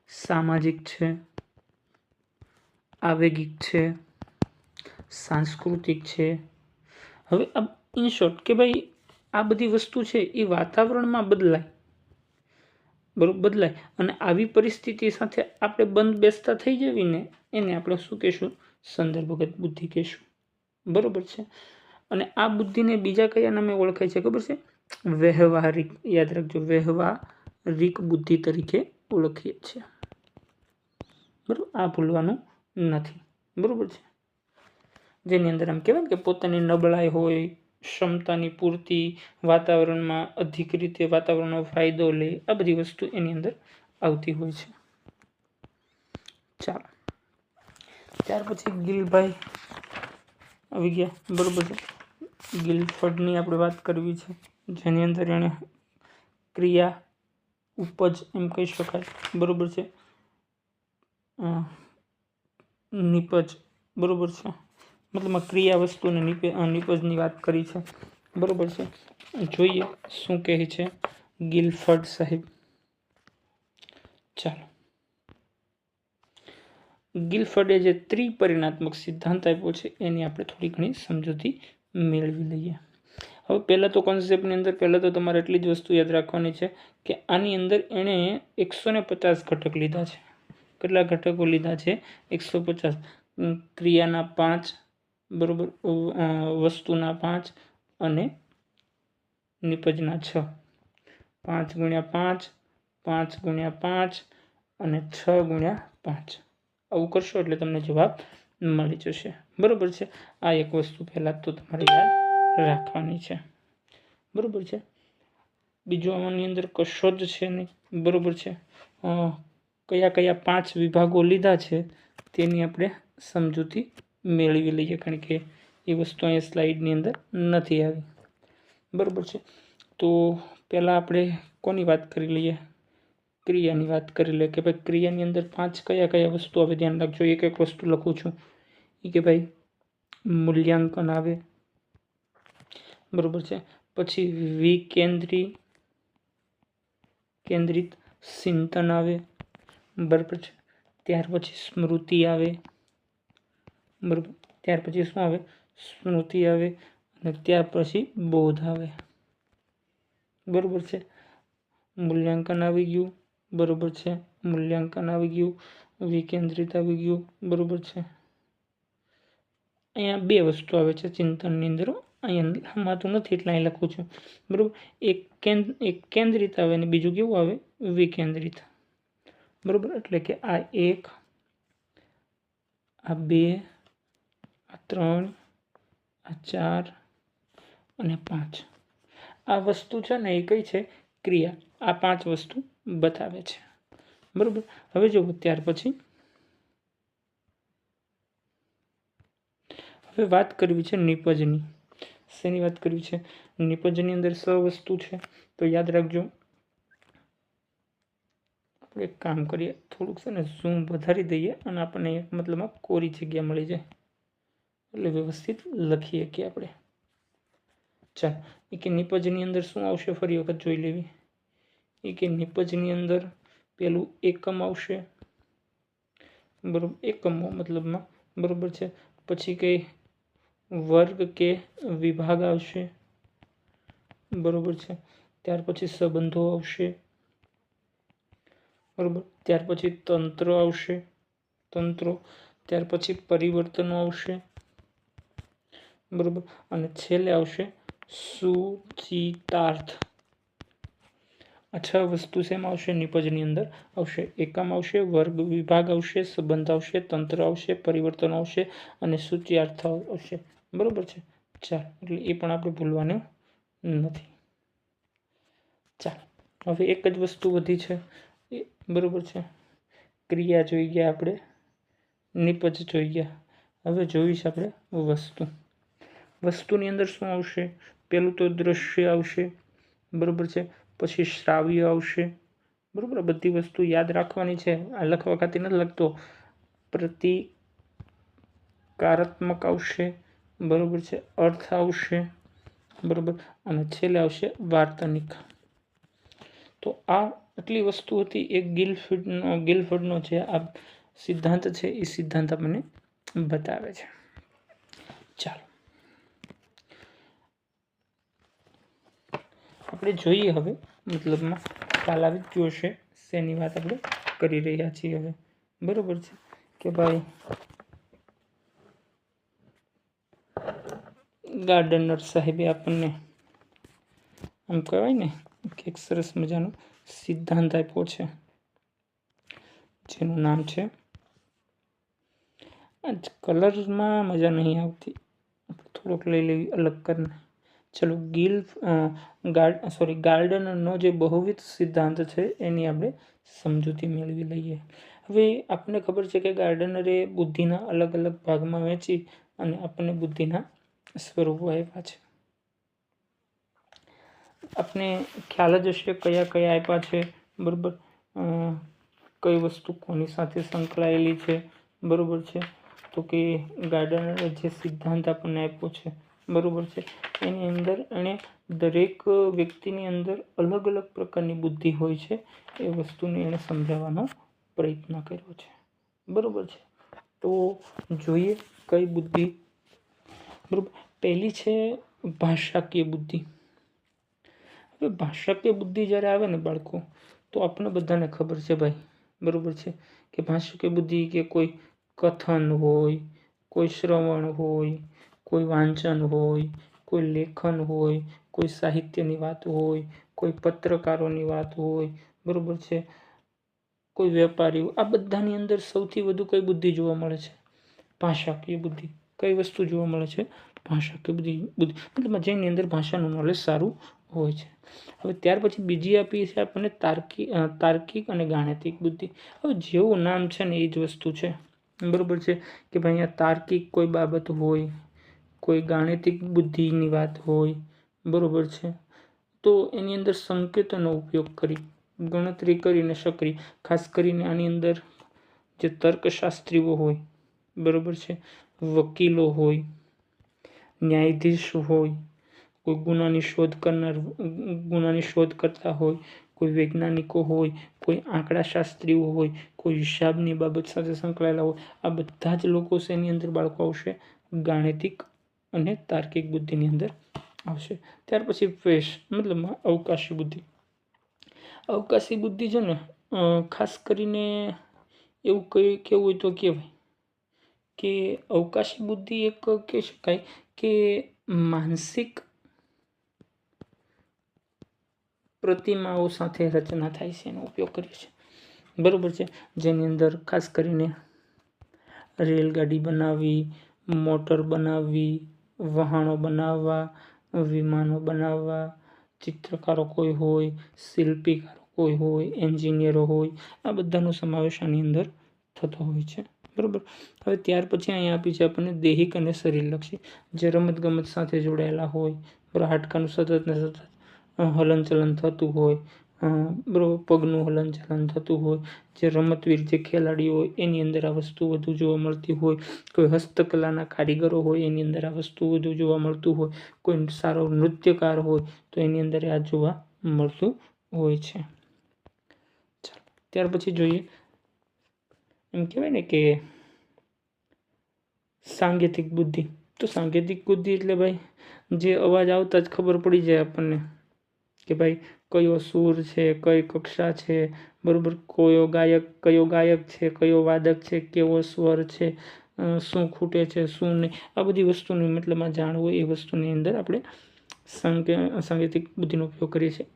સામાજિક છે, આવેગિક છે, સાંસ્કૃતિક છે. હવે ઇન શોર્ટ કે ભાઈ આ બધી વસ્તુ છે એ વાતાવરણમાં બદલાય, બરોબર, બદલાય, અને આવી પરિસ્થિતિ સાથે આપણે બંધ બેસતા થઈ જવી ને, એને આપણે શું કહેશું? સંદર્ભગત બુદ્ધિ કહેશું, બરોબર છે. અને આ બુદ્ધિને બીજા કયા નામે ઓળખાય છે ખબર છે? વ્યવહારિક. યાદ રાખજો, વ્યવહારિક બુદ્ધિ તરીકે ઓળખીએ છીએ, બરોબર. આ ભૂલવાનું નથી, બરોબર છે. જેની અંદર આમ કહેવાય કે પોતાની નબળાઈ હોય, ક્ષમતાની પૂર્તિ, વાતાવરણમાં અધિક રીતે વાતાવરણનો ફાયદો લે, આ બધી વસ્તુ એની અંદર આવતી હોય છે. ચાલો, ત્યાર પછી ગિલભાઈ આવી ગયા, બરોબર છે. ગિલફર્ડની આપણે વાત કરવી છે, જેની અંદર એણે ક્રિયા ઉપજ એમ કહી શકાય, બરોબર છે, નિપજ, બરોબર છે, મતલબ ક્રિયા વસ્તુ અને નિપજની વાત કરી છે, બરોબર છે. જોઈએ શું કહે છે ગિલફર્ડ સાહેબ. ચાલો, ગિલફર્ડે જે ત્રિપરિમાણાત્મક સિદ્ધાંત આપ્યો છે એની આપણે થોડી ઘણી સમજૂતી મેળવી લઈએ. હવે પહેલાં તો કોન્સેપ્ટની અંદર પહેલાં તો તમારે એટલી જ વસ્તુ યાદ રાખવાની છે કે આની અંદર એણે 150 ઘટક લીધા છે. કેટલા ઘટકો લીધા છે? 150. ક્રિયાના 5, બરોબર, વસ્તુના 5 અને નિપજના 6. 5 × 5, 5 × 5 અને 6 × 5. આવું કરશો એટલે તમને જવાબ મળી જશે, બરોબર છે. આ એક વસ્તુ પહેલાં તો તમારે યાદ રાખવાની છે, બરોબર છે. બીજું આમાંની અંદર કશો જ છે નહીં, બરોબર છે. કયા કયા 5 વિભાગો લીધા છે તેની આપણે સમજૂતી મેળવી લઈએ, કારણ કે એ વસ્તુ અહીંયા સ્લાઇડની અંદર નથી આવી, બરોબર છે. તો પહેલાં આપણે કોની વાત કરી લઈએ? ક્રિયાની વાત કરી લે કે ભાઈ ક્રિયાની અંદર 5 કયા કયા વસ્તુ આવે, ધ્યાન રાખજો. એક એક વસ્તુ લખું છું. એ કે ભાઈ મૂલ્યાંકન આવે, બરોબર છે. પછી કેન્દ્રિત ચિંતન આવે, બરાબર છે. ત્યાર પછી સ્મૃતિ આવે, બરાબર. ત્યાર પછી શું આવે? સ્મૃતિ આવે. અને ત્યાર પછી બોધ આવે, બરોબર છે. મૂલ્યાંકન આવી ગયું, બરોબર છે. મૂલ્યાંકન આવી ગયું, વિકેન્દ્રિત આવી ગયું, બરોબર છે. અહીંયા 2 વસ્તુ આવે છે ચિંતનની અંદર. અહીંયા હમાતું નથી એટલે અહીં લખું છું, બરોબર. એક કેન્દ્રિત આવે અને બીજું કેવું આવે? વિકેન્દ્રિત, બરોબર. એટલે કે આ 1, આ 2, આ 3, આ 4 અને 5 આ વસ્તુ છે ને એ કઈ છે? ક્રિયા. આ 5 વસ્તુ બતાવે છે, બરોબર. હવે જો ત્યાર પછી હવે વાત કરવી છે નિપજની. શેની વાત કરવી છે? નિપજની અંદર 6 વસ્તુ છે. તો યાદ રાખજો. આપણે એક કામ કરીએ, થોડુંક છે ને ઝૂમ વધારી દઈએ અને આપણને મતલબમાં કોરી જગ્યા મળી જાય એટલે વ્યવસ્થિત લખીએ કે આપણે. ચાલો, એ કે નિપજની અંદર શું આવશે? ફરી વખત જોઈ લેવી. એ કે નિપજની અંદર પેલું એકમ આવશે, બરોબર. એકમો મતલબમાં, બરોબર છે. પછી કઈ વર્ગ કે વિભાગ આવશે, બરોબર છે. ત્યાર પછી સંબંધો આવશે, બરોબર. ત્યાર પછી તંત્ર આવશે, તંત્રો. ત્યાર પછી પરિવર્તનો આવશે, બરોબર. અને છેલ્લે આવશે સૂચિતાર્થ. આ 6 વસ્તુ શેમાં આવશે? નિપજની અંદર આવશે. એકમ આવશે, વર્ગ વિભાગ આવશે, સંબંધ આવશે, તંત્ર આવશે, પરિવર્તન આવશે અને સૂચિતાર્થ આવશે, બરોબર છે. ચાલો, એટલે એ પણ આપણે ભૂલવાનું નથી. ચાલો, હવે એક જ વસ્તુ વધી છે, બરોબર છે. ક્રિયા જોઈ ગયા આપણે, નિપજ જોઈ ગયા. હવે જોઈશ આપણે વસ્તુની અંદર શું આવશે? પેલું તો દ્રશ્ય આવશે, બરોબર છે. પછી શ્રાવ્ય આવશે, બરોબર. બધી વસ્તુ યાદ રાખવાની છે, આ લખવા ખાતી નથી લખતો. પ્રતિકારાત્મક આવશે, બરોબર છે. અર્થ આવશે, બરોબર. અને છેલ્લે આવશે વાર્તનિક. તો આ આટલી વસ્તુ હતી. એક ગિલફર્ડનો જે આ સિદ્ધાંત છે એ સિદ્ધાંત આપણને બતાવે છે. ચાલો, આપણે જોઈએ હવે, મતલબમાં ખ્યાલ આવી ગયો છે શેની વાત આપણે કરી રહ્યા છીએ હવે, બરોબર છે. કે ભાઈ ગાર્ડનર સાહેબે આપણને આમ કહેવાય ને કે એક સરસ મજાનો સિદ્ધાંત આપ્યો છે જેનું નામ છે, કલરમાં મજા નહીં આવતી, થોડોક લઈ લેવી અલગ કરીને. ચલો, ગાર્ડનરનો જે બહુવિધ સિદ્ધાંત છે એની આપણે સમજૂતી મેળવી લઈએ. હવે આપણને ખબર છે કે ગાર્ડનરે બુદ્ધિના અલગ અલગ ભાગમાં વહેંચી અને આપણને બુદ્ધિના સ્વરૂપો આપ્યા છે. આપને ખ્યાલ જ હશે કયા કયા આપ્યા છે, બરોબર. કઈ વસ્તુ કોની સાથે સંકળાયેલી છે, બરોબર છે. તો કે ગાર્ડનરે જે સિદ્ધાંત આપણને આપ્યો છે, બરોબર છે, એની અંદર એણે દરેક વ્યક્તિની અંદર અલગ અલગ પ્રકારની બુદ્ધિ હોય છે એ વસ્તુને એણે સમજાવવાનો પ્રયત્ન કર્યો છે, બરોબર છે. તો જોઈએ કઈ બુદ્ધિ, બરોબર. પહેલી છે ભાષાકીય બુદ્ધિ. હવે ભાષાકીય બુદ્ધિ જ્યારે આવે ને બાળકો, તો આપણે બધાને ખબર છે ભાઈ, બરોબર છે, કે ભાષાકીય બુદ્ધિ કે કોઈ કથન હોય, કોઈ શ્રવણ હોય, કોઈ વાંચન હોય, કોઈ લેખન હોય, કોઈ સાહિત્યની વાત હોય, કોઈ પત્રકારોની વાત હોય, બરોબર છે, કોઈ વેપારીઓ. આ બધાની અંદર સૌથી વધુ કઈ બુદ્ધિ જોવા મળે છે? ભાષાકીય બુદ્ધિ. કઈ વસ્તુ જોવા મળે છે? ભાષાકીય બુદ્ધિ. મતલબ જેની અંદર ભાષાનું નોલેજ સારું હોય છે. હવે ત્યાર પછી બીજી આપી છે આપણને તાર્કિક અને ગાણિતિક બુદ્ધિ. હવે જેવું નામ છે ને એ જ વસ્તુ છે, બરોબર છે, કે ભાઈ અહીંયા તાર્કિક કોઈ બાબત હોય, કોઈ ગાણિતિક બુદ્ધિની વાત હોય, બરોબર છે, તો એની અંદર સંકેતોનો ઉપયોગ કરી ગણતરી કરીને સક્રિય, ખાસ કરીને આની અંદર જે તર્કશાસ્ત્રીઓ હોય, બરાબર છે, વકીલો હોય, ન્યાયાધીશ હોય, કોઈ ગુનાની શોધ કરતા હોય, કોઈ વૈજ્ઞાનિકો હોય, કોઈ આંકડાશાસ્ત્રીઓ હોય, કોઈ હિસાબની બાબત સાથે સંકળાયેલા હોય, આ બધા જ લોકો છે એની અંદર બાળકો આવશે ગાણિતિક અને તાર્કિક બુદ્ધિની અંદર આવશે. ત્યાર પછી ફેશ મતલબ અવકાશી બુદ્ધિ. અવકાશી બુદ્ધિ છે ને ખાસ કરીને એવું કેવું હોય તો કહેવાય કે અવકાશી બુદ્ધિ એક કહી શકાય કે માનસિક પ્રતિમાઓ સાથે રચના થાય છે, એનો ઉપયોગ કરીએ છીએ, બરાબર છે. જેની અંદર ખાસ કરીને રેલગાડી બનાવવી, મોટર બનાવવી, વહાણો બનાવવા, વિમાનો બનાવવા, ચિત્રકારો કોઈ હોય, શિલ્પીકારો કોઈ હોય, એન્જિનિયરો હોય, આ બધાનો સમાવેશ આની અંદર થતો હોય છે, બરાબર. હવે ત્યાર પછી અહીંયા આપી છે આપણને દૈહિક અને શરીરલક્ષી, જે રમતગમત સાથે જોડાયેલા હોય, બરાબર, હાડકાનું સતત ને સતત હલનચલન થતું હોય, બરાબર, પગનું હલનચલન થતું હોય, જે રમતવીર જે ખેલાડીઓ હોય એની અંદર આ વસ્તુ વધુ જોવા મળતી હોય, કોઈ હસ્તકલાના કારીગરો હોય એની અંદર આ વસ્તુ વધુ જોવા મળતું હોય, કોઈ સારો નૃત્યકાર હોય તો એની અંદર આ જોવા મળતું હોય છે. ચાલો ત્યાર પછી જોઈએ, એમ કહેવાય ને કે સાંકેતિક બુદ્ધિ. તો સાંકેતિક બુદ્ધિ એટલે ભાઈ જે અવાજ આવતા જ ખબર પડી જાય આપણને કે ભાઈ કયો સૂર છે, કઈ કક્ષા છે, બરાબર, કયો ગાયક છે, કયો વાદક છે, કેવો સ્વર છે, શું ખૂટે છે, શું નહીં, આ બધી વસ્તુની મતલબમાં જાણવું, એ વસ્તુની અંદર આપણે સાંકેતિક બુદ્ધિનો ઉપયોગ કરીએ છીએ.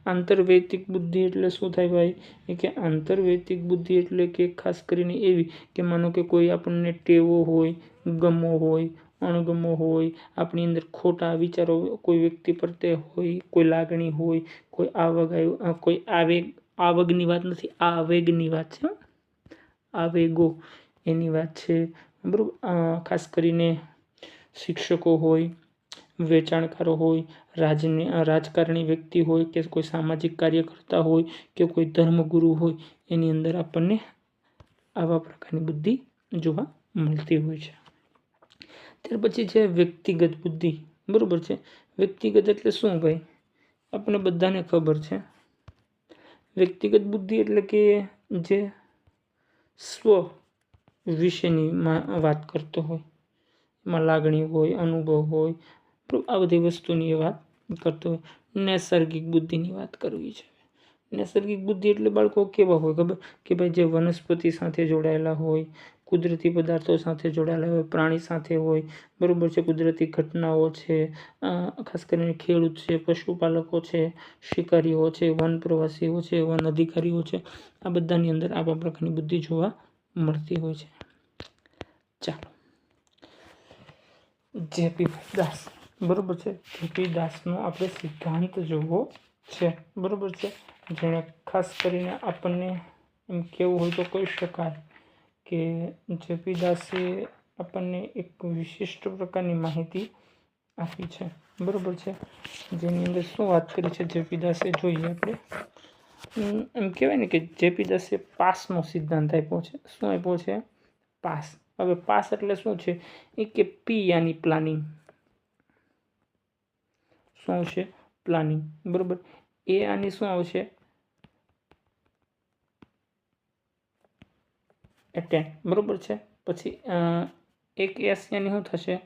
આંતરવૈયક્તિક બુદ્ધિ એટલે શું થાય ભાઈ? કે આંતરવૈયક્તિક બુદ્ધિ એટલે કે ખાસ કરીને એવી કે માનો કે કોઈ આપણને ટેવો હોય, ગમો હોય, અણગમો હોય, આપણી અંદર ખોટા વિચારો કોઈ વ્યક્તિ પ્રત્યે હોય, કોઈ લાગણી હોય, કોઈ આવગની વાત નથી, આ આવેગની વાત છે, આવેગો એની વાત છે, બરાબર. ખાસ કરીને શિક્ષકો હોય, વેચાણકારો હોય, રાજકારણી વ્યક્તિ હોય કે કોઈ સામાજિક કાર્યકર્તા હોય કે કોઈ ધર્મગુરુ હોય, એની અંદર આપણને આવા પ્રકારની બુદ્ધિ જોવા મળતી હોય છે. ત્યાર પછી છે વ્યક્તિગત બુદ્ધિ, બરાબર છે. વ્યક્તિગત એટલે શું ભાઈ? આપણને બધાને ખબર છે. વ્યક્તિગત બુદ્ધિ એટલે કે જે સ્વ વિશેની વાત કરતો હોય, એમાં લાગણી હોય, અનુભવ હોય, આ બધી વસ્તુની વાત કરતો હોય. નૈસર્ગિક બુદ્ધિની વાત કરવી છે. નૈસર્ગિક બુદ્ધિ એટલે બાળકો કેવા હોય ખબર? કે ભાઈ જે વનસ્પતિ સાથે જોડાયેલા હોય, કુદરતી પદાર્થો સાથે જોડાયેલા હોય, પ્રાણી સાથે હોય, બરાબર છે, કુદરતી ઘટનાઓ છે, ખાસ કરીને ખેડૂત છે, પશુપાલકો છે, શિકારીઓ છે, વન પ્રવાસીઓ છે, વન અધિકારીઓ છે, આ બધાની અંદર આવા પ્રકારની બુદ્ધિ જોવા મળતી હોય છે. ચાલો, જેપી દાસ, બરાબર છે, જેપી દાસનો આપણે સિદ્ધાંત જોવો છે, બરાબર છે. જેણે ખાસ કરીને આપણને એમ કેવું હોય તો કહી શકાય કે જેપી દાસે આપણને એક વિશિષ્ટ પ્રકારની માહિતી આપી છે, બરાબર છે. જેની અંદર શું વાત કરી છે જેપી દાસે, જોઈએ આપણે. એમ કહેવાય ને કે જેપી દાસે પાસનો સિદ્ધાંત આપ્યો છે. શું આપ્યો છે? પાસ. હવે પાસ એટલે શું છે? એ કે પી યાની પ્લાનિંગ. શું આવશે? પ્લાનિંગ, બરાબર. એ આની શું આવશે? એટેન્ડ, બરાબર છે. પછી એક એસ યાની શું થશે?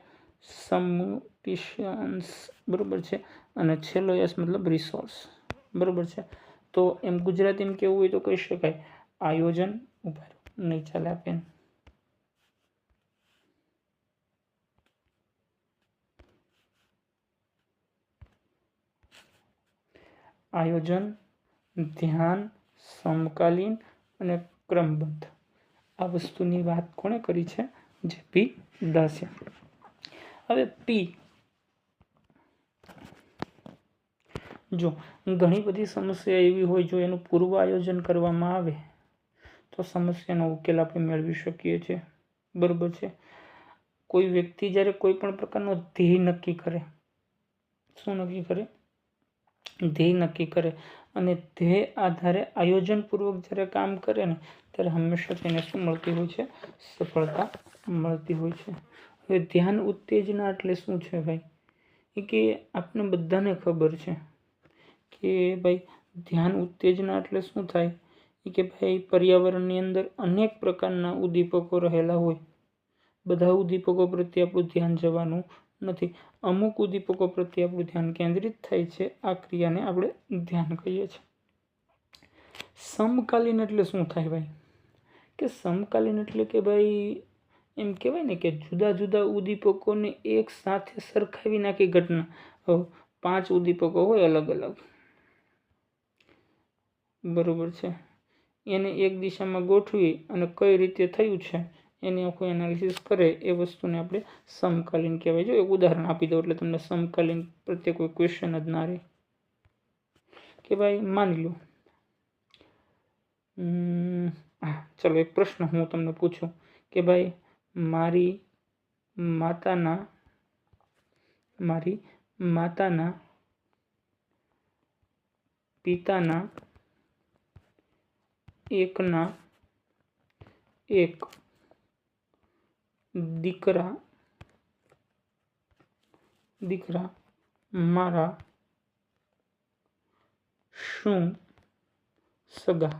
સમ્યુટિશન્સ, બરાબર છે. અને છેલ્લો એસ મતલબ રિસોર્સ, બરાબર છે. તો એમ ગુજરાતીમાં કેવું હોય તો કહી શકાય આયોજન. ઉભા નહીં ચાલે આ પેન. આયોજન, ધ્યાન, સમકાલીન અને ક્રમબદ્ધ, આ વસ્તુની વાત કોણે કરી છે? જેપી દાસે. હવે પી, જો ઘણી બધી સમસ્યા એવી હોય, જો એનું પૂર્વ આયોજન કરવામાં આવે તો સમસ્યાનો ઉકેલ આપણે મેળવી શકીએ છીએ, બરાબર છે. કોઈ વ્યક્તિ જ્યારે કોઈ પણ પ્રકારનો ધ્યેય નક્કી કરે, શું નક્કી કરે? ધ્યેય નક્કી કરે અને ધ્યેય આધારે આયોજનપૂર્વક જ્યારે કામ કરે ને ત્યારે હંમેશા તેને શું મળતી હોય છે? સફળતા મળતી હોય છે. હવે ધ્યાન ઉત્તેજના એટલે શું છે ભાઈ? એ કે આપને બધાને ખબર છે કે ભાઈ ધ્યાન ઉત્તેજના એટલે શું થાય? એ કે ભાઈ પર્યાવરણની અંદર અનેક પ્રકારના ઉદ્દીપકો રહેલા હોય. બધા ઉદ્દીપકો પ્રત્યે આપણું ધ્યાન જવાનું નથી. અમુક ઉદ્દીપકો પ્રત્યે આપણું ધ્યાન કેન્દ્રિત થાય છે. આ ક્રિયાને આપણે ધ્યાન કહીએ છીએ. સમકાલીન એટલે શું થાય ભાઈ? કે સમકાલીન એટલે કે ભાઈ એમ કહેવાય ને કે જુદા જુદા ઉદ્દીપકોને એક સાથે સરખાવી નાખી ઘટના. 5 ઉદ્દીપકો હોય અલગ અલગ, બરોબર છે, એને એક દિશામાં ગોઠવી અને કઈ રીતે થયું છે એની આખું એનાલિસિસ કરે, એ વસ્તુને આપણે સમકાલીન કહેવાય. જો એક ઉદાહરણ આપી દો એટલે તમને સમકાલીન પ્રત્યે કોઈ ક્વેશ્ચન જ ના રહે. કે ભાઈ માની લો, ચલો એક પ્રશ્ન હું તમને પૂછું કે ભાઈ મારી માતાના પિતાના એક દીકરા મારા શું સગા?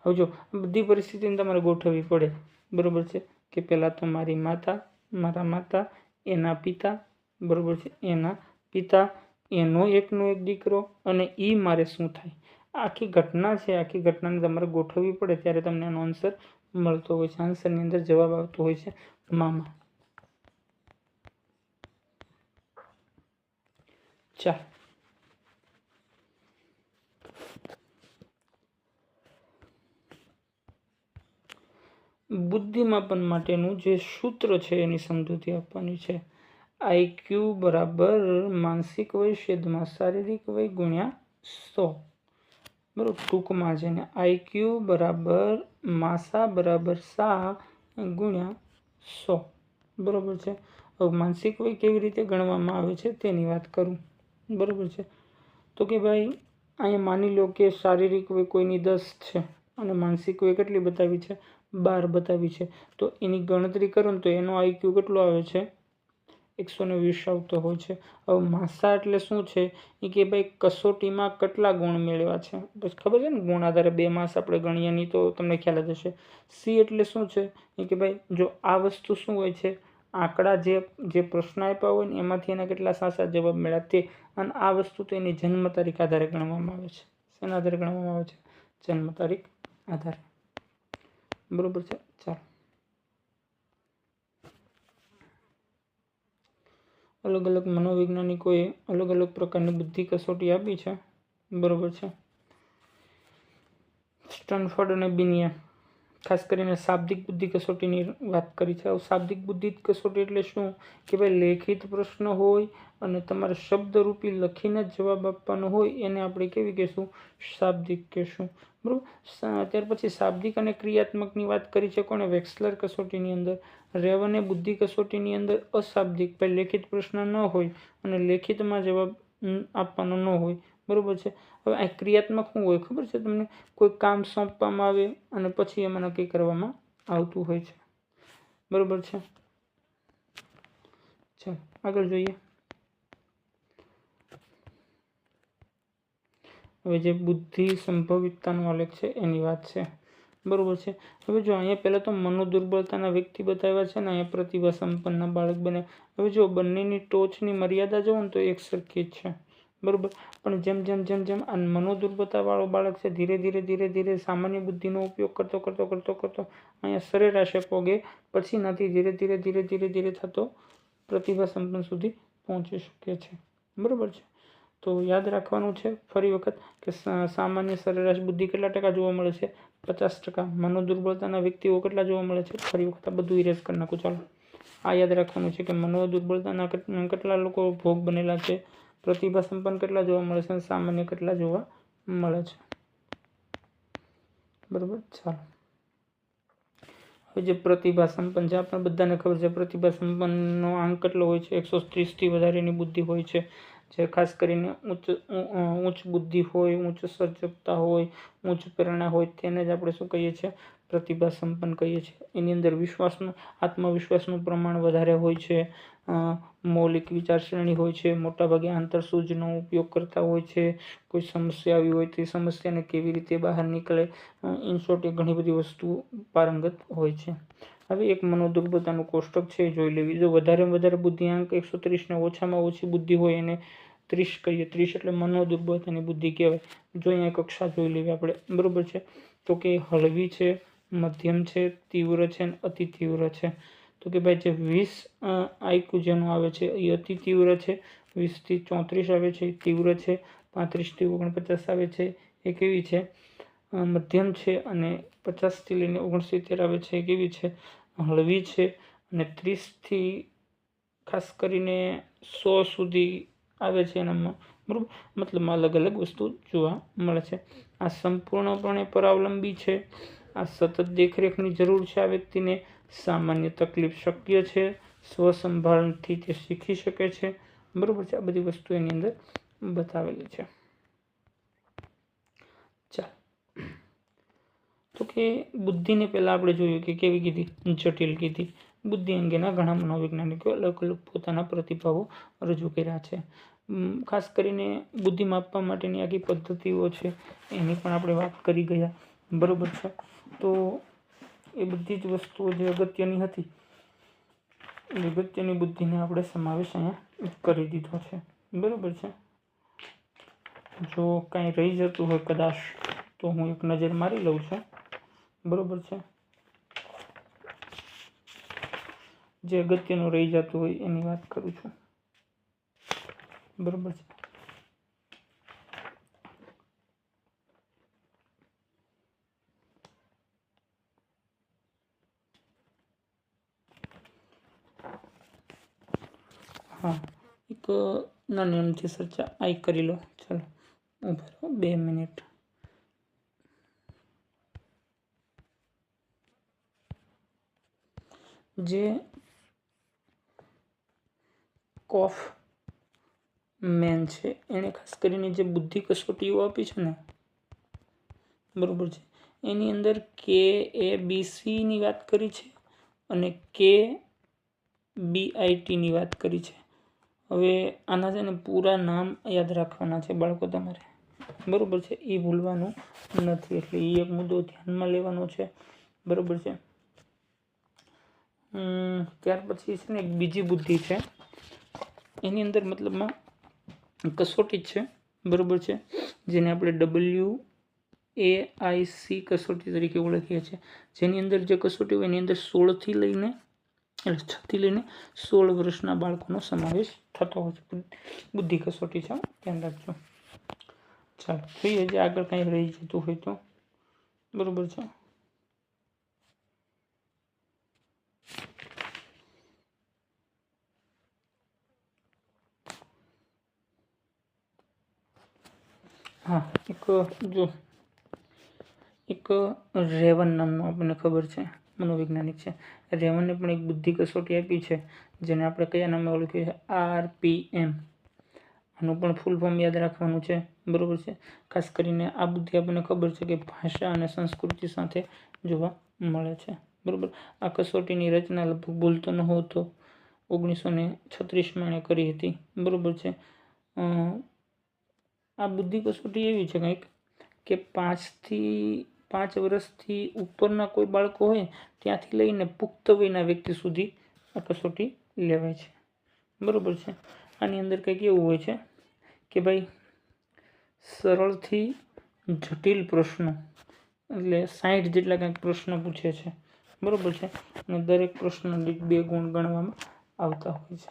હવે જો બધી પરિસ્થિતિને તમારે ગોઠવવી પડે, બરોબર છે, કે પહેલાં તો મારા માતા, એના પિતા, બરોબર છે, એના પિતા, એનો એકનો એક દીકરો અને એ મારે શું થાય? આખી ઘટના છે. આખી ઘટનાને તમારે ગોઠવવી પડે ત્યારે તમને એનો આન્સર મળતો હોય છે. આન્સરની અંદર જવાબ આવતો હોય છે મામા. ચાલ, બુદ્ધિમાપન માટેનું જે સૂત્ર છે એની સમજૂતી આપવાની છે. IQ બરાબર માનસિક વય છેદમાં શારીરિક વય ગુણ્યા 100. બરાબર, ટૂંકમાં છે ને IQ બરાબર માસા બરાબર સા ગુણ્યા 100. બરોબર છે. હવે માનસિક વય કેવી રીતે ગણવામાં આવે છે તેની વાત કરું. બરોબર છે. તો કે ભાઈ અહીંયા માની લો કે શારીરિક વય કોઈની 10 છે અને માનસિક વય કેટલી બતાવી છે? 12 બતાવી છે. તો એની ગણતરી કરો ને તો એનો IQ કેટલો આવે છે? 120 આવતો હોય છે. હવે માસા એટલે શું છે? એ કે ભાઈ કસોટીમાં કેટલા ગુણ મેળવ્યા છે. બસ ખબર છે ને, ગુણ આધારે 2 માસ આપણે ગણીએ નહીં તો તમને ખ્યાલ જ હશે. સી એટલે શું છે? એ કે ભાઈ જો આ વસ્તુ શું હોય છે? આંકડા જે પ્રશ્ન આપ્યા હોય ને એમાંથી એના કેટલા સાચા જવાબ મળ્યા તે. અને આ વસ્તુ તો એની જન્મ તારીખ આધારે ગણવામાં આવે છે. શેના આધારે ગણવામાં આવે છે? જન્મ તારીખ આધારે. બરોબર છે. ચાલો, અલગ અલગ મનોવૈજ્ઞાનિકોએ અલગ અલગ પ્રકારની બુદ્ધિ કસોટી આપી છે. બરોબર છે. સ્ટેનફોર્ડ અને બિનિએ ખાસ કરીને શાબ્દિક બુદ્ધિ કસોટીની વાત કરી છે. શાબ્દિક બુદ્ધિ કસોટી એટલે શું? કે ભાઈ લેખિત પ્રશ્ન હોય અને તમારે શબ્દરૂપી લખીને જ જવાબ આપવાનો હોય, એને આપણે કેવી કહેશું? શાબ્દિક કહેશું. બરાબર. ત્યાર પછી શાબ્દિક અને ક્રિયાત્મકની વાત કરી છે કોણે? વેક્સલર કસોટીની અંદર. રેવને બુદ્ધિ કસોટીની અંદર અશાબ્દિક, ભાઈ લેખિત પ્રશ્ન ન હોય અને લેખિતમાં જવાબ આપવાનો ન હોય. બરોબર છે. હવે આ ક્રિયાત્મક શું હોય ખબર છે તમને? કોઈ કામ સોંપવામાં આવે અને પછી એમાં નક્કી કરવામાં આવતું હોય છે. બરોબર છે. ચાલો આગળ જોઈએ. હવે જે બુદ્ધિ સંભવિતતાનો આલેખ છે એની વાત છે. બરોબર છે. હવે જો અહીંયા પહેલાં તો મનોદુર્બળતાના વ્યક્તિ બતાવ્યા છે ને અહીંયા પ્રતિભા સંપન્નના બાળક બને. હવે જો બંનેની ટોચની મર્યાદા જોવો ને તો એક સરખી જ છે. બરોબર. પણ જેમ આ મનોદુર્બળતાવાળો બાળક છે ધીરે ધીરે સામાન્ય બુદ્ધિનો ઉપયોગ કરતો અહીંયા સરેરાશે પોગે, પછી નથી ધીરે થતો પ્રતિભા સંપન્ન સુધી પહોંચી શકે છે. બરોબર છે. તો યાદ રાખવાનું છે ફરી વખત કે સામાન્ય સરેરાશ બુદ્ધિ કેટલા ટકા જોવા મળે છે? 50%. મનોદુર્બળતાના વ્યક્તિઓ કેટલા જોવા મળે છે? ફરી વખત આ બધું ઇરેઝ કરી નાખું. ચાલો, આ યાદ રાખવાનું છે કે મનોદુર્બળતાના કેટલા લોકો ભોગ બનેલા છે, પ્રતિભા સંપન્ન કેટલા જોવા મળે છે અને સામાન્ય કેટલા જોવા મળે છે. બરોબર. ચાલો, હવે જે પ્રતિભા સંપન્ન છે આપણે બધાને ખબર છે પ્રતિભા સંપન્નનો આંક કેટલો હોય છે? 130થી વધારેની બુદ્ધિ હોય છે. જે ખાસ કરીને ઉચ્ચ બુદ્ધિ હોય, ઉચ્ચ સર્જકતા હોય, ઉચ્ચ પ્રેરણા હોય તેને જ આપણે શું કહીએ છીએ? પ્રતિભા સંપન્ન કહીએ છીએ. એની અંદર આત્મવિશ્વાસનું પ્રમાણ વધારે હોય છે, મૌલિક વિચારસરણી હોય છે, મોટાભાગે આંતરસૂઝનો ઉપયોગ કરતા હોય છે, કોઈ સમસ્યા આવી હોય તે સમસ્યાને કેવી રીતે બહાર નીકળે, ઇન શોર્ટ એ ઘણી બધી વસ્તુઓ પારંગત હોય છે. હવે એક મનોદુર્બળતાનું કોષ્ટક છે, જોઈ લેવી. જો વધારેમાં વધારે બુદ્ધિઆંક 130 ને ઓછામાં ઓછી બુદ્ધિ હોય એને 30 કહીએ. 30 એટલે મનોદુર્બળતાની બુદ્ધિ કહેવાય. જો અહીંયા કક્ષા જોઈ લેવી આપણે, બરોબર છે. તો કે હળવી છે, મધ્યમ છે, તીવ્ર છે અને અતિ તીવ્ર છે. તો કે ભાઈ જે 20 આઈક્યુ જેનું આવે છે એ અતિ તીવ્ર છે, 20 થી 34 આવે છે એ તીવ્ર છે, 35 થી 49 આવે છે એ કેવી છે? મધ્યમ છે, અને 50 થી લઈને 69 આવે છે એ કેવી છે? હળવી છે. અને 30 થી ખાસ કરીને 100 સુધી આવે છે એનામાં, બરાબર. મતલબ અલગ અલગ વસ્તુ જોવા મળે છે. આ સંપૂર્ણપણે પરાવલંબી છે, આ સતત દેખરેખની જરૂર છે આ વ્યક્તિને, સામાન્ય તકલીફ શક્ય છે, સ્વસંભાળથી તે શીખી શકે છે, બરાબર છે. આ બધી વસ્તુ એની અંદર બતાવેલી છે. ચાલ, તો કે બુદ્ધિને પહેલાં આપણે જોયું કે કેવી કીધી? જટિલ કીધી. બુદ્ધિ અંગેના ઘણા મનોવૈજ્ઞાનિકો અલગ અલગ પોતાના પ્રતિભાવો રજૂ કર્યા છે. ખાસ કરીને બુદ્ધિ માપવા માટેની આખી પદ્ધતિઓ છે એની પણ આપણે વાત કરી ગયા, બરાબર છે. તો એ બધી જ વસ્તુઓ જે અગત્યની હતી એ અગત્યની બુદ્ધિને આપણે સમાવેશ અહીંયા કરી દીધો છે, બરાબર છે. જો કાંઈ રહી જતું હોય કદાચ તો હું એક નજર મારી લઉં છું, બરાબર છે. જે અગત્યનું રહી જતું હોય એની વાત કરું છું, બરાબર છે. હા, એક નાની અમથી ચર્ચા આઈ કરી લો. ચાલો ઉભા રહો 2 મિનિટ. જે કોફમેન છે એણે ખાસ કરીને જે બુદ્ધિ કસોટીઓ આપી છે ને, બરાબર છે, એની અંદર KABC ની વાત કરી છે અને KBIT ની વાત કરી છે. હવે આના છે ને પૂરા નામ યાદ રાખવાના છે બાળકો તમારે, બરાબર છે. એ ભૂલવાનું નથી, એટલે એ એક મુદ્દો ધ્યાનમાં લેવાનો છે, બરાબર છે. ત્યાર પછી છે ને એક બીજી બુદ્ધિ છે, એની અંદર મતલબમાં કસોટી જ છે, બરાબર છે, જેને આપણે WAIC કસોટી તરીકે ઓળખીએ છીએ. જેની અંદર જે કસોટી હોય એની અંદર 6 થી લઈને 16 વર્ષના બાળકોનો સમાવેશ થતો હોય છે. બુદ્ધિ કસોટી છે, ધ્યાન રાખજો. ચાલો જોઈએ જે આગળ કાંઈ રહી જતું હોય તો, બરાબર છે. હા, એક રેવન નામનો આપણને ખબર છે મનોવૈજ્ઞાનિક છે. રેવને પણ એક બુદ્ધિ કસોટી આપી છે જેને આપણે કયા નામે ઓળખીએ છીએ? RPM. આનું પણ ફૂલ ફોર્મ યાદ રાખવાનું છે, બરાબર છે. ખાસ કરીને આ બુદ્ધિ આપણને ખબર છે કે ભાષા અને સંસ્કૃતિ સાથે જોવા મળે છે, બરાબર. આ કસોટીની રચના લગભગ ભૂલતો ન હોવ તો 1936માં એણે કરી હતી, બરાબર છે. આ બુદ્ધિ કસોટી એવી છે કંઈક કે 5 વર્ષથી ઉપરના કોઈ બાળકો હોય ત્યાંથી લઈને પુખ્ત વયના વ્યક્તિ સુધી આ કસોટી લેવાય છે, બરાબર છે. આની અંદર કંઈક એવું હોય છે કે ભાઈ સરળથી જટિલ પ્રશ્નો, એટલે 60 જેટલા કંઈક પ્રશ્ન પૂછે છે, બરાબર છે. અને દરેક પ્રશ્ન દીઠ 2 ગુણ ગણવામાં આવતા હોય છે.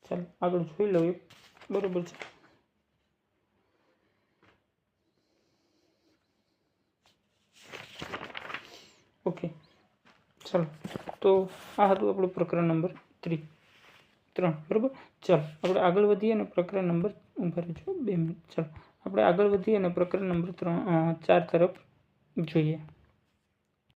ચાલો આગળ જોઈ લઈએ, બરાબર છે. ઓકે, ચાલો તો આ હતું આપણું પ્રકરણ નંબર 3, બરાબર. ચાલો આપણે આગળ વધીએ અને પ્રકરણ નંબર 2 મિનિટ. ચાલો આપણે આગળ વધીએ અને પ્રકરણ નંબર 4 તરફ જોઈએ.